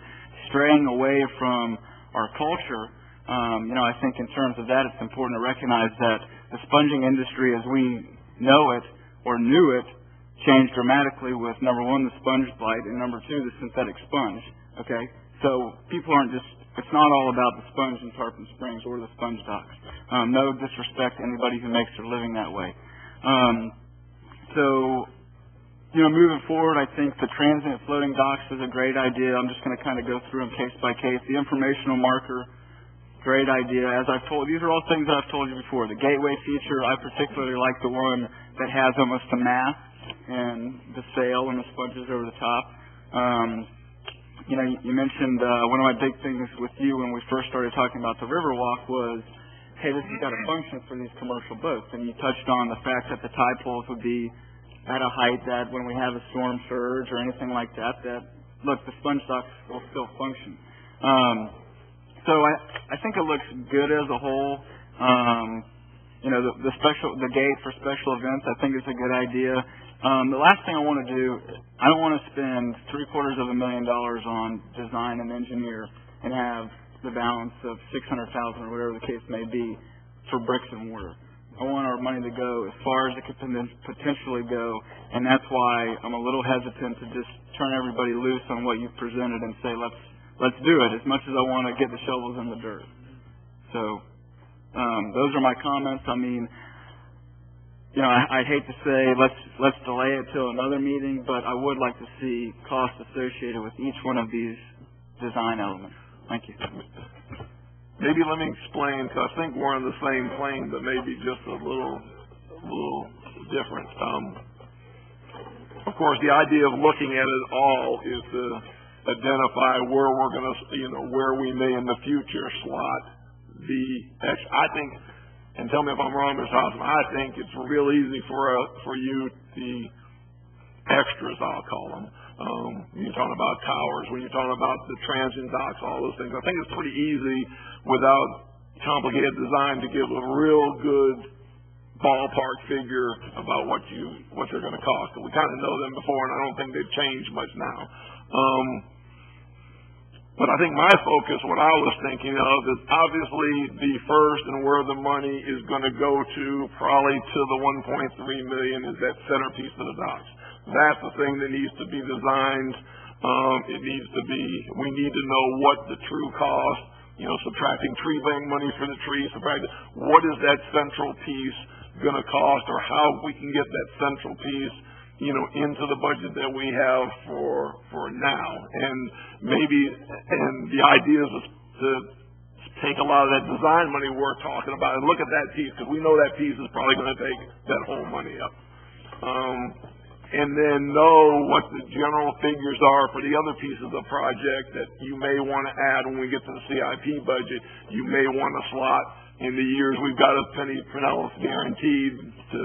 straying away from our culture. I think in terms of that, it's important to recognize that the sponging industry as we know it or knew it changed dramatically with, number one, the sponge bite, and number two, the synthetic sponge. Okay? So people aren't just, it's not all about the sponge in Tarpon Springs or the sponge docks. No disrespect to anybody who makes their living that way. Moving forward, I think the transient floating docks is a great idea. I'm just going to kind of go through them case by case. The informational marker, great idea. As I've told, these are all things that I've told you before. The gateway feature, I particularly like the one that has almost a mast and the sail and the sponges over the top. You mentioned one of my big things with you when we first started talking about the Riverwalk was, hey, this has got a function for these commercial boats. And you touched on the fact that the tide pools would be at a height that when we have a storm surge or anything like that, look, the sponge docks will still function. So I think it looks good as a whole. The gate for special events, I think it's a good idea. The last thing I want to do, I don't want to spend $750,000 on design and engineer and have the balance of $600,000 or whatever the case may be for bricks and mortar. I want our money to go as far as it could potentially go, and that's why I'm a little hesitant to just turn everybody loose on what you've presented and say, let's do it, as much as I want to get the shovels in the dirt. So those are my comments. I mean, I'd hate to say let's delay it till another meeting, but I would like to see costs associated with each one of these design elements. Thank you. Maybe let me explain, because I think we're on the same plane, but maybe just a little different. Of course, the idea of looking at it all is to identify where we're going to, where we may in the future slot the extra. I think, and tell me if I'm wrong, Ms. Hoffman, I think it's real easy for you, the extras, I'll call them. When you're talking about towers, when you're talking about the transient docks, all those things. I think it's pretty easy without complicated design to give a real good ballpark figure about what they're going to cost. We kind of know them before, and I don't think they've changed much now. But I think my focus, what I was thinking of, is obviously the first and where the money is going to go to, probably to the $1.3 million, is that centerpiece of the docks. That's the thing that needs to be designed. We need to know what the true cost, subtracting tree bank money for the trees, what is that central piece going to cost, or how we can get that central piece, into the budget that we have for now. And the idea is to take a lot of that design money we're talking about and look at that piece, because we know that piece is probably going to take that whole money up. And then know what the general figures are for the other pieces of the project that you may want to add when we get to the CIP budget. You may want to slot in the years we've got a penny Pinellas guaranteed to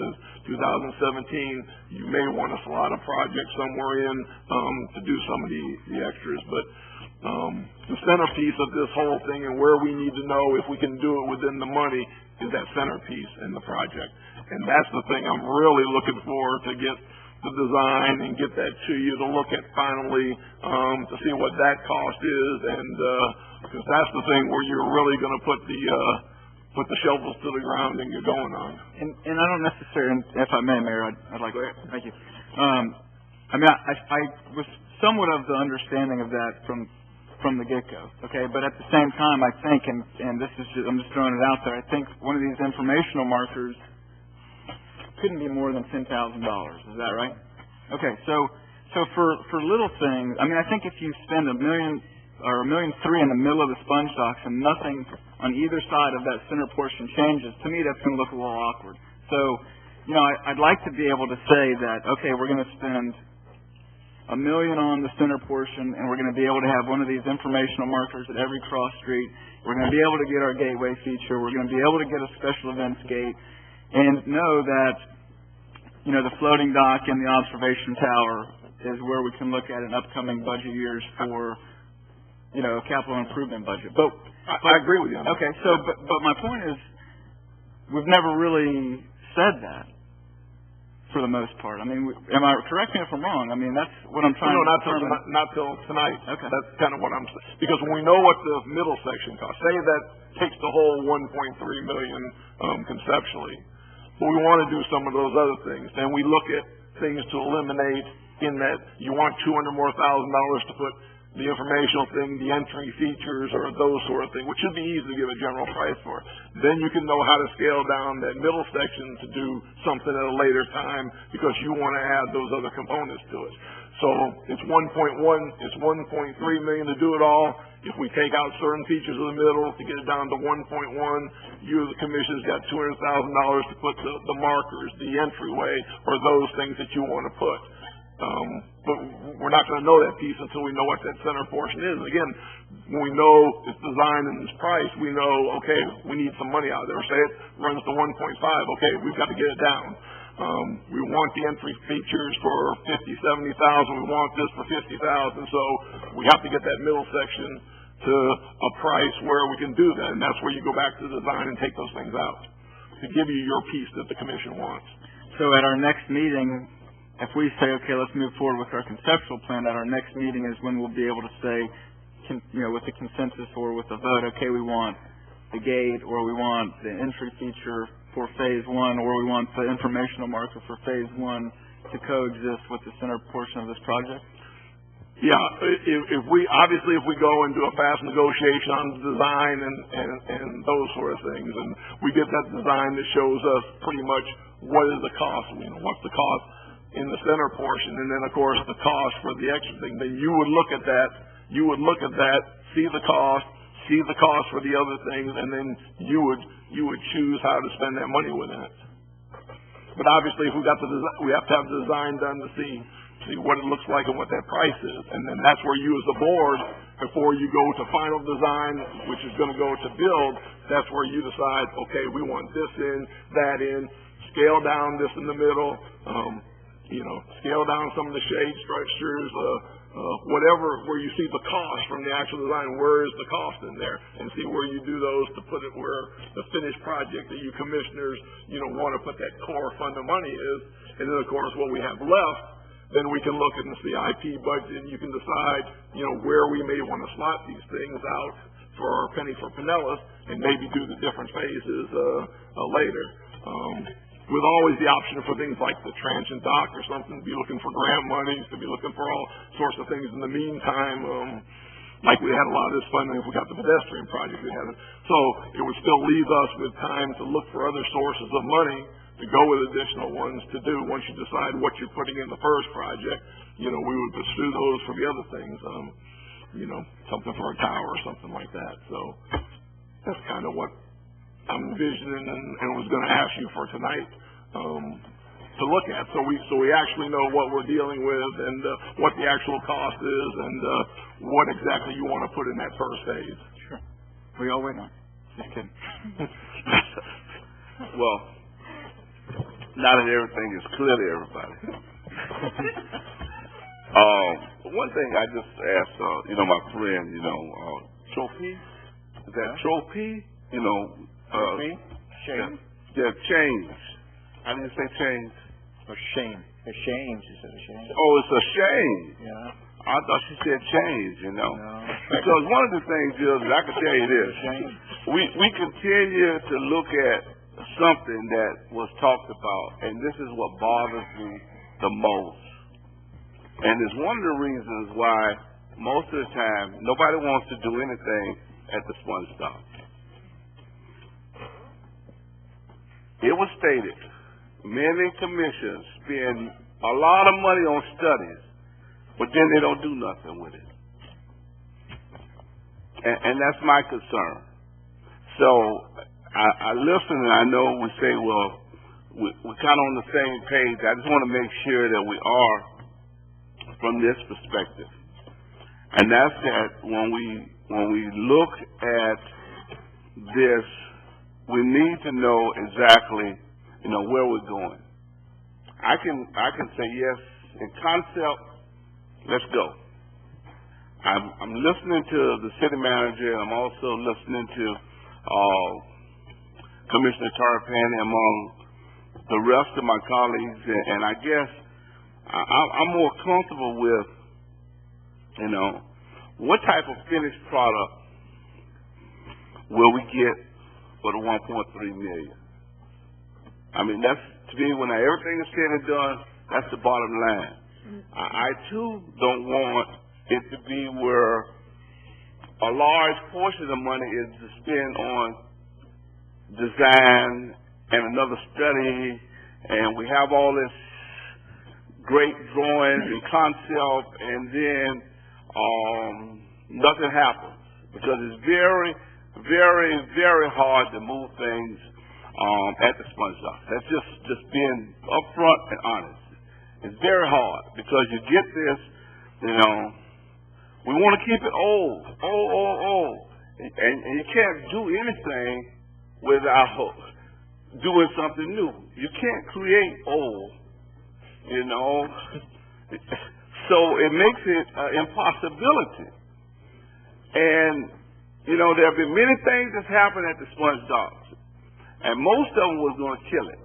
2017. You may want to slot a project somewhere in to do some of the extras. But the centerpiece of this whole thing, and where we need to know if we can do it within the money, is that centerpiece in the project. And that's the thing I'm really looking for, to get the design and get that to you to look at finally, to see what that cost is, and because that's the thing where you're really going to put the shovels to the ground and get going on. And I don't necessarily, if I may, Mayor, I'd like to, thank you. I was somewhat of the understanding of that from the get-go, okay? But at the same time, I think, and this is I'm just throwing it out there, I think one of these informational markers couldn't be more than $10,000. Is that right? Okay, so So for little things, I mean, I think if you spend $1 million or $1.3 million in the middle of the sponge docks and nothing on either side of that center portion changes, to me that's going to look a little awkward. So, you know, I'd like to be able to say that, okay, we're going to spend $1 million on the center portion, and we're going to be able to have one of these informational markers at every cross street. We're going to be able to get our gateway feature. We're going to be able to get a special events gate, and know that, you know, the floating dock and the observation tower is where we can look at in upcoming budget years for, you know, capital improvement budget. But I agree with you. Okay, so but my point is, we've never really said that for the most part. I mean, correct me if I'm wrong. I mean, that's what I'm trying to determine. Not till tonight. Okay. That's kind of what I'm saying. Because when we know what the middle section costs, say that takes the whole 1.3 million conceptually, but we want to do some of those other things, then we look at things to eliminate in that you want $200,000 more to put the informational thing, the entry features, or those sort of things, which should be easy to give a general price for. Then you can know how to scale down that middle section to do something at a later time because you want to add those other components to it. So it's 1.1, it's 1.3 million to do it all. If we take out certain features of the middle to get it down to 1.1, you as the commission's got $200,000 to put the markers, the entryway, or those things that you want to put. But we're not going to know that piece until we know what that center portion is. Again, when we know it's designed and it's priced, we know, okay, we need some money out there. Say it runs to 1.5, okay, we've got to get it down. We want the entry features for $50,000, $70,000. We want this for $50,000. So we have to get that middle section to a price where we can do that. And that's where you go back to the design and take those things out to give you your piece that the commission wants. So at our next meeting, if we say, okay, let's move forward with our conceptual plan, at our next meeting is when we'll be able to say, you know, with the consensus or with the vote, okay, we want the gate, or we want the entry feature for phase one, or we want the informational marker for phase one to coexist with the center portion of this project? Yeah, if we go and do a fast negotiation on design and those sort of things, and we get that design that shows us pretty much what is the cost, you know, what's the cost in the center portion, and then of course the cost for the extra thing, then you would look at that, see the cost for the other things, and then you would choose how to spend that money with it. But obviously, if we have to have the design done to see what it looks like and what that price is, and then that's where you as the board, before you go to final design, which is going to go to build, that's where you decide, okay, we want this in, that in, scale down this in the middle, you know, scale down some of the shade structures, whatever, where you see the cost from the actual design, where is the cost in there, and see where you do those to put it where the finished project that you commissioners, you know, want to put that core fund of money is. And then, of course, what we have left, then we can look at the CIP budget, and you can decide, you know, where we may want to slot these things out for our penny for Pinellas, and maybe do the different phases later. With always the option for things like the transient dock or something, to be looking for grant monies, to be looking for all sorts of things in the meantime. Like we had a lot of this funding if we got the pedestrian project we had. So it would still leave us with time to look for other sources of money to go with additional ones to do once you decide what you're putting in the first project. You know, we would pursue those for the other things. You know, something for a tower or something like that. So that's kind of what I'm envisioning and was going to ask you for tonight to look at, so we actually know what we're dealing with and what the actual cost is and what exactly you want to put in that first phase. Sure. We all wait on. Just kidding. Well, not that everything is clear to everybody. One thing I just asked, you know, my friend, you know, Trophy, is that Trophy? You know, Shame. Yeah, change. How do you say change? Or shame. A shame, she said a shame. Oh, it's a shame. Yeah. I thought she said change, you know. No. Because one of the things is, I can tell you this, we continue to look at something that was talked about, and this is what bothers me the most. And it's one of the reasons why most of the time nobody wants to do anything at the sponge dock. It was stated, many commissions spend a lot of money on studies, but then they don't do nothing with it. And that's my concern. So I listen, and I know we say, well, we're kind of on the same page. I just want to make sure that we are from this perspective. And that's that when we look at this, we need to know exactly, where we're going. I can say yes in concept, let's go. I'm listening to the city manager, and I'm also listening to Commissioner Tarpon among the rest of my colleagues, and I guess I'm more comfortable with, what type of finished product will we get for the $1.3 million? I mean, that's, to me, when everything is said and done, that's the bottom line. I too don't want it to be where a large portion of the money is to spend on design and another study, and we have all this great drawings and concept, and then nothing happens, because it's very, very, very hard to move things at the sponge dock. That's just being upfront and honest. It's very hard, because you get this, we want to keep it old, and you can't do anything without doing something new. You can't create old, so it makes it an impossibility. And, there have been many things that's happened at the sponge docks, and most of them was going to kill it.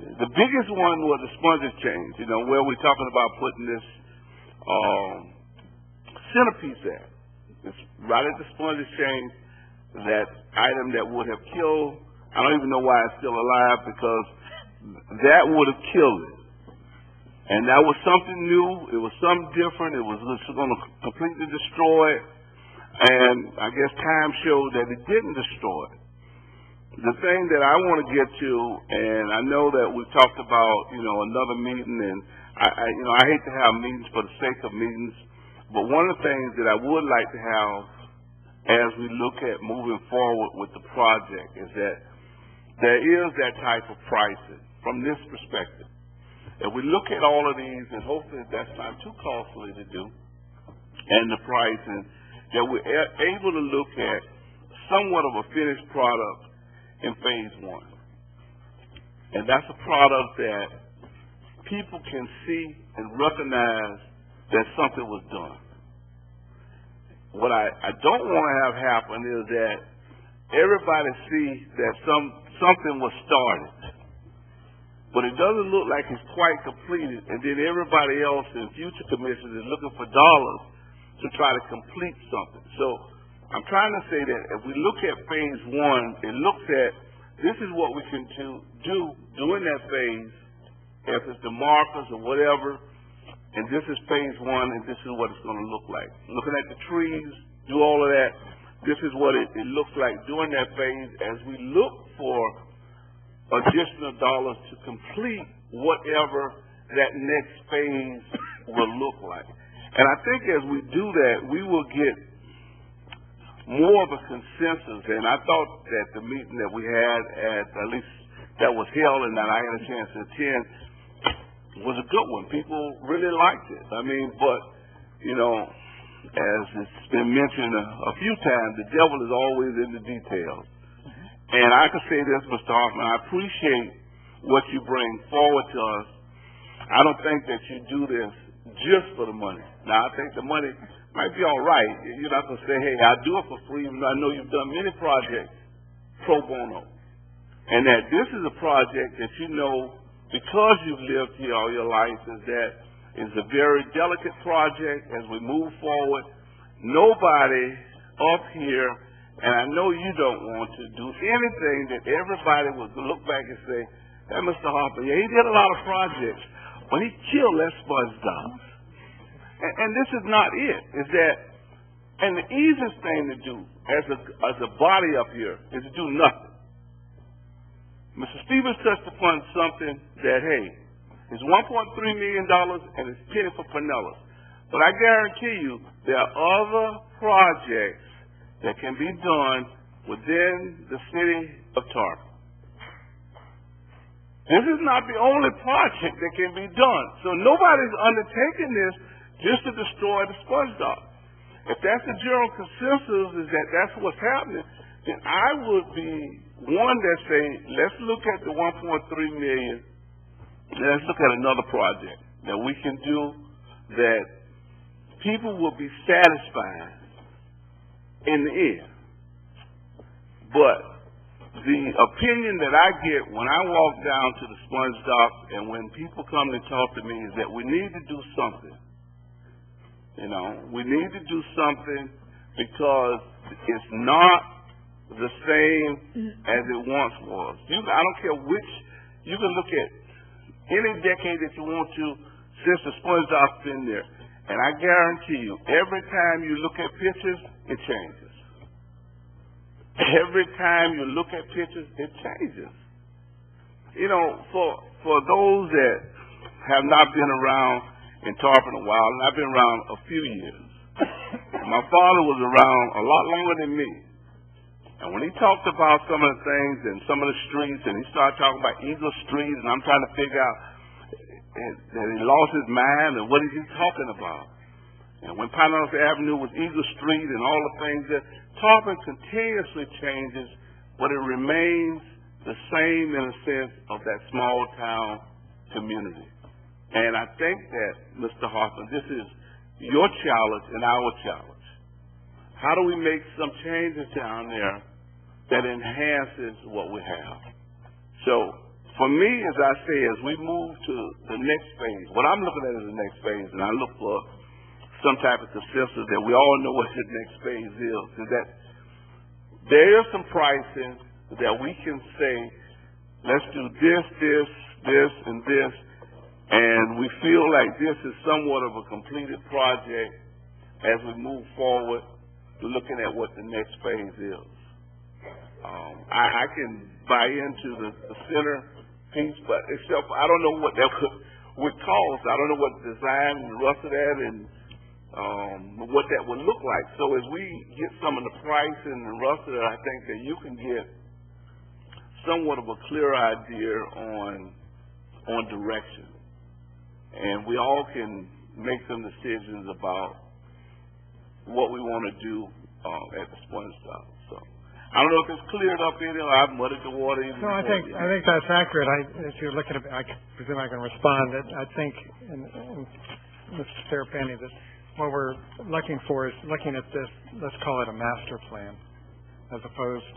The biggest one was the sponge exchange, where we're talking about putting this centerpiece at. It's right at the sponge exchange, that item that would have killed. I don't even know why it's still alive, because that would have killed it. And that was something new. It was something different. It was going to completely destroy it. And I guess time showed that it didn't destroy it. The thing that I want to get to, and I know that we've talked about, another meeting, and I hate to have meetings for the sake of meetings, but one of the things that I would like to have as we look at moving forward with the project is that there is that type of pricing from this perspective. If we look at all of these, and hopefully that's not too costly to do, and the pricing, that we're able to look at somewhat of a finished product in phase one. And that's a product that people can see and recognize that something was done. What I don't want to have happen is that everybody sees that something was started, but it doesn't look like it's quite completed, and then everybody else in future commissions is looking for dollars to try to complete something. So I'm trying to say that if we look at phase one, it looks at this is what we can do during that phase, if it's the markers or whatever, and this is phase one, and this is what it's going to look like. Looking at the trees, do all of that, this is what it looks like during that phase as we look for additional dollars to complete whatever that next phase will look like. And I think as we do that, we will get more of a consensus. And I thought that the meeting that we had at least that was held and that I had a chance to attend was a good one. People really liked it. I mean, but, as it's been mentioned a few times, the devil is always in the details. And I can say this, Mr. Hoffman, I appreciate what you bring forward to us. I don't think that you do this just for the money. Now, I think the money might be all right. You're not going to say, hey, I'll do it for free, even though I know you've done many projects pro bono. And that this is a project that because you've lived here all your life, is that it's a very delicate project as we move forward. Nobody up here, and I know you don't want to do anything that everybody would look back and say, hey, Mr. Harper, yeah, he did a lot of projects, but he killed that sponge dock. And this is not it. Is that, and the easiest thing to do as a body up here is to do nothing. Mr. Stevens touched upon something that, hey, It's $1.3 million, and it's penny for Pinellas. But I guarantee you there are other projects that can be done within the city of Tarpon. This is not the only project that can be done. So nobody's undertaking this just to destroy the sponge dock. If that's the general consensus, is that that's what's happening, then I would be one that say, let's look at the $1.3 million, let's look at another project that we can do that people will be satisfied in the end. But the opinion that I get when I walk down to the sponge dock and when people come to talk to me is that we need to do something. You know, we need to do something because it's not the same as it once was. I don't care which, you can look at any decade that you want to since the sponge dock's been there. And I guarantee you, every time you look at pictures, it changes. Every time you look at pictures, it changes. You know, for those that have not been around in Tarpon a while, and I've been around a few years. My father was around a lot longer than me. And when he talked about some of the things and some of the streets, and he started talking about Eagle Street, and I'm trying to figure out that he lost his mind, and what is he talking about? And when Pinellas Avenue was Eagle Street and all the things that Tarpon continuously changes, but it remains the same in a sense of that small town community. And I think that, Mr. Hoffman, this is your challenge and our challenge. How do we make some changes down there that enhances what we have? So, for me, as I say, as we move to the next phase, what I'm looking at is the next phase, and I look for some type of consensus that we all know what the next phase is that there is some pricing that we can say, let's do this, and this, and we feel like this is somewhat of a completed project as we move forward looking at what the next phase is. I can buy into the center piece, but except I don't know what that would cost. I don't know what design and the rest of that and what that would look like. So as we get some of the price and the rest of it, I think that you can get somewhat of a clear idea on direction. And we all can make some decisions about what we want to do at the sponge dock. So I don't know if it's cleared up any, or I've muddied the water even. No, I think that's accurate. If you're looking at, I presume I can respond. I think, and Mr. Tarpon, that what we're looking for is looking at this, let's call it a master plan, as opposed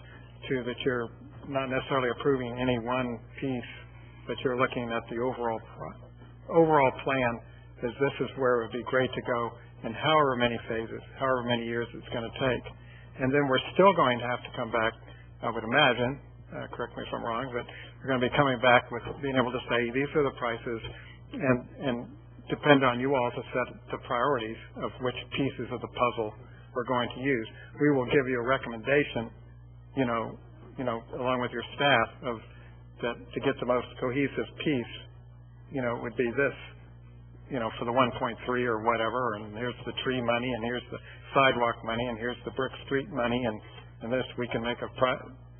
to that you're not necessarily approving any one piece, but you're looking at the overall plan. Is this is where it would be great to go, and however many phases, however many years it's going to take. And then we're still going to have to come back, I would imagine, correct me if I'm wrong, but we're going to be coming back with being able to say these are the prices, and depend on you all to set the priorities of which pieces of the puzzle we're going to use. We will give you a recommendation, along with your staff, of that to get the most cohesive piece, would be this, for the 1.3 or whatever, and here's the tree money, and here's the sidewalk money, and here's the brick street money, and this, we can make a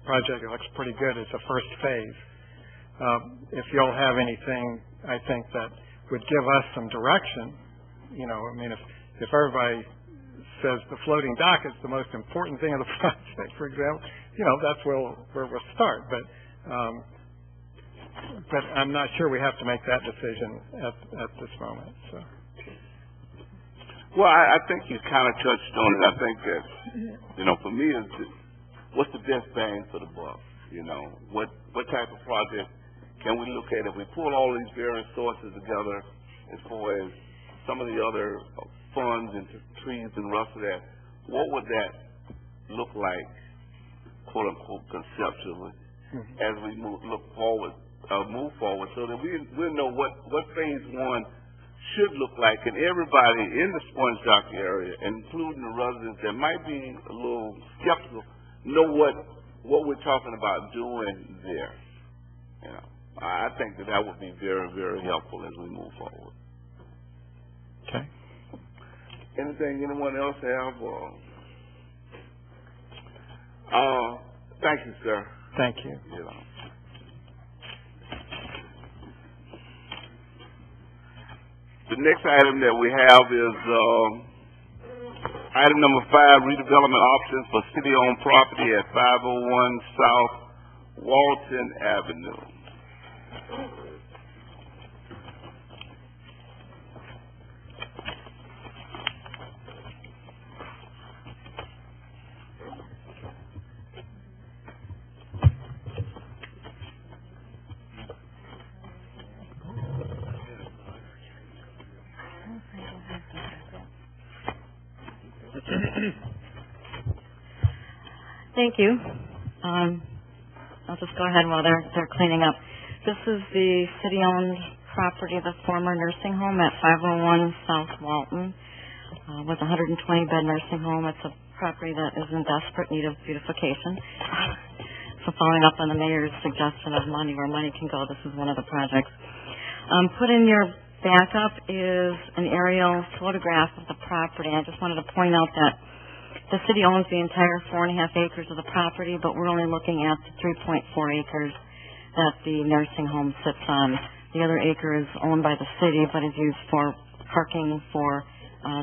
project that looks pretty good as a first phase. If you all have anything, I think that would give us some direction. If everybody says the floating dock is the most important thing of the project, for example, that's where we'll start. But I'm not sure we have to make that decision at this moment. So. Well, I think you kind of touched on it. I think that, for me, what's the best bang for the buck? What type of project can we look at? If we pull all these various sources together, as far as some of the other funds and trees and rest of that, what would that look like, quote unquote, conceptually, as we move forward, so that we'll know what phase one should look like, and everybody in the sponge dock area, including the residents that might be a little skeptical, know what we're talking about doing there. I think that would be very, very helpful as we move forward. Okay. Anything anyone else have? Thank you, sir. Thank you. You know. The next item that we have is item number 5, redevelopment options for city-owned property at 501 South Walton Avenue. Thank you. I'll just go ahead while they're cleaning up. This is the city-owned property, the former nursing home at 501 South Walton, with a 120-bed nursing home. It's a property that is in desperate need of beautification. So following up on the mayor's suggestion of money, where money can go, this is one of the projects. Put in your backup is an aerial photograph of the property. I just wanted to point out that the city owns the entire 4.5 acres of the property, but we're only looking at the 3.4 acres that the nursing home sits on. The other acre is owned by the city, but is used for parking for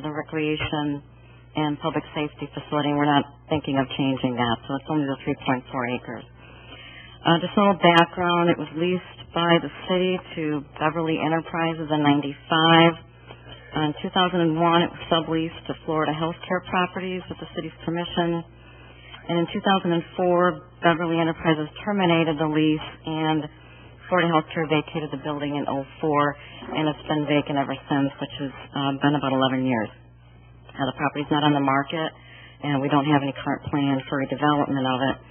the recreation and public safety facility. We're not thinking of changing that, so it's only the 3.4 acres. Just a little background, it was leased by the city to Beverly Enterprises in '95. In 2001, it was subleased to Florida Healthcare Properties with the city's permission. And in 2004, Beverly Enterprises terminated the lease, and Florida Healthcare vacated the building in 2004, and it's been vacant ever since, which has been about 11 years. The property's not on the market, and we don't have any current plan for redevelopment of it.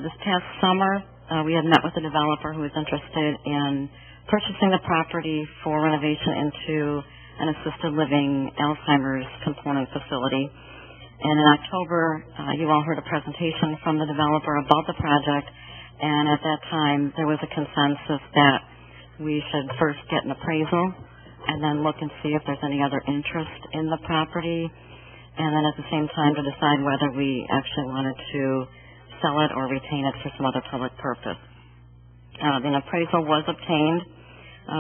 This past summer, we had met with a developer who was interested in purchasing the property for renovation into an assisted living Alzheimer's component facility. And in October, you all heard a presentation from the developer about the project, and at that time, there was a consensus that we should first get an appraisal and then look and see if there's any other interest in the property, and then at the same time to decide whether we actually wanted to sell it or retain it for some other public purpose. An appraisal was obtained.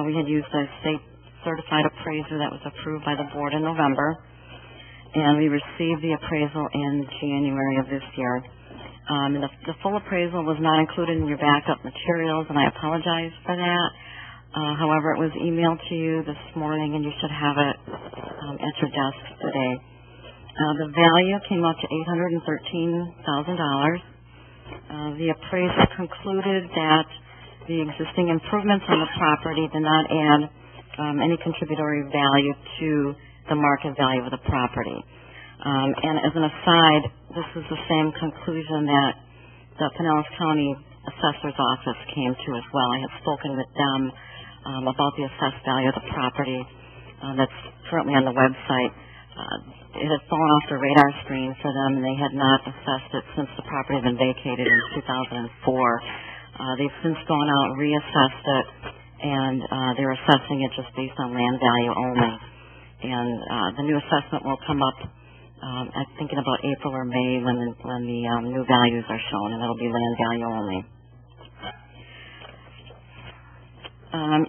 We had used a state certified appraiser that was approved by the board in November, and we received the appraisal in January of this year. And the full appraisal was not included in your backup materials, and I apologize for that. However, it was emailed to you this morning, and you should have it at your desk today. The value came up to $813,000. The appraiser concluded that the existing improvements on the property did not add any contributory value to the market value of the property. And as an aside, this is the same conclusion that the Pinellas County Assessor's Office came to as well. I have spoken with them about the assessed value of the property that's currently on the website. It had fallen off the radar screen for them, and they had not assessed it since the property had been vacated in 2004. They've since gone out and reassessed it, and they're assessing it just based on land value only. And the new assessment will come up, I think, in about April or May when the new values are shown, and it'll be land value only.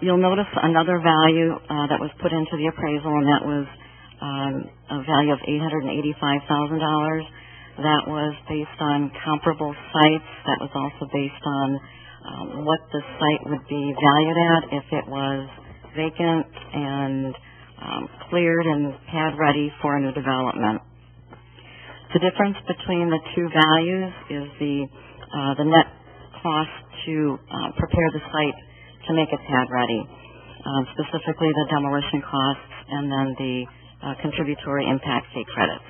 You'll notice another value that was put into the appraisal, and that was a value of $885,000. That was based on comparable sites. That was also based on what the site would be valued at if it was vacant and cleared and pad ready for a new development. The difference between the two values is the net cost to prepare the site to make it pad ready, specifically the demolition costs and then the contributory impact fee credits.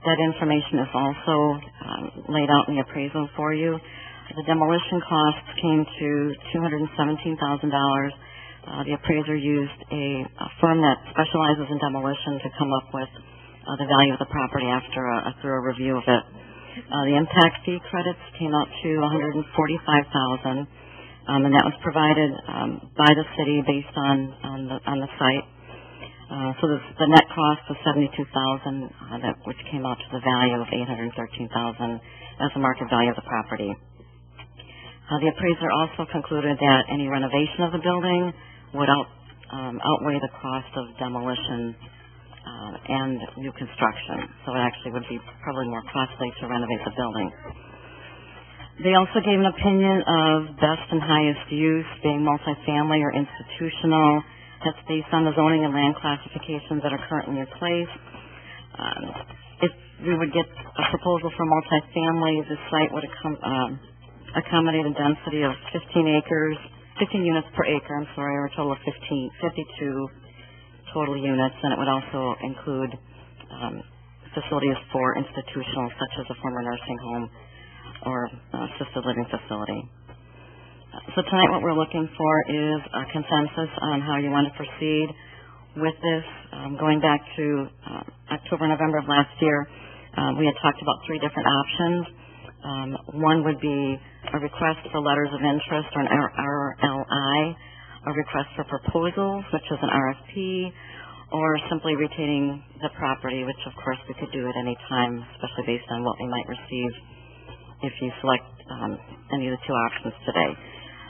That information is also laid out in the appraisal for you. The demolition costs came to $217,000. The appraiser used a firm that specializes in demolition to come up with the value of the property after a thorough review of it. The impact fee credits came out to $145,000. and that was provided by the city based on the site. So the net cost was $72,000, which came out to the value of $813,000 as the market value of the property. The appraiser also concluded that any renovation of the building would outweigh the cost of demolition and new construction. So it actually would be probably more costly to renovate the building. They also gave an opinion of best and highest use being multifamily or institutional. That's based on the zoning and land classifications that are currently in place. If we would get a proposal for multifamily, the site would accommodate a density of 15 units per acre, or a total of 52 total units, and it would also include facilities for institutional, such as a former nursing home or assisted living facility. So tonight what we're looking for is a consensus on how you want to proceed with this. Going back to October, November of last year, we had talked about 3 different options. One would be a request for letters of interest, or an RLI, a request for proposals, which is an RFP, or simply retaining the property, which of course we could do at any time, especially based on what we might receive if you select any of the 2 options today.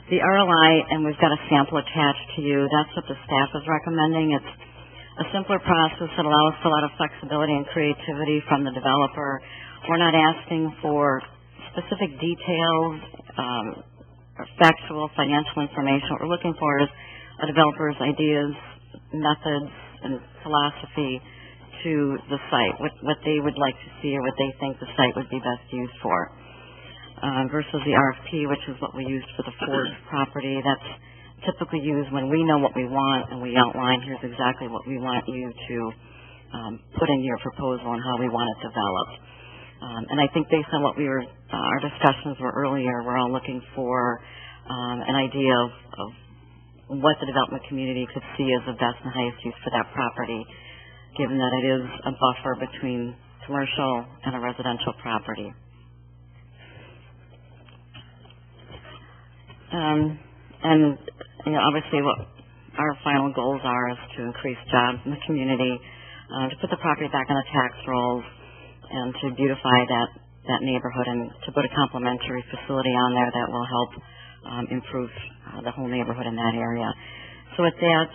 The RLI, and we've got a sample attached to you, that's what the staff is recommending. It's a simpler process that allows for a lot of flexibility and creativity from the developer. We're not asking for specific details, or factual, financial information. What we're looking for is a developer's ideas, methods, and philosophy to the site, what they would like to see or what they think the site would be best used for. Versus the RFP, which is what we used for the Ford property. That's typically used when we know what we want and we outline, here's exactly what we want you to put in your proposal and how we want it developed. And I think based on what our discussions were earlier, we're all looking for an idea of what the development community could see as the best and highest use for that property, given that it is a buffer between commercial and a residential property. And obviously what our final goals are is to increase jobs in the community, to put the property back on the tax rolls, and to beautify that neighborhood, and to put a complementary facility on there that will help improve the whole neighborhood in that area. So with that,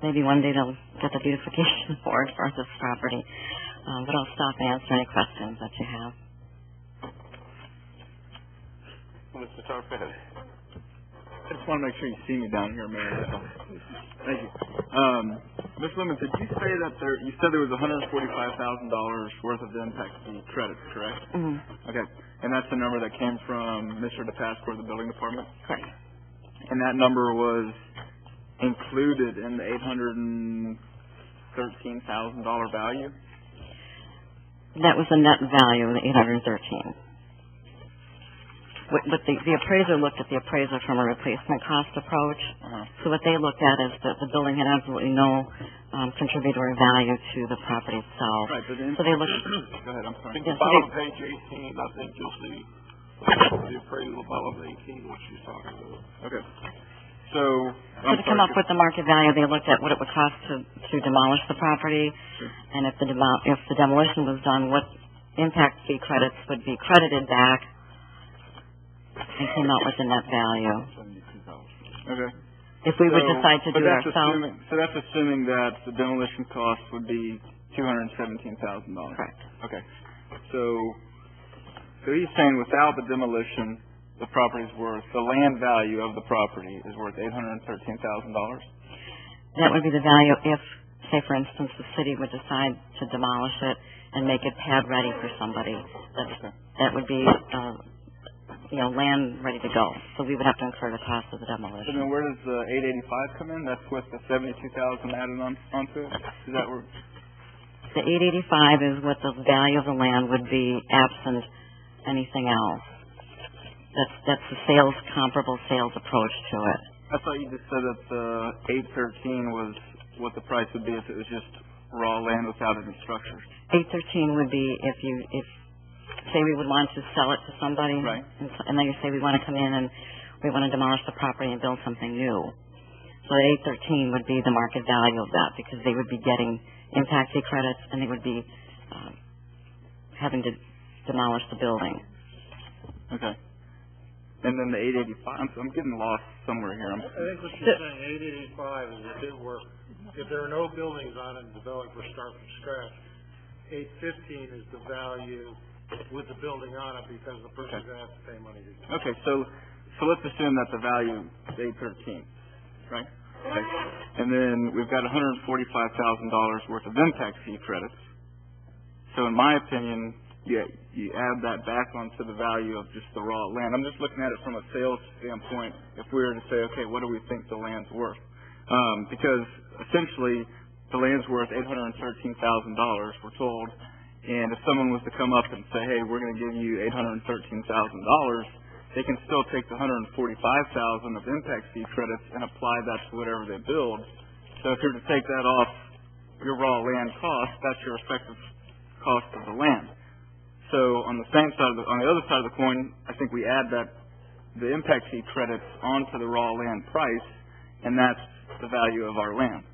maybe one day they'll get the beautification board for this property. But I'll stop and answer any questions that you have. Mr. Tarpon. I just want to make sure you see me down here, Mayor. Thank you. Ms. Lemon, did you say that you said there was $145,000 worth of impact fee credits, correct? Mm-hmm. Okay. And that's the number that came from Mr. DePasqua of the building department? Correct. And that number was included in the $813,000 value? That was the net value of the $813,000. But the appraiser looked at the appraiser from a replacement cost approach. So what they looked at is that the building had absolutely no contributory value to the property itself. Right, but so they looked. Go ahead, I'm sorry. Yeah, Bottom of page 18, I think you'll see the appraisal bottom of 18, what she's talking about. Okay. So to come up with the market value, they looked at what it would cost to demolish the property, and if the demolition was done, what impact fee credits would be credited back, and came out with the net value. Okay. If we would decide to do it ourselves. So that's assuming that the demolition cost would be $217,000. Correct. Okay. So he's saying without the demolition, the property's worth, the land value of the property is worth $813,000? That would be the value if, say for instance, the city would decide to demolish it and make it pad ready for somebody. That would be land ready to go. So we would have to incur the cost of the demolition. So then where does the $885 come in? That's with the $72,000 added onto it? Is that where? The $885 is what the value of the land would be absent anything else. That's the comparable sales approach to it. I thought you just said that the $813 was what the price would be if it was just raw land without any structure. $813 would be if say we would want to sell it to somebody, right. and then you say we want to come in and we want to demolish the property and build something new. So the 813 would be the market value of that, because they would be getting impact fee credits and they would be having to demolish the building. Okay. And then the 885, I'm getting lost somewhere here. I think what you're saying, 885 is if it were, if there are no buildings on it and the developer start from scratch, 815 is the value with the building on it, because the person's going to have to pay money to do it. Okay, so let's assume that the value is 813, right? Okay. And then we've got $145,000 worth of impact fee credits. So in my opinion, you add that back onto the value of just the raw land. I'm just looking at it from a sales standpoint. If we were to say, okay, what do we think the land's worth? Because essentially the land's worth $813,000, we're told. And if someone was to come up and say, hey, we're going to give you $813,000, they can still take the $145,000 of impact fee credits and apply that to whatever they build. So if you were to take that off your raw land cost, that's your effective cost of the land. So on the same side on the other side of the coin, I think we add the impact fee credits onto the raw land price, and that's the value of our land.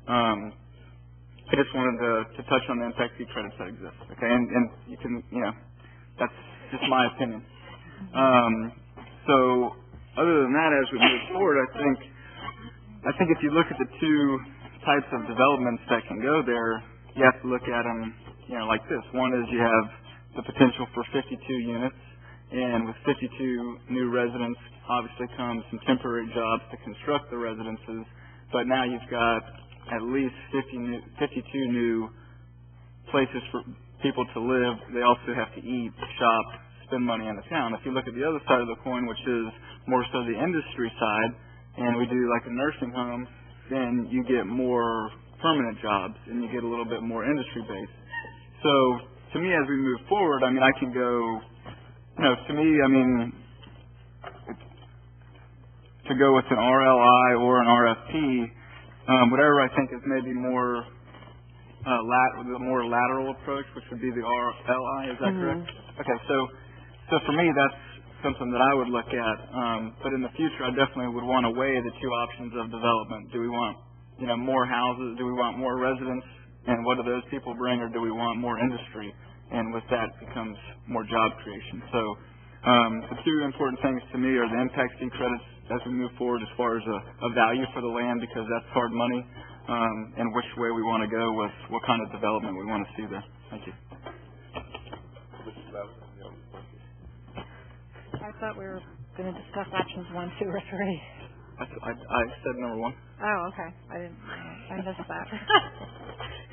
I just wanted to touch on the impact fee credits that exist. Okay, and you can, that's just my opinion. So other than that, as we move forward, I think if you look at the two types of developments that can go there, you have to look at them, like this. One is you have the potential for 52 units, and with 52 new residents, obviously comes some temporary jobs to construct the residences, but now you've got at least 52 new places for people to live. They also have to eat, shop, spend money in the town. If you look at the other side of the coin, which is more so the industry side, and we do like a nursing home, then you get more permanent jobs, and you get a little bit more industry based. So to me, as we move forward, I can go, to go with an RLI or an RFP, whatever I think is maybe more lateral approach, which would be the RLI, is that correct? Okay, so for me, that's something that I would look at, but in the future, I definitely would want to weigh the two options of development. Do we want, more houses? Do we want more residents? And what do those people bring, or do we want more industry? And with that becomes more job creation. So the two important things to me are the impact fee credits as we move forward as far as a value for the land, because that's hard money, and which way we want to go with what kind of development we want to see there. Thank you. I thought we were going to discuss options 1, 2, or 3. I said number 1. Oh, okay. I missed that.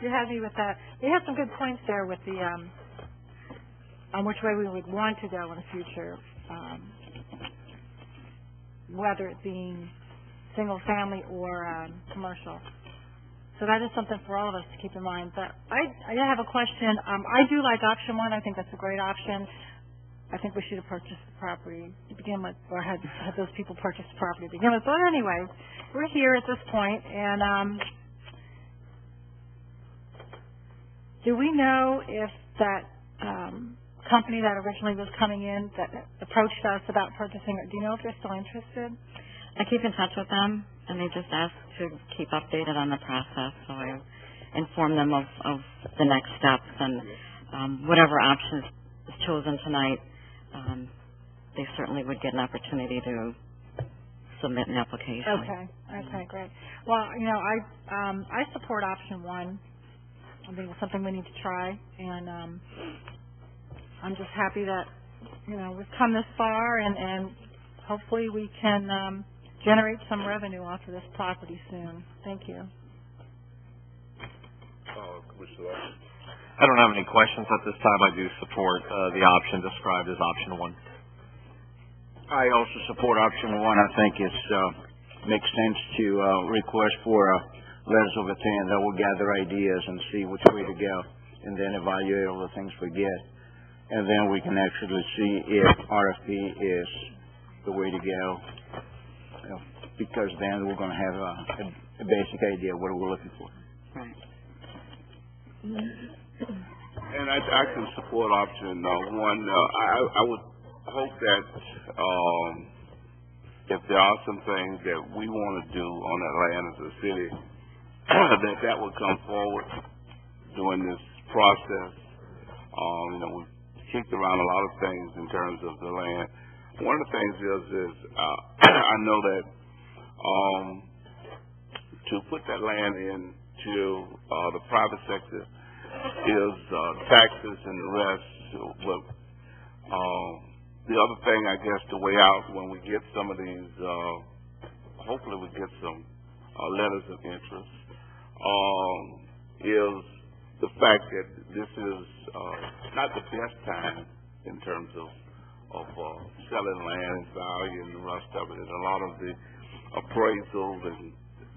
You're happy with that. You had some good points there with the on which way we would want to go in the future, whether it being single family or commercial. So that is something for all of us to keep in mind. But I have a question. I do like option 1. I think that's a great option. I think we should have purchased the property to begin with, or had those people purchase the property to begin with. But anyway, we're here at this point, and do we know if that company that originally was coming in that approached us about purchasing it, do you know if they're still interested? I keep in touch with them, and they just ask to keep updated on the process, so I inform them of the next steps, and whatever option is chosen tonight, they certainly would get an opportunity to submit an application. Okay, great. Well, I support option 1. I think it's something we need to try, and I'm just happy that we've come this far, and hopefully we can generate some revenue off of this property soon. Thank you. I don't have any questions at this time. I do support the option described as option 1. I also support option 1. I think it makes sense to request for letters of intent that will gather ideas and see which way to go, and then evaluate all the things we get. And then we can actually see if RFP is the way to go, because then we're going to have a basic idea of what we're looking for. Right. And I can support option 1. I would hope that if there are some things that we want to do on that land as a city, that would come forward during this process. We've kicked around a lot of things in terms of the land. One of the things is I know that to put that land into the private sector is taxes and the rest. But the other thing, I guess, to weigh out when we get some of these, hopefully we get some letters of interest, is the fact that this is not the best time in terms of selling land and value and the rest of it. And a lot of the appraisals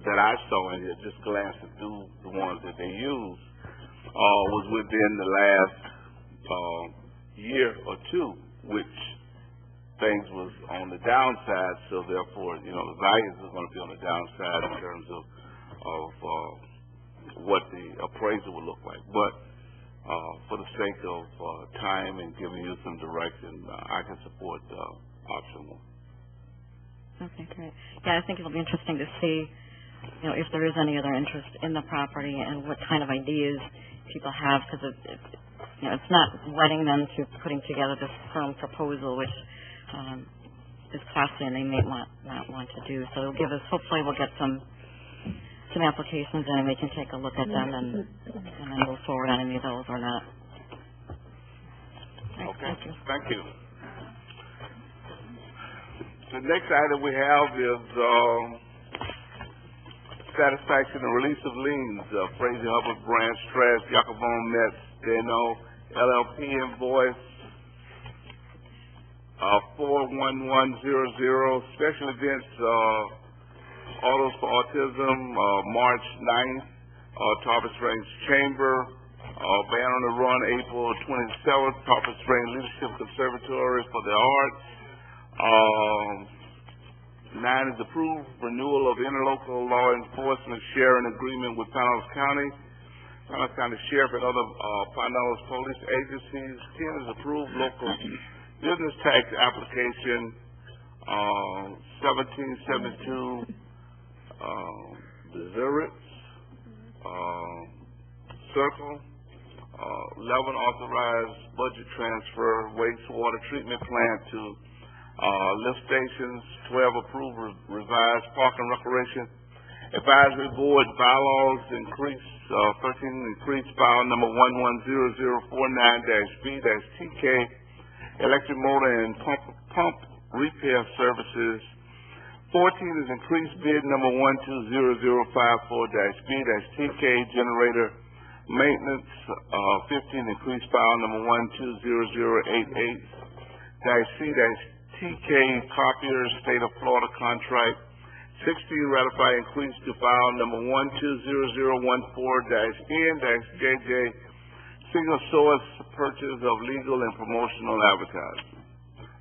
that I saw in here, just glancing through the ones that they use, was within the last year or two, which things was on the downside, so therefore, the values are going to be on the downside in terms of what the appraisal would look like. But for the sake of time and giving you some direction, I can support option one. Okay, great. Yeah, I think it'll be interesting to see, if there is any other interest in the property and what kind of ideas people have, because it's not wedding them to putting together this firm proposal, which is costly and they may not want to do. So it'll give us, hopefully we'll get some applications in and we can take a look at them and then move forward on any of those or not. Okay, thank you. The next item we have is satisfaction and release of liens. Fraser Hubbard Branch Trash, Jacobone Metz, Dano, LLP invoice 41100, special events, Autos for Autism, March 9th, Tarpon Springs Chamber, Band on the Run, April 27th, Tarpon Springs Leadership Conservatory for the Arts. 9 is approved renewal of interlocal law enforcement sharing agreement with Pinellas County, Pinellas County Sheriff and other Pinellas police agencies. 10 is approved local business tax application 1772 Desserts Circle. 11 authorized budget transfer wastewater treatment plant to lift stations. 12 approved revised park and recreation advisory board bylaws increase 13 increased file number 110049-B-TK electric motor and pump repair services. 14 is increased bid number 120054-B-TK generator maintenance. 15 increased file number 120088-C-TK copier state of Florida contract. 16 ratify increase to file number 120014-N-JJ single source purchase of legal and promotional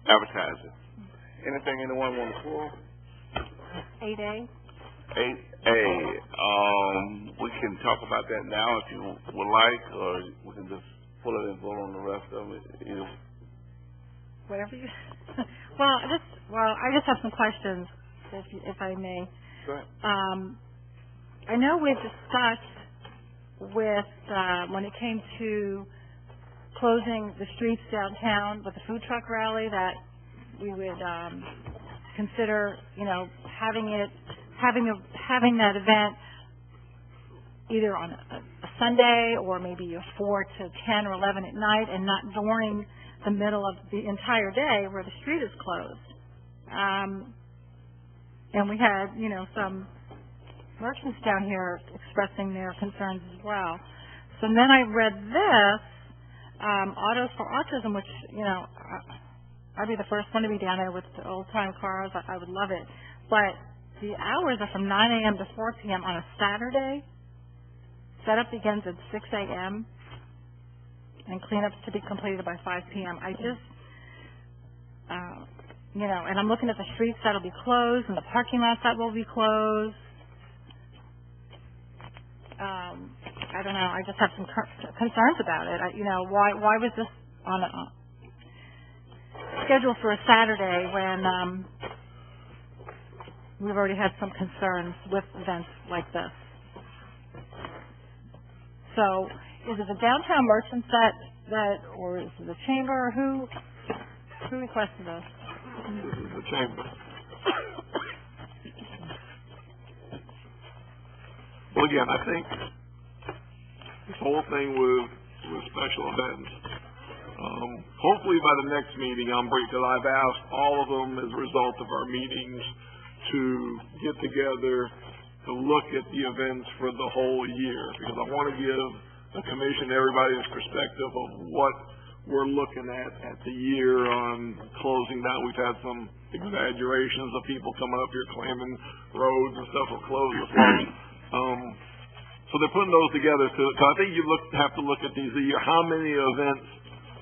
advertising. Anything anyone want to pull? 8A. 8A. We can talk about that now if you would like, or we can just pull it and vote on the rest of it. Whatever you. I just have some questions, if I may. Go ahead. I know we've discussed with when it came to closing the streets downtown with the food truck rally that we would consider, having that event either on a Sunday or maybe a 4 to 10 or 11 at night, and not during the middle of the entire day where the street is closed. And we had, some merchants down here expressing their concerns as well. So then I read this, Autos for Autism, which, I'd be the first one to be down there with the old-time cars. I would love it. But the hours are from 9 a.m. to 4 p.m. on a Saturday. Setup begins at 6 a.m. and cleanups to be completed by 5 p.m. I just, and I'm looking at the streets that'll be closed and the parking lots that will be closed. I don't know. I just have some concerns about it. Why was this on a schedule for a Saturday when we've already had some concerns with events like this. So, is it the downtown merchants or is it the chamber? Who requested this? This is the chamber. Well, again, I think this whole thing with special events, hopefully by the next meeting, because I've asked all of them as a result of our meetings to get together to look at the events for the whole year, because I want to give the commission everybody's perspective of what we're looking at the year on closing down. We've had some exaggerations of people coming up here claiming roads and stuff were closed as well. So they're putting those together. So I think you have to look at these a year. How many events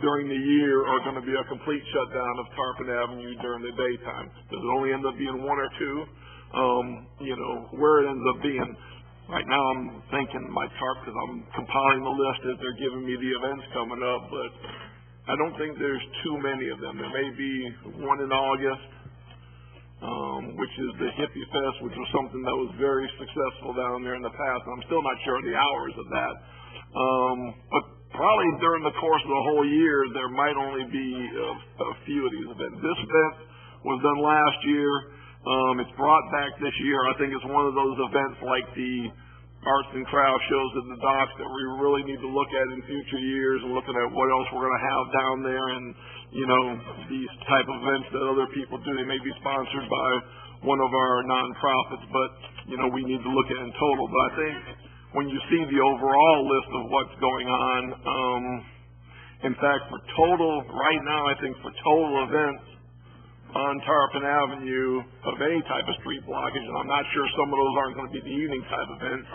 during the year are going to be a complete shutdown of Tarpon Avenue during the daytime? Does it only end up being one or two? Where it ends up being. Right now I'm thinking my TARP, because I'm compiling the list as they're giving me the events coming up, but I don't think there's too many of them. There may be one in August, which is the Hippie Fest, which was something that was very successful down there in the past. I'm still not sure of the hours of that. But probably during the course of the whole year, there might only be a few of these events. This event was done last year. It's brought back this year. I think it's one of those events like the arts and crafts shows at the docks that we really need to look at in future years, and looking at what else we're going to have down there, and these type of events that other people do. They may be sponsored by one of our nonprofits, but we need to look at it in total. But I think when you see the overall list of what's going on, in fact, right now, I think for total events on Tarpon Avenue of any type of street blockage, and I'm not sure some of those aren't going to be the evening type events.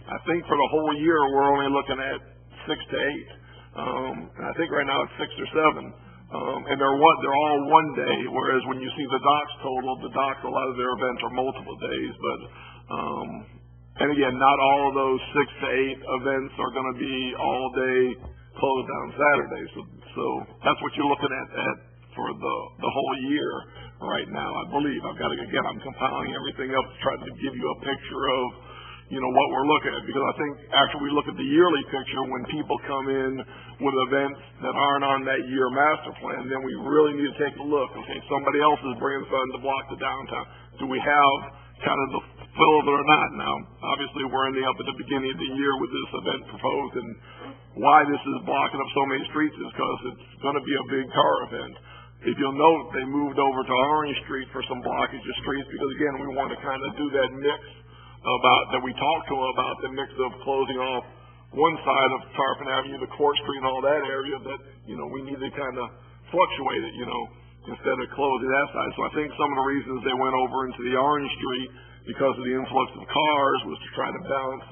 I think for the whole year we're only looking at 6 to 8. And I think right now it's 6 or 7. And they're all one day, whereas when you see the docks total, a lot of their events are multiple days. But and again, not all of those 6 to 8 events are going to be all day closed down Saturdays. So that's what you're looking at for the whole year right now. I believe I'm compiling everything up to try to give you a picture of what we're looking at, because I think after we look at the yearly picture, when people come in with events that aren't on that year master plan, then we really need to take a look. Okay, somebody else is bringing something to block the downtown. Do we have kind of the fill of it or not? Now, obviously we're ending up at the beginning of the year with this event proposed, and why this is blocking up so many streets is because it's going to be a big car event. If you'll note, they moved over to Orange Street for some blockage of streets because, again, we want to kind of do that mix that we talked to them about, the mix of closing off one side of Tarpon Avenue, the Court Street and all that area, that, we need to kind of fluctuate it, instead of closing that side. So I think some of the reasons they went over into the Orange Street because of the influx of cars was to try to balance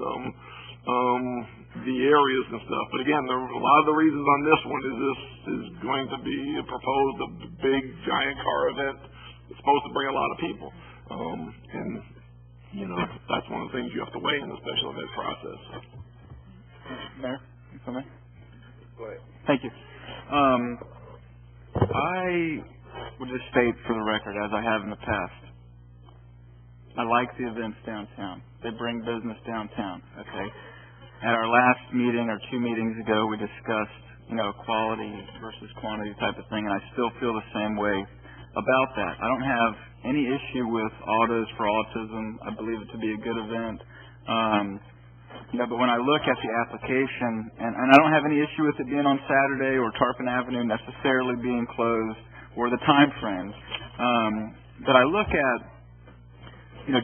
the areas and stuff. But again, a lot of the reasons on this one is this is going to be proposed a big giant car event. It's supposed to bring a lot of people, and that's one of the things you have to weigh in the special event process. Mayor, you come in? Go ahead. Thank you. I would just state for the record, as I have in the past, I like the events downtown. They bring business downtown, okay? At our last meeting, or 2 meetings ago, we discussed, quality versus quantity type of thing, and I still feel the same way about that. I don't have any issue with Autos for Autism. I believe it to be a good event. But when I look at the application, and I don't have any issue with it being on Saturday or Tarpon Avenue necessarily being closed or the time frames, but I look at,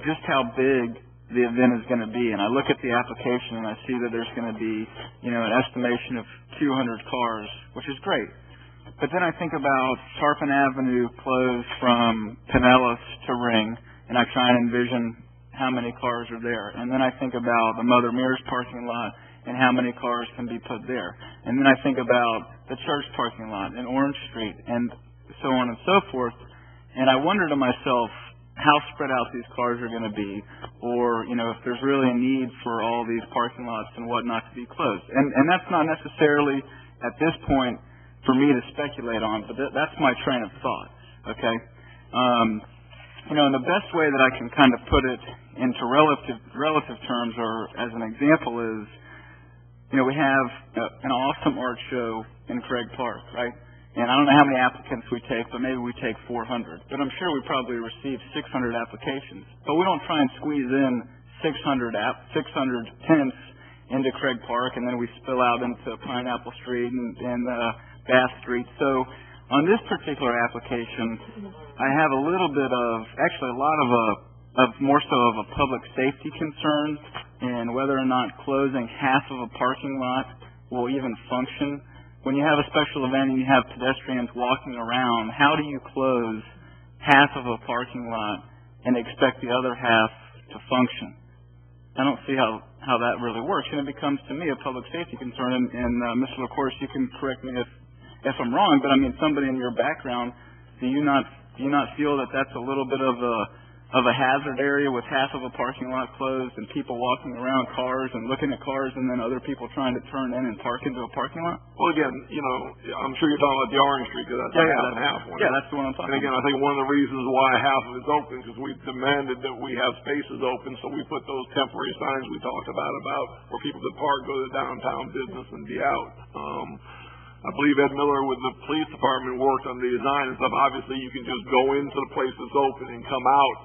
just how big the event is going to be, and I look at the application and I see that there's going to be, an estimation of 200 cars, which is great. But then I think about Tarpon Avenue closed from Pinellas to Ring, and I try and envision how many cars are there. And then I think about the Mother Mary's parking lot and how many cars can be put there. And then I think about the church parking lot and Orange Street and so on and so forth. And I wonder to myself how spread out these cars are going to be, or, if there's really a need for all these parking lots and whatnot to be closed. And that's not necessarily, at this point, for me to speculate on, but that's my train of thought, okay? And the best way that I can kind of put it into relative terms, or as an example, is, we have an awesome art show in Craig Park, right? And I don't know how many applicants we take, but maybe we take 400. But I'm sure we probably receive 600 applications. But we don't try and squeeze in 600 tents into Craig Park, and then we spill out into Pineapple Street and Bath Street. So on this particular application, I have a little bit of, actually a lot of more so of a public safety concern, and whether or not closing half of a parking lot will even function. When you have a special event and you have pedestrians walking around, how do you close half of a parking lot and expect the other half to function? I don't see how that really works, and it becomes to me a public safety concern. And Mr. LaCourse, you can correct me if I'm wrong, but I mean, somebody in your background, do you not feel that that's a little bit of a hazard area with half of a parking lot closed and people walking around cars and looking at cars, and then other people trying to turn in and park into a parking lot? Well, again, I'm sure you're talking about the Orange Street, because that's half one. Yeah, that's the one I'm talking about. And again, I think one of the reasons why half of it's open, because we demanded that we have spaces open, so we put those temporary signs we talked about where people could park, go to the downtown business, and be out. I believe Ed Miller with the police department worked on the design and stuff. Obviously, you can just go into the place that's open and come out.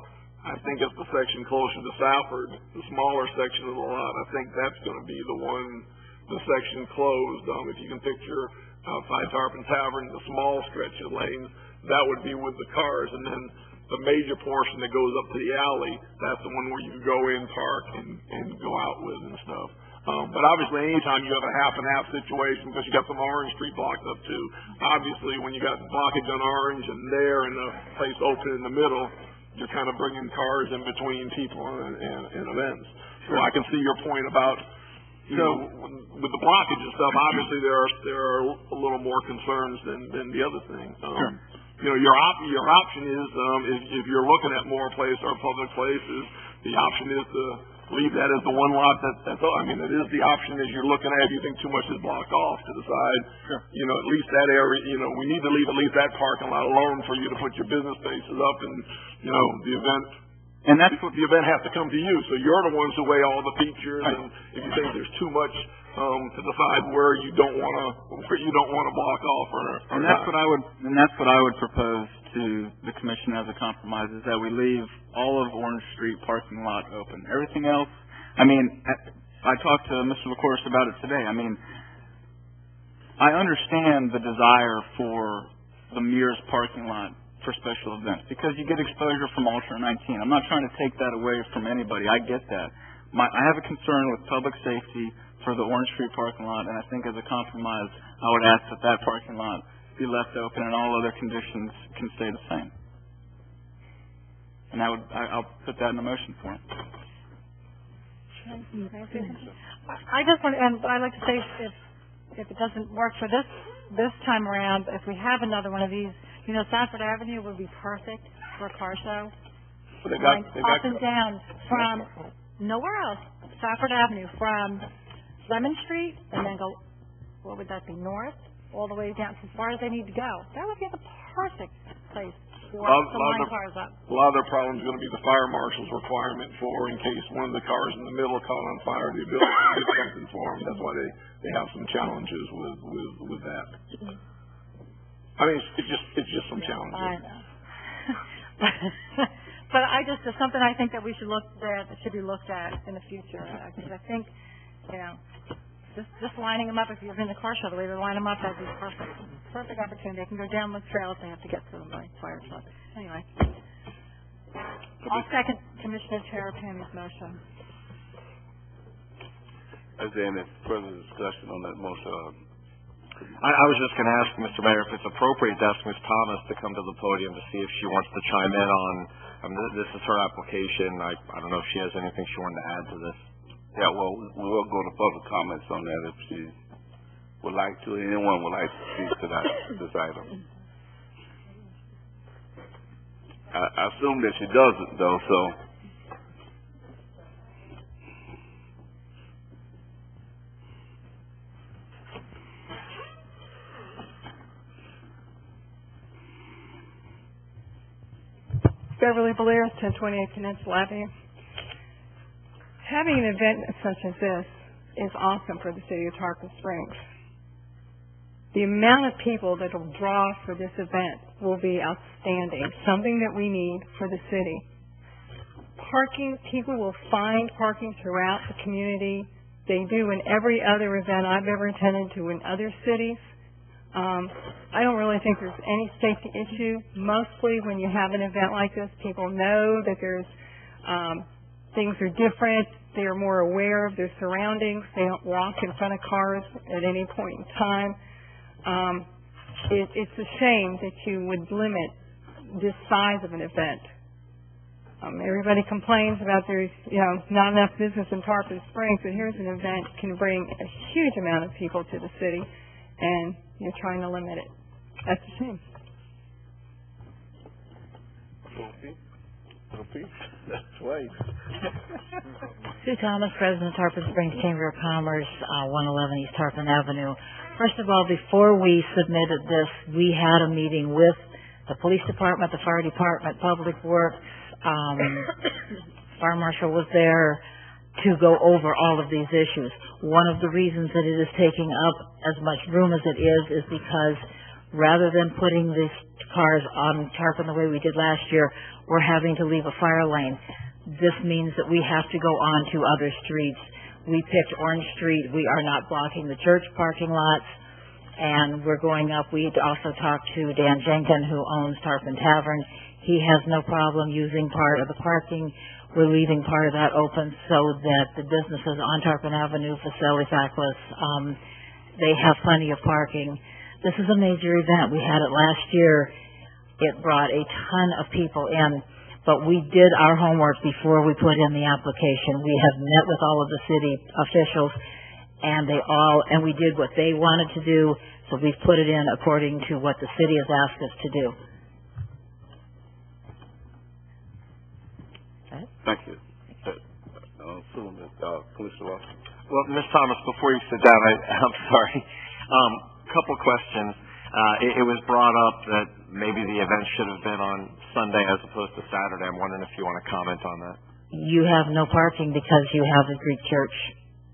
I think it's the section closer to Safford, the smaller section of the lot. I think that's going to be the section closed. If you can picture outside Tarpon Tavern, the small stretch of lanes, that would be with the cars. And then the major portion that goes up to the alley, that's the one where you can go in, park, and go out with and stuff. But obviously, anytime you have a half and half situation, because you got some Orange Street blocked up too, obviously when you got blockage on Orange and there and the place open in the middle, you're kind of bringing cars in between people and events. So I can see your point about, with the blockage and stuff, obviously there are a little more concerns than the other thing. Your option is, if you're looking at more places or public places, the option is to leave that as the one lot that is the option as you're looking at. If you think too much is blocked off, to the side, at least that area, we need to leave at least that parking lot alone for you to put your business spaces up, and the event. And that's what the event has to come to you. So you're the ones who weigh all the features, and if you think there's too much to decide where you don't want to block off, or that's what I would propose to the commission as a compromise, is that we leave all of Orange Street parking lot open. Everything else, I talked to Mr. LaCourse about it today. I understand the desire for the Mears parking lot for special events, because you get exposure from Ultra 19. I'm not trying to take that away from anybody. I get that. I have a concern with public safety for the Orange Street parking lot, and I think as a compromise, I would ask that parking lot be left open and all other conditions can stay the same. And I'll put that in a motion for him. I just want, and I'd like to say, if it doesn't work for this time around, if we have another one of these, Safford Avenue would be perfect for a car show. They got up and down from nowhere else. Safford Avenue from Lemon Street, and then go, what would that be, north, all the way down as far as they need to go. That would be the perfect place for to line cars up. A lot of their problem is going to be the fire marshal's requirement for, in case one of the cars in the middle caught on fire, the ability to get something for them. That's why they have some challenges with that. It's just some challenges. I know. But it's something I think that we should that should be looked at in the future. Because I think, just lining them up, if you're in the car show, the way they line them up, that'd be perfect. Perfect opportunity. They can go down the trails, they have to get to them by fire truck. Anyway. I'll second Commissioner Tarpon's motion. Is there any further discussion on that motion? I was just going to ask, Mr. Mayor, if it's appropriate to ask Ms. Thomas to come to the podium to see if she wants to chime in on, this is her application. I don't know if she has anything she wanted to add to this. Yeah, well, we will go to public comments on that if she would like to. Anyone would like to speak to this item. I assume that she doesn't, though, so. Beverly Belair, 1028 Peninsula Avenue. Having an event such as this is awesome for the city of Tarpon Springs. The amount of people that will draw for this event will be outstanding, something that we need for the city. Parking, people will find parking throughout the community. They do in every other event I've ever attended to in other cities. I don't really think there's any safety issue. Mostly when you have an event like this, people know that there's things are different. They are more aware of their surroundings. They don't walk in front of cars at any point in time. It's a shame that you would limit this size of an event. Everybody complains about there's not enough business in Tarpon Springs, but here's an event that can bring a huge amount of people to the city, and you're trying to limit it. That's a shame. That's right. Sue Thomas, President, Tarpon Springs Chamber of Commerce, 111 East Tarpon Avenue. First of all, before we submitted this, we had a meeting with the police department, the fire department, public works. Fire marshal was there to go over all of these issues. One of the reasons that it is taking up as much room as it is because rather than putting these cars on Tarpon the way we did last year, we're having to leave a fire lane. This means that we have to go on to other streets. We picked Orange Street. We are not blocking the church parking lots, and we're going up. We also talked to Dan Jenkins, who owns Tarpon Tavern. He has no problem using part of the parking. We're leaving part of that open so that the businesses on Tarpon Avenue, Facility Fackless, they have plenty of parking. This is a major event. We had it last year. It brought a ton of people in, but we did our homework before we put in the application. We have met with all of the city officials, and we did what they wanted to do, so we've put it in according to what the city has asked us to do. Thank you. Commissioner Watson. Well, Ms. Thomas, before you sit down, I'm sorry. Couple questions. It was brought up that maybe the event should have been on Sunday as opposed to Saturday. I'm wondering if you want to comment on that. You have no parking because you have the Greek church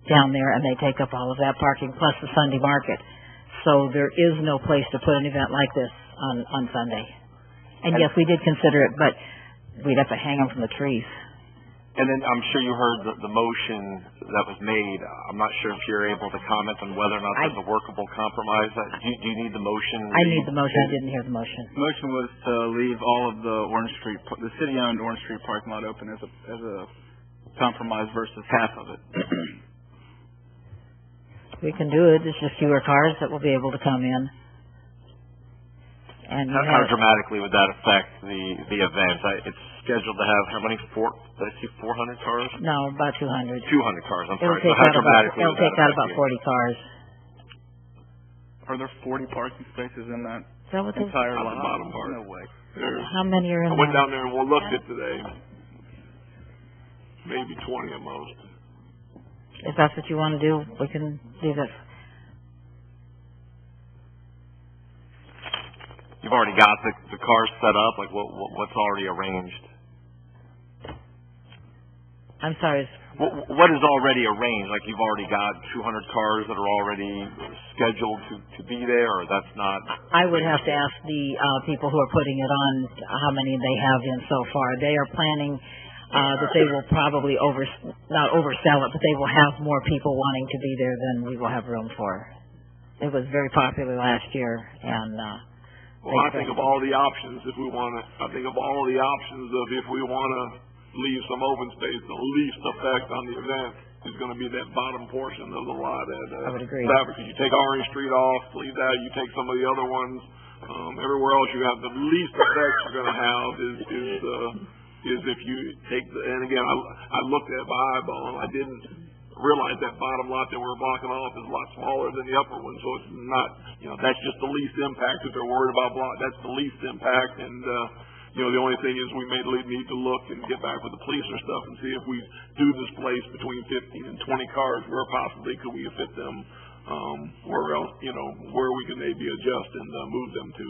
down there, and they take up all of that parking, plus the Sunday market. So there is no place to put an event like this on Sunday. And yes, we did consider it, but we'd have to hang them from the trees. And then I'm sure you heard the motion that was made. I'm not sure if you're able to comment on whether or not there's a workable compromise. Do you need the motion? I need the motion. I didn't hear the motion. The motion was to leave all of the the city-owned Orange Street parking lot open as a compromise versus half of it. We can do it. It's just fewer cars that will be able to come in. And how dramatically would that affect the event? It's scheduled to have how many? 400 cars? No, about 200. 200 cars. I'm sorry. It'll take out about 40 cars. Are there 40 parking spaces in that what entire Not lot? the bottom part. No way. How many are in I went there? down there and we looked at today. Maybe 20 at most. If that's what you want to do, we can do that. You've already got the cars set up. Like what's already arranged? I'm sorry. What is already arranged? Like you've already got 200 cars that are already scheduled to be there, or that's not? I would have to ask the people who are putting it on how many they have in so far. They are planning that they will probably not oversell it, but they will have more people wanting to be there than we will have room for. It was very popular last year, and well, I think of all the options if we want to. I think of all the options of if we want to leave some open space, the least effect on the event is going to be that bottom portion of the lot at I would agree. Because you take Orange Street off, leave that. You take some of the other ones. Everywhere else, you have the least effect you're going to have is if you take the. And again, I looked at my eyeball. I didn't realize that bottom lot that we're blocking off is a lot smaller than the upper one. So it's not. That's just the least impact. If they're worried about block, that's the least impact. And the only thing is we may need to look and get back with the police or stuff and see if we do displace between 15 and 20 cars, where possibly could we fit them where else, where we can maybe adjust and move them to.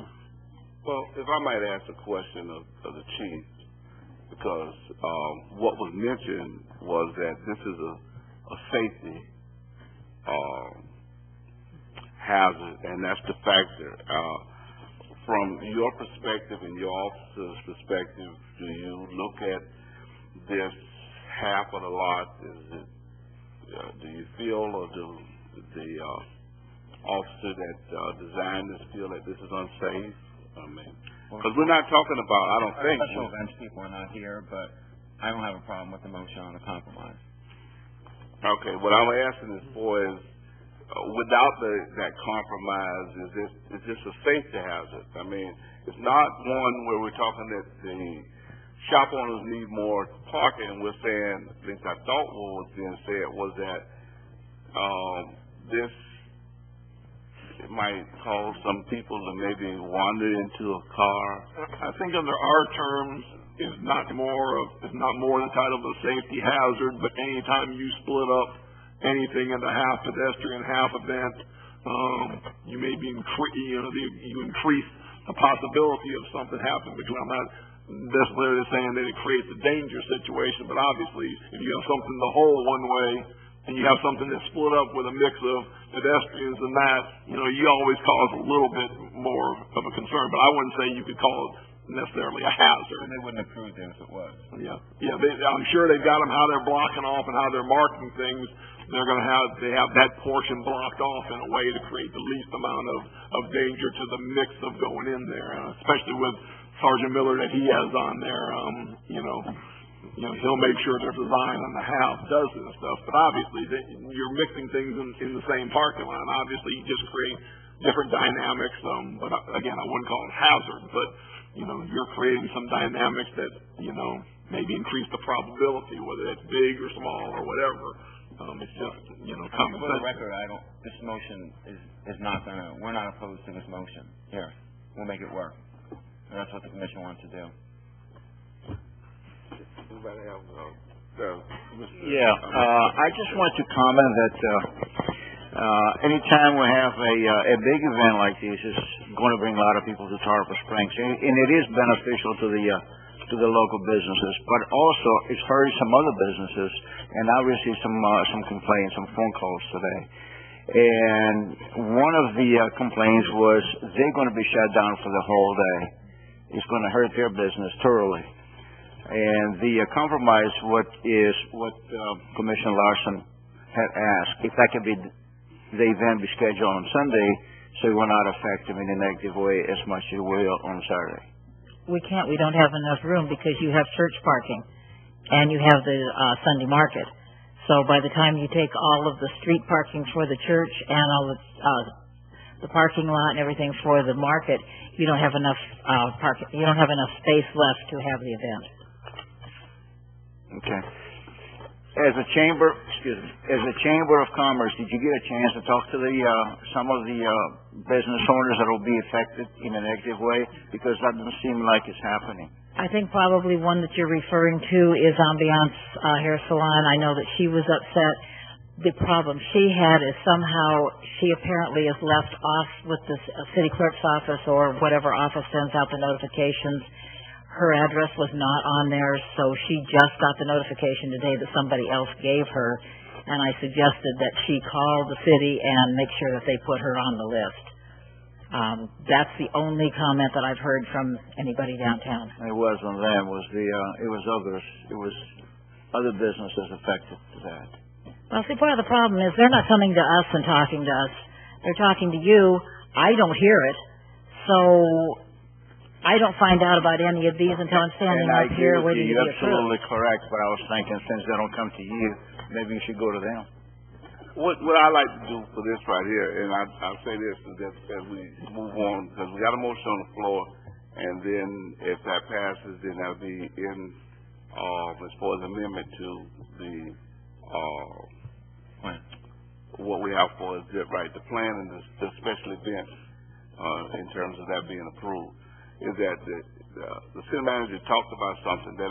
Well, if I might ask a question of the chief, because what was mentioned was that this is a safety hazard, and that's the factor. From your perspective and your officer's perspective, do you look at this half of the lot? Do you feel, or do the officer that designed this feel that this is unsafe? I mean, because we're not talking about, I don't think. Special events people are not here, but I don't have a problem with the motion on a compromise. Okay, what I'm asking is for is, without that compromise, is this a safety hazard? I mean, it's not one where we're talking that the shop owners need more parking. We're saying, at least I thought what was being said was that this might cause some people to maybe wander into a car. I think under our terms, it's not more entitled to a safety hazard, but anytime you split up anything into half pedestrian, half event, you may be you increase the possibility of something happening between. I'm not necessarily saying that it creates a dangerous situation, but obviously if you have something the whole one way and you have something that's split up with a mix of pedestrians and that, you always cause a little bit more of a concern. But I wouldn't say you could call it necessarily a hazard. And they wouldn't approve it if it was. Yeah. I'm sure they've got them how they're blocking off and how they're marking things. They have that portion blocked off in a way to create the least amount of danger to the mix of going in there, especially with Sergeant Miller that he has on there. He'll make sure their design on the house does this stuff. But obviously, you're mixing things in the same parking lot. Obviously, you just create different dynamics. But again, I wouldn't call it hazard, but you're creating some dynamics that maybe increase the probability, whether it's big or small or whatever. It's just common sense. For the record, this motion is not we're not opposed to this motion. Here, we'll make it work. And that's what the commission wants to do. Anybody have I just want to comment that anytime we have a big event like this, it's going to bring a lot of people to Tarpon Springs, and it is beneficial to the local businesses, but also it's hurting some other businesses. And I received some complaints, some phone calls today, and one of the complaints was they're going to be shut down for the whole day. It's going to hurt their business thoroughly. And the compromise, what Commissioner Larson had asked, if that could be the event be scheduled on Sunday, so it will not affect them in a negative way as much as it will on Saturday. We can't. We don't have enough room because you have church parking, and you have the Sunday market. So by the time you take all of the street parking for the church and all the parking lot and everything for the market, you don't have enough You don't have enough space left to have the event. Okay. As a chamber of commerce, did you get a chance to talk to some of the business owners that will be affected in a negative way? Because that doesn't seem like it's happening. I think probably one that you're referring to is Ambiance Hair Salon. I know that she was upset. The problem she had is somehow she apparently is left off with the city clerk's office or whatever office sends out the notifications. Her address was not on there, so she just got the notification today that somebody else gave her, and I suggested that she call the city and make sure that they put her on the list. That's the only comment that I've heard from anybody downtown. It wasn't them. It was others. It was other businesses affected to that. Well, see, part of the problem is they're not coming to us and talking to us. They're talking to you. I don't hear it, so I don't find out about any of these until I'm standing up here waiting to be approved. You're absolutely correct, but I was thinking since they don't come to you, maybe you should go to them. What I like to do for this right here, and I'll say this, is that as we move on, because we got a motion on the floor, and then if that passes, then that'll be in as far as amendment to the what we have for is the plan and the special events in terms of that being approved. Is that the city manager talked about something that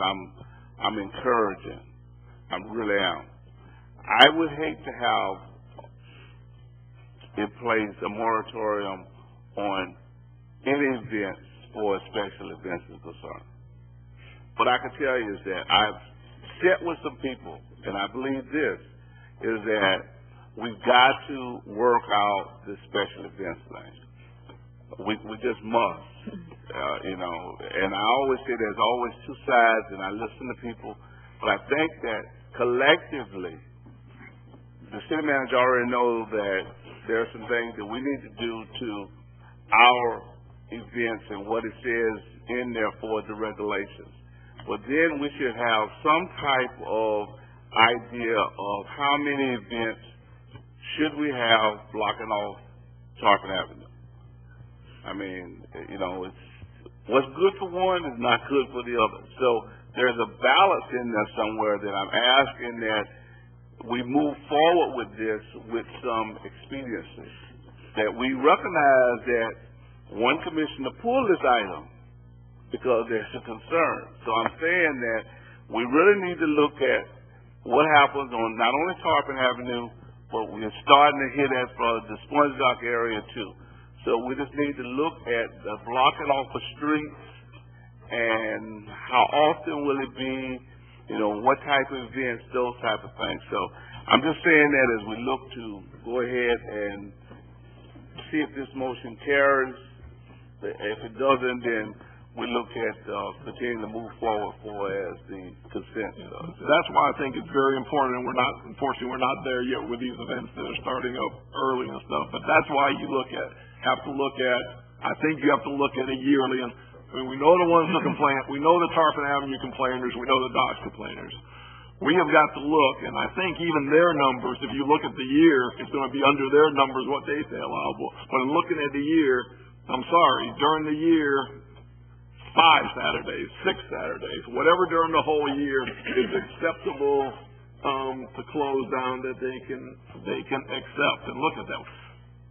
I'm encouraging. I really am. I would hate to have in place a moratorium on any events for special events is concerned. what I can tell you is that I've sat with some people, and I believe this, is that we've got to work out this special events thing. We just must, and I always say there's always two sides, and I listen to people, but I think that collectively, the city manager already knows that there are some things that we need to do to our events and what it says in there for the regulations. But then we should have some type of idea of how many events should we have blocking off Tarpon Avenue. I mean, it's what's good for one is not good for the other. So there's a balance in there somewhere that I'm asking that we move forward with this with some expediency. That we recognize that one commissioner pulled this item because there's a concern. So I'm saying that we really need to look at what happens on not only Tarpon Avenue, but we're starting to hit that for the Sponge Dock area too. So we just need to look at the blocking off the streets and how often will it be, what type of events, those type of things. So I'm just saying that as we look to go ahead and see if this motion carries. If it doesn't, then we look at continuing to move forward as the consent. That's why I think it's very important, and unfortunately we're not there yet with these events that are starting up early and stuff, but that's why you I think you have to look at it yearly, and we know the ones that complain, we know the Tarpon Avenue complainers, we know the docks complainers. We have got to look, and I think even their numbers, if you look at the year, it's going to be under their numbers what they say allowable. But in looking at the year, I'm sorry, during the year, 5 Saturdays, 6 Saturdays, whatever during the whole year is acceptable to close down that they can accept and look at them.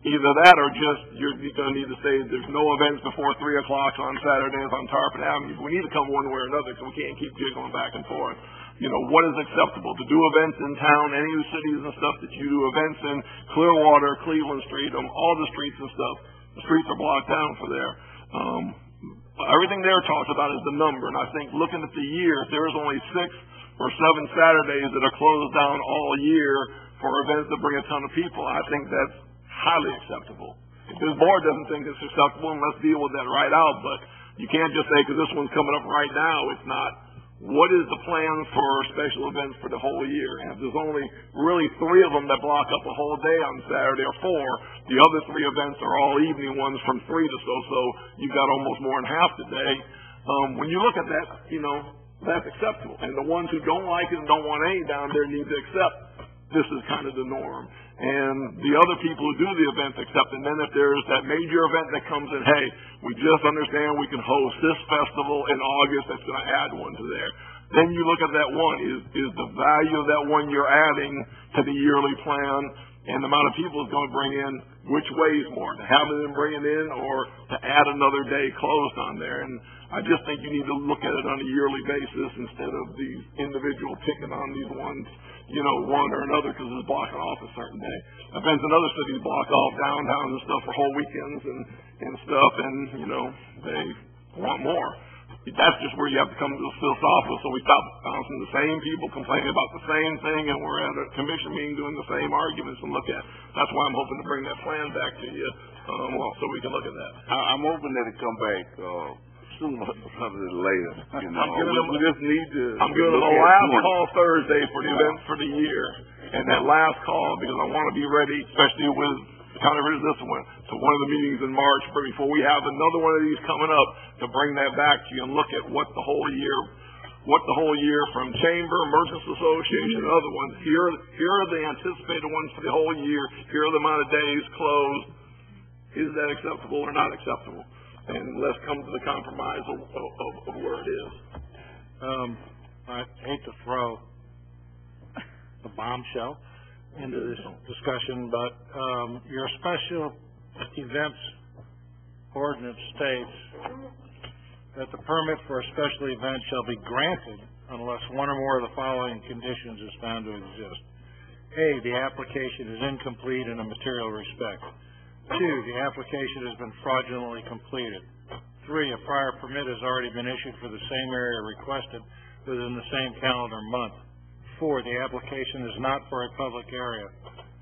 Either that or just you're going to need to say there's no events before 3 o'clock on Saturdays on Tarpon Avenue. We need to come one way or another because we can't keep jiggling back and forth. What is acceptable? To do events in town, any of the cities and stuff that you do events in, Clearwater, Cleveland Street, all the streets and stuff, the streets are blocked down for there. Everything there talks about is the number, and I think looking at the year, if there's only 6 or 7 Saturdays that are closed down all year for events that bring a ton of people, I think that's highly acceptable. If this board doesn't think it's acceptable, then let's deal with that right out, but you can't just say because this one's coming up right now, it's not. What is the plan for special events for the whole year? And if there's only really 3 of them that block up a whole day on Saturday or 4, the other 3 events are all evening ones from 3 to so you've got almost more than half the day. When you look at that, that's acceptable. And the ones who don't like it and don't want any down there need to accept this is kind of the norm. And the other people who do the events accept, and then if there's that major event that comes in, hey, we just understand we can host this festival in August, that's going to add one to there. Then you look at that one, is the value of that one you're adding to the yearly plan and the amount of people it's going to bring in, which weighs more, to have them bring it in or to add another day closed on there. And I just think you need to look at it on a yearly basis instead of these individual picking on these ones, one or another because it's blocking off a certain day. Events in other cities block off downtowns and stuff for whole weekends and stuff, and, they want more. That's just where you have to come to the philosophical, so we stop bouncing the same people complaining about the same thing, and we're at a commission meeting doing the same arguments and look at. That's why I'm hoping to bring that plan back to you, so we can look at that. I'm hoping that it come back sooner rather than later. We just need to. I'm giving the last call Thursday for the events for the year, and that last call because I want to be ready, especially with kind of this one, to one of the meetings in March, but before we have another one of these coming up, to bring that back to you and look at what the whole year from Chamber, Merchants Association, and other ones. Here are the anticipated ones for the whole year. Here are the amount of days closed. Is that acceptable or not acceptable? And let's come to the compromise of where it is. I hate to throw a bombshell into this discussion, but your special events ordinance states that the permit for a special event shall be granted unless one or more of the following conditions is found to exist. A, the application is incomplete in a material respect. 2, the application has been fraudulently completed. 3, a prior permit has already been issued for the same area requested within the same calendar month. 4, the application is not for a public area.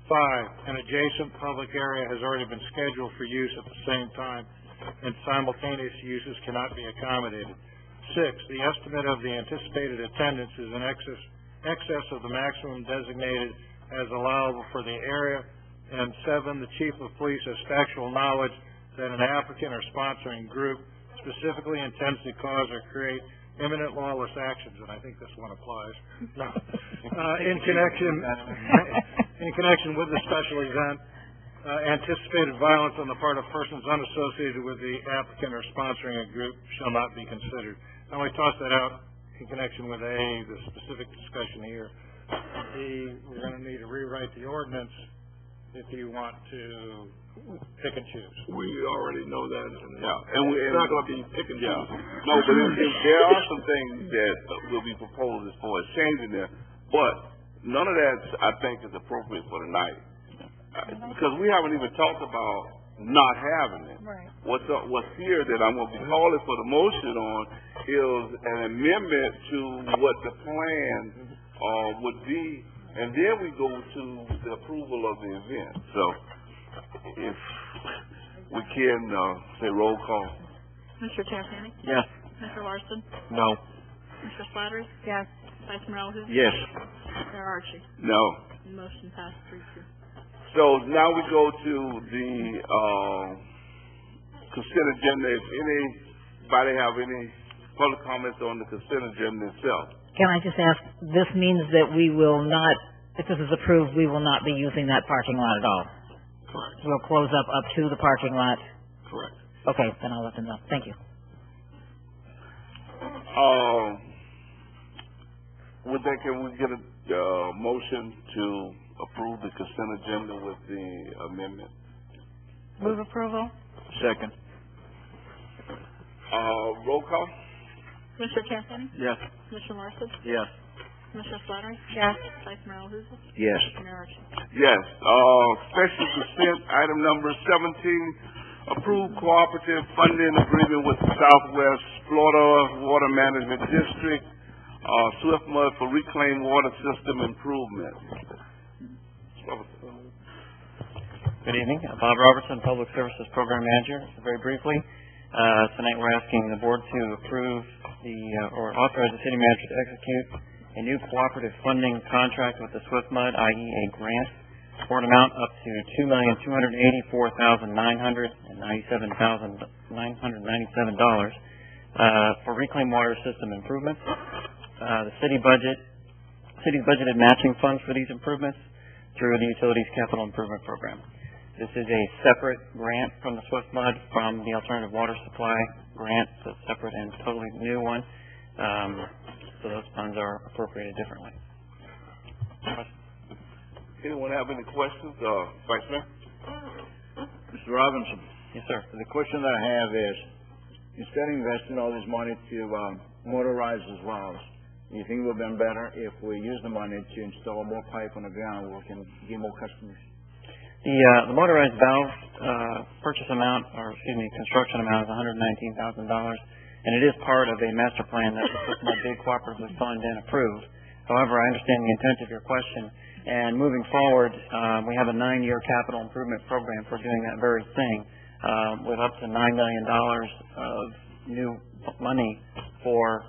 5, an adjacent public area has already been scheduled for use at the same time, and simultaneous uses cannot be accommodated. 6, the estimate of the anticipated attendance is in excess of the maximum designated as allowable for the area. And 7, the chief of police has factual knowledge that an applicant or sponsoring group specifically intends to cause or create imminent lawless actions, and I think this one applies. No. In connection with the special event, anticipated violence on the part of persons unassociated with the applicant or sponsoring a group shall not be considered. Now, we toss that out in connection with A, the specific discussion here. B, we're going to need to rewrite the ordinance if you want to pick and choose. We already know that. Yeah, and it's not going to be pick and choose. No, but there are some things that will be proposed as far as changing there, but none of that I think is appropriate for tonight, because we haven't even talked about not having it. Right. What's here that I'm going to be calling for the motion on is an amendment to what the plan would be, and then we go to the approval of the event. So, if we can say roll call. Mr. Tarpon? Yes. Mr. Larson? No. Mr. Slattery? Yes. Vice Mayor Alhouse? Yes. Mayor Archie? No. Motion passed 3-2. So now we go to the consent agenda. If anybody have any public comments on the consent agenda itself? Can I just ask, this means that we will not, if this is approved, we will not be using that parking lot at all? Correct. We'll close up to the parking lot? Correct. Okay, then I'll let them know. Thank you. With that, can we get a motion to approve the consent agenda with the amendment? Move approval. Second. Roll call? Mr. Tarpon? Yes. Mr. Larson? Yes. Mr. Slattery? Yes. Vice Mayor Alhouse? Yes. Mayor Archie? Yes. Special consent, item number 17, approve cooperative funding agreement with the Southwest Florida Water Management District, Swiftmud for reclaimed water system improvement. Good evening. Bob Robertson, Public Services Program Manager. Very briefly, tonight we're asking the board to approve or authorize the city manager to execute a new cooperative funding contract with the Swiftmud, i.e. a grant for an amount up to $2,284,997 for reclaimed water system improvements. The city's budgeted matching funds for these improvements through the Utilities Capital Improvement Program. This is a separate grant from the Swiftmud from the Alternative Water Supply grant. It's a separate and totally new one. So those funds are appropriated differently. Anyone have any questions? Vice Mayor? Mr. Robinson? Yes, sir. The question that I have is, instead of investing all this money to motorize these valves, do you think it would have been better if we use the money to install more pipe on the ground where we can get more customers? The motorized valve construction amount is $119,000, and it is part of a master plan that the Swiftmud did cooperatively fund and approved. However, I understand the intent of your question, and moving forward, we have a 9-year capital improvement program for doing that very thing, with up to $9 million of new money for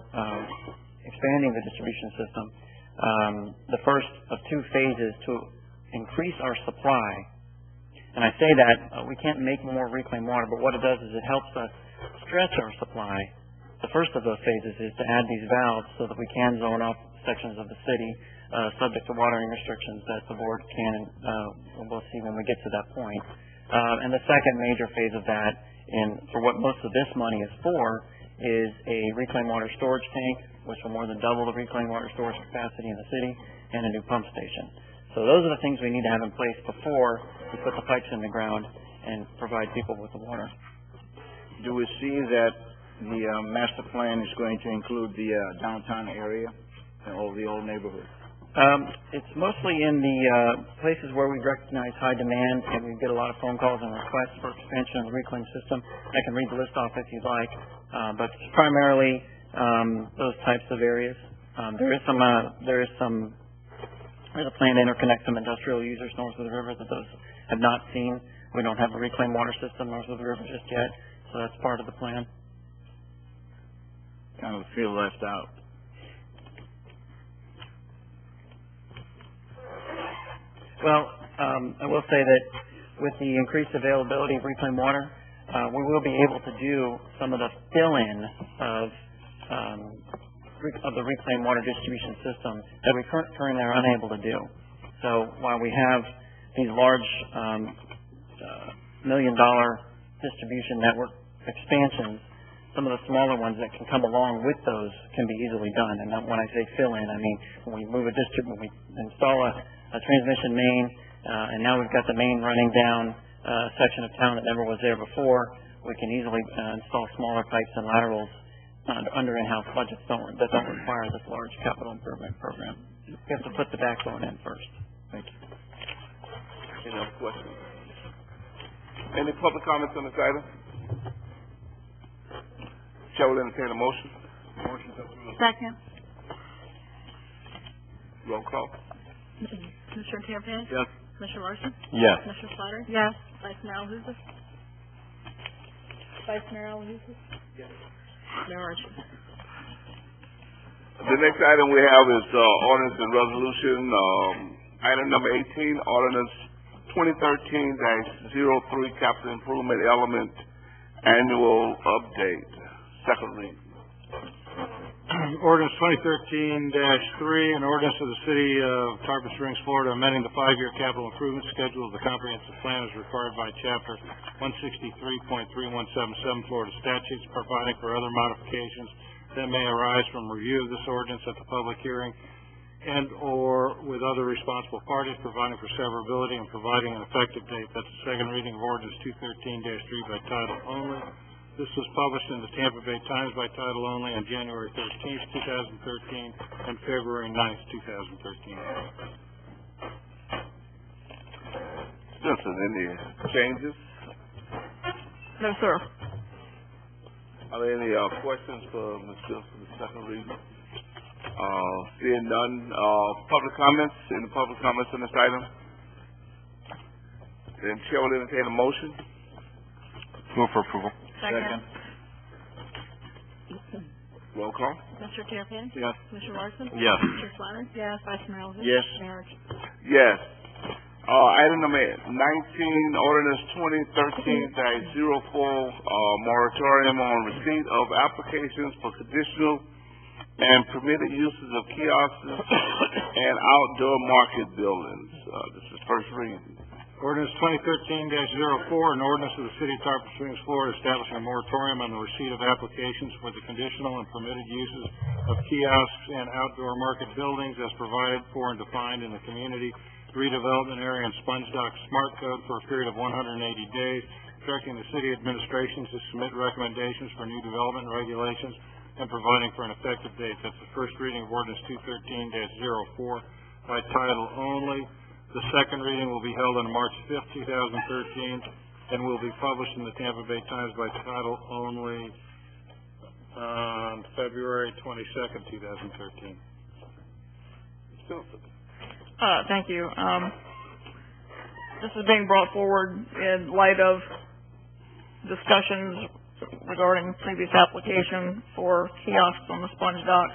expanding the distribution system. The first of 2 phases to increase our supply. And I say that we can't make more reclaimed water, but what it does is it helps us stretch our supply. The first of those phases is to add these valves so that we can zone off sections of the city subject to watering restrictions that the board we'll see when we get to that point. And the second major phase of that, for what most of this money is for, is a reclaimed water storage tank, which will more than double the reclaimed water storage capacity in the city, and a new pump station. So those are the things we need to have in place before we put the pipes in the ground and provide people with the water. Do we see that the master plan is going to include the downtown area and all the old neighborhoods? It's mostly in the places where we recognize high demand and we get a lot of phone calls and requests for expansion of the reclaim system. I can read the list off if you'd like, but it's primarily those types of areas. There's a plan to interconnect some industrial users north of the river that those have not seen. We don't have a reclaimed water system north of the river just yet, so that's part of the plan. Kind of feel left out. Well, I will say that with the increased availability of reclaimed water, we will be able to do some of the fill-in of the reclaimed water distribution system that we currently are unable to do. So while we have these large $1 million distribution network expansions, some of the smaller ones that can come along with those can be easily done. And when I say fill-in, I mean when we install a transmission main, and now we've got the main running down a section of town that never was there before, we can easily install smaller pipes and laterals under in-house budgets that don't require this large capital improvement program. We have to put the backbone in first. Thank you. Any other questions? Any public comments on this item? Chair will entertain a motion. Motion to approve. Second. Roll call. Commissioner Tarpon? Yes. Commissioner Larson? Yes. Commissioner Slatter? Yes. Vice Mayor Alahouzes? Vice Mayor Alahouzes? Yes. Mayor Archie? The next item we have is ordinance and resolution. Item number 18, ordinance 2013-03, capital improvement element annual update. Second reading. Ordinance 2013-3, an ordinance of the City of Tarpon Springs, Florida, amending the 5-year capital improvement schedule of the comprehensive plan as required by Chapter 163.3177 Florida statutes, providing for other modifications that may arise from review of this ordinance at the public hearing and or with other responsible parties, providing for severability and providing an effective date. That's the second reading of ordinance 213-3 by title only. This was published in the Tampa Bay Times by title only on January 13th, 2013 and February 9th, 2013. Simpson, any changes? No, sir. Are there any questions for Ms. Simpson for the second reading? Seeing none, public comments? Any public comments on this item? Then Chair will entertain a motion. Move for approval. Second. Roll call. Commissioner Tarpon? Yes. Commissioner Larson? Yes. Commissioner Slatter? Yes. Vice Mayor Alahouzes? Yes. Mayor Archie? Yes. Item number 19, ordinance 2013-04, moratorium on receipt of applications for conditional and permitted uses of kiosks and outdoor market buildings. This is first reading. Ordinance 2013-04, an ordinance of the City of Tarpon Springs, Florida, establishing a moratorium on the receipt of applications for the conditional and permitted uses of kiosks and outdoor market buildings as provided for and defined in the Community Redevelopment Area and Sponge Dock Smart Code for a period of 180 days, directing the City Administration to submit recommendations for new development regulations and providing for an effective date. That's the first reading of ordinance 213-04 by title only. The second reading will be held on March 5th, 2013, and will be published in the Tampa Bay Times by title only on February 22nd, 2013. Thank you. This is being brought forward in light of discussions regarding previous application for kiosks on the sponge docks,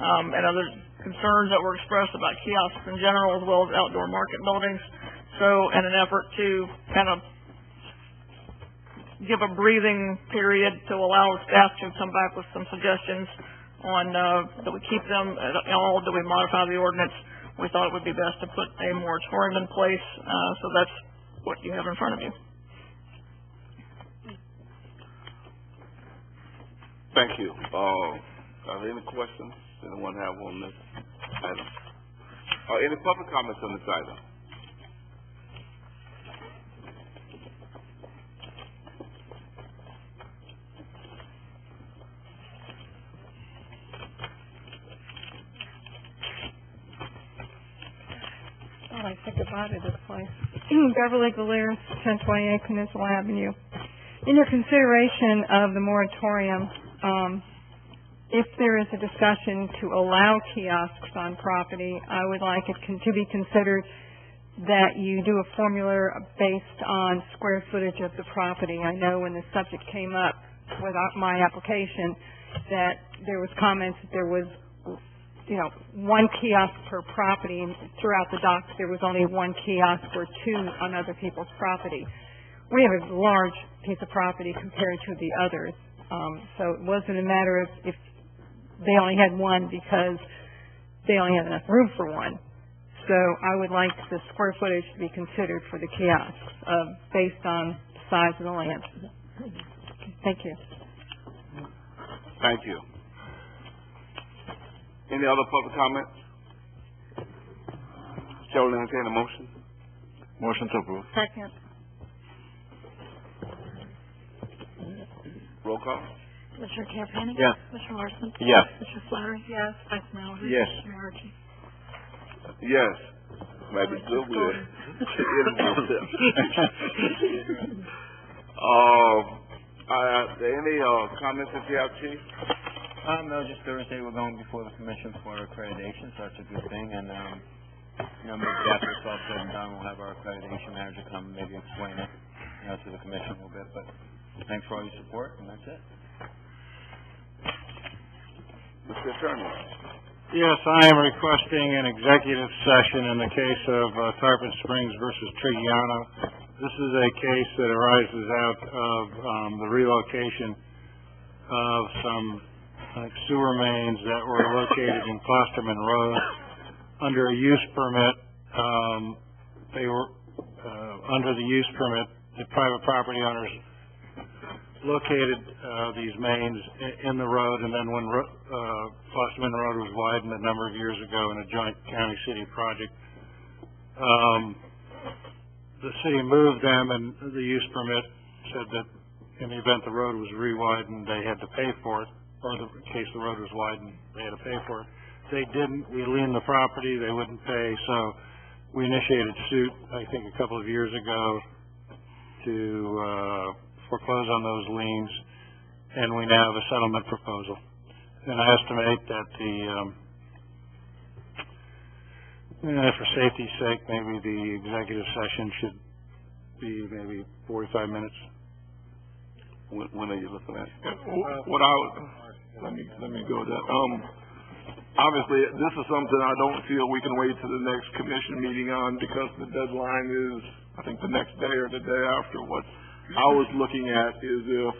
and other concerns that were expressed about kiosks in general as well as outdoor market buildings. So in an effort to kind of give a breathing period to allow staff to come back with some suggestions on do we keep them at all, do we modify the ordinance, we thought it would be best to put a moratorium in place. So that's what you have in front of you. Thank you. Are there any questions anyone have on this item? Any public comments on this item? say goodbye to this place. Beverly Galers, 1028 Peninsula Avenue. In your consideration of the moratorium, if there is a discussion to allow kiosks on property, I would like it to be considered that you do a formula based on square footage of the property. I know when the subject came up with my application that there was comments that there was, one kiosk per property, and throughout the dock there was only one kiosk or two on other people's property. We have a large piece of property compared to the others, so it wasn't a matter of if they only had one because they only had enough room for one. So I would like the square footage to be considered for the kiosks based on the size of the land. Thank you. Thank you. Any other public comments? Chair will entertain a motion. Motion to approve. Second. Roll call. Commissioner Campani? Yes. Commissioner Larson? Yes. Commissioner Slattery? Yes. Vice Mayor Allen? Yes. Mayor Archie? Yes. Maybe still good. Any comments that you have, Chief? No, just Thursday we're going before the commission for accreditation, so that's a good thing. And, maybe after it's all said and done, we'll have our accreditation manager come and maybe explain it, to the commission a little bit. But thanks for all your support, and that's it. Mr. Attorney. Yes, I am requesting an executive session in the case of Tarpon Springs versus Trigiano. This is a case that arises out of the relocation of some sewer mains that were located in Klosterman Road. Under a use permit, they were under the use permit, the private property owners located these mains in the road, and then when Klosterman Road was widened a number of years ago in a joint county-city project, the city moved them, and the use permit said that in the event the road was re-widened, they had to pay for it, or in case the road was widened, they had to pay for it. They didn't. We liened the property. They wouldn't pay, so we initiated suit, I think, a couple of years ago to foreclose on those liens, and we now have a settlement proposal. And I estimate that for safety's sake, maybe the executive session should be maybe 45 minutes. When are you looking at? Let me go with that. Obviously, this is something I don't feel we can wait to the next commission meeting on, because the deadline is, I think, the next day or the day after. What I was looking at is if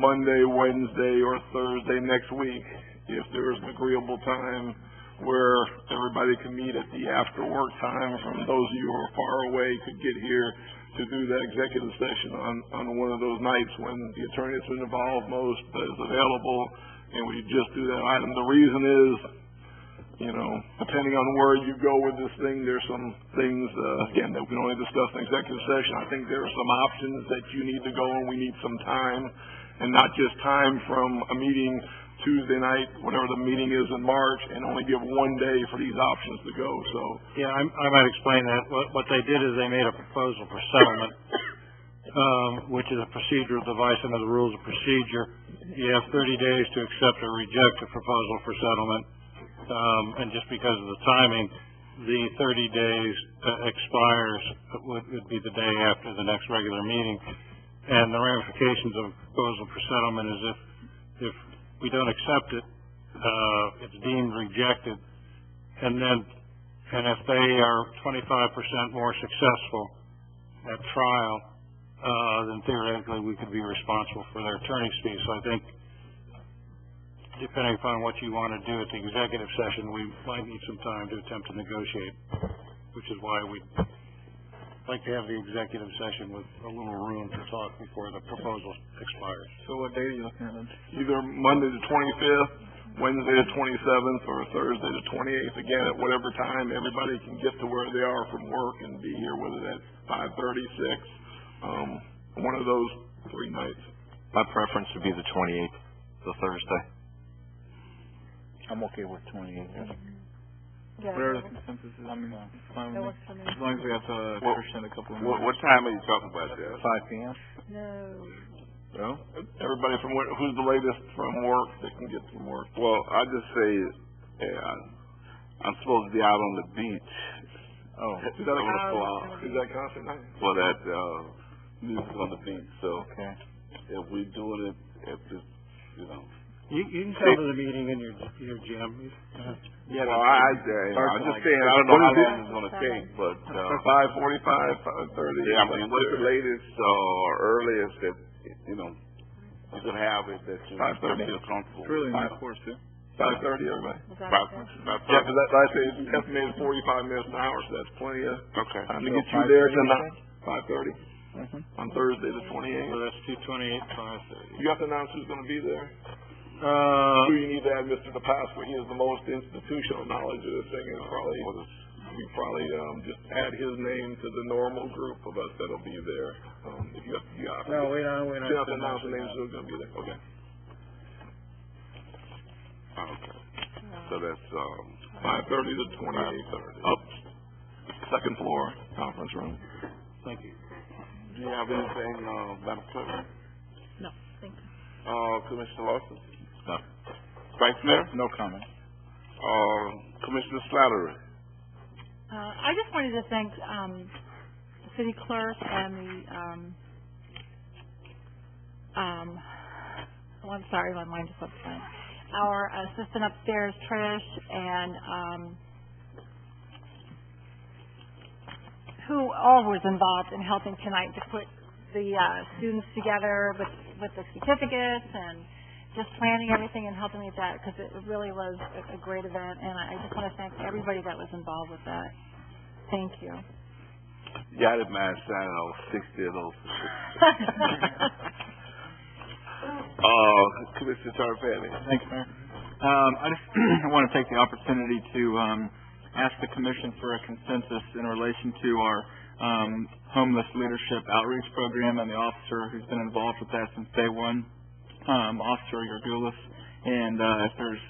Monday, Wednesday, or Thursday next week, if there is an agreeable time where everybody can meet at the after work time, from those of you who are far away could get here to do that executive session on one of those nights when the attorney that's been involved most is available, and we just do that item. The reason is, depending on where you go with this thing, there's some things, again, that we can only discuss in executive session. I think there are some options that you need to go, and we need some time, and not just time from a meeting Tuesday night, whatever the meeting is in March, and only give one day for these options to go. So yeah, I might explain that. What they did is they made a proposal for settlement, which is a procedural device under the rules of procedure. You have 30 days to accept or reject a proposal for settlement, and just because of the timing, the 30 days expires would be the day after the next regular meeting. And the ramifications of a proposal for settlement is if we don't accept it, it's deemed rejected, and if they are 25% more successful at trial, then theoretically we could be responsible for their attorney's fees. So I think, depending upon what you want to do at the executive session, we might need some time to attempt to negotiate, which is why we'd like to have the executive session with a little room to talk before the proposal expires. So what day are you looking at? Either Monday the 25th, Wednesday the 27th, or Thursday the 28th. Again, at whatever time everybody can get to where they are from work and be here, whether that's 5:30, 6, one of those 3 nights. My preference would be the 28th, the Thursday. I'm okay with 28th. Whatever the consensus is, I mean, it's fine with me. works for me. As long as we have to Well, push in a couple of What minutes. time are you talking about there? 5 p.m. No. Well, Everybody from who's the latest from work that can get from work? well, I just say, I'm supposed to be out on the beach. Oh. Is that is that concert night? For that, music on the beach, so Okay. if we doing it at this, You can come to the meeting in your gym. Yeah, well, I'm just saying, I don't know how long it's gonna take, but, 5:45, 5:30. yeah, I mean, what's the latest, or earliest that, you could have it that you 5:30. feel comfortable? It's really nice course, too. 5:30, everybody. About Yeah, because that, like I say, it's estimated 45 minutes an hour, so that's plenty of Okay. time to get you there tonight. 5:30 Mm-hmm. on Thursday the 28th. So that's 228, 530. You have to announce who's going to be there. Who you need to add Mr. DePasqua. He has the most institutional knowledge of this thing, and you probably just add his name to the normal group of us that'll be there. If you have, No, we don't. you have to announce the names who's going to be there. Okay. Okay. So that's, 5:30 to 28th. Up, second floor, conference room. Thank you. do you have anything, Madam Clerk? No, thank you. Commissioner Lawson? No. Vice Mayor? No comment. Commissioner Slattery? I just wanted to thank, the city clerk and the, oh, I'm sorry, my mind just went blank. Our assistant upstairs, Trish, and, who all was involved in helping tonight to put the, students together with the certificates and just planning everything and helping me with that, because it really was a great event, and I just want to thank everybody that was involved with that. Thank you. Yeah, I didn't mind signing all 60 of those. Commissioner Tarpon. Thanks, Mayor. I just want to take the opportunity to ask the Commission for a consensus in relation to our homeless leadership outreach program and the officer who's been involved with that since day one, Officer Yorgulis. And if there's,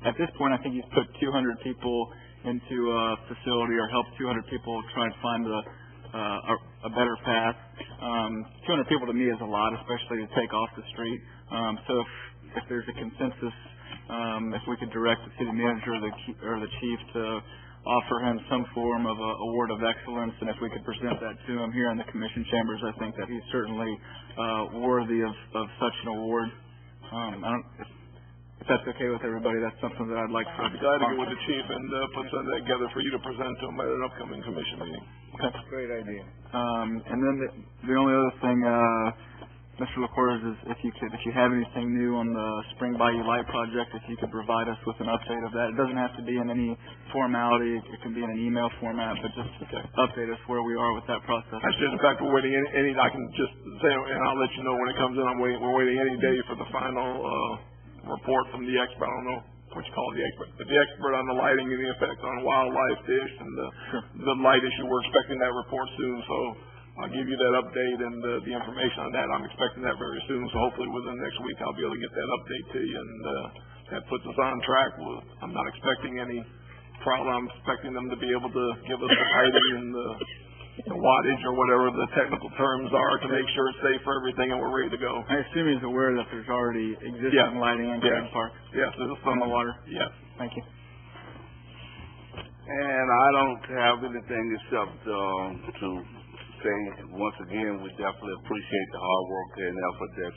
at this point, I think he's put 200 people into a facility or helped 200 people try and find a better path. 200 people to me is a lot, especially to take off the street. So if there's a consensus, if we could direct the city manager or the chief to offer him some form of a award of excellence, and if we could present that to him here in the commission chambers, I think that he's certainly worthy of such an award. If that's okay with everybody, that's something that I'd like to. I'd be glad to get with the chief and put something together for you to present to him at an upcoming commission meeting. Okay. Great idea. And then the only other thing, Mr. LaCourse, is if you have anything new on the Spring Bayou Light project, if you could provide us with an update of that. It doesn't have to be in any formality. It can be in an email format, but just update us where we are with that process. Actually, in fact, we're waiting any. I can just say, and I'll let you know when it comes in. We're waiting any day for the final report from the expert. I don't know what you call the expert, but the expert on the lighting and the effect on wildlife, fish, and the light issue. We're expecting that report soon, so I'll give you that update and the information on that. I'm expecting that very soon, so hopefully within the next week I'll be able to get that update to you, and that puts us on track. I'm not expecting any problem. I'm expecting them to be able to give us the lighting and the wattage or whatever the technical terms are to make sure it's safe for everything and we're ready to go. I assume he's aware that there's already existing lighting in Green Park. Yes, there's on the water. Yes. Thank you. And I don't have anything except to say once again we definitely appreciate the hard work and effort that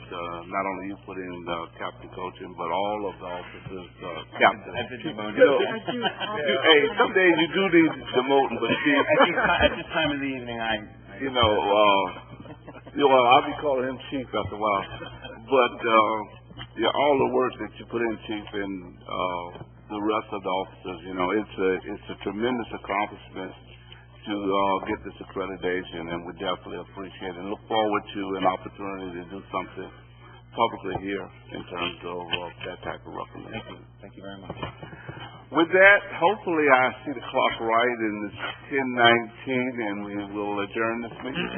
not only you put in captain coaching, but all of the officers, captains. Hey, some days you do need demoting, but see, at this time of the evening, I'll be calling him chief after a while. But all the work that you put in, chief, and the rest of the officers, it's a tremendous accomplishment to get this accreditation, and we definitely appreciate it and look forward to an opportunity to do something publicly here in terms of that type of recognition. Thank you very much. With that, hopefully I see the clock right, and it's 10:19, and we will adjourn this meeting.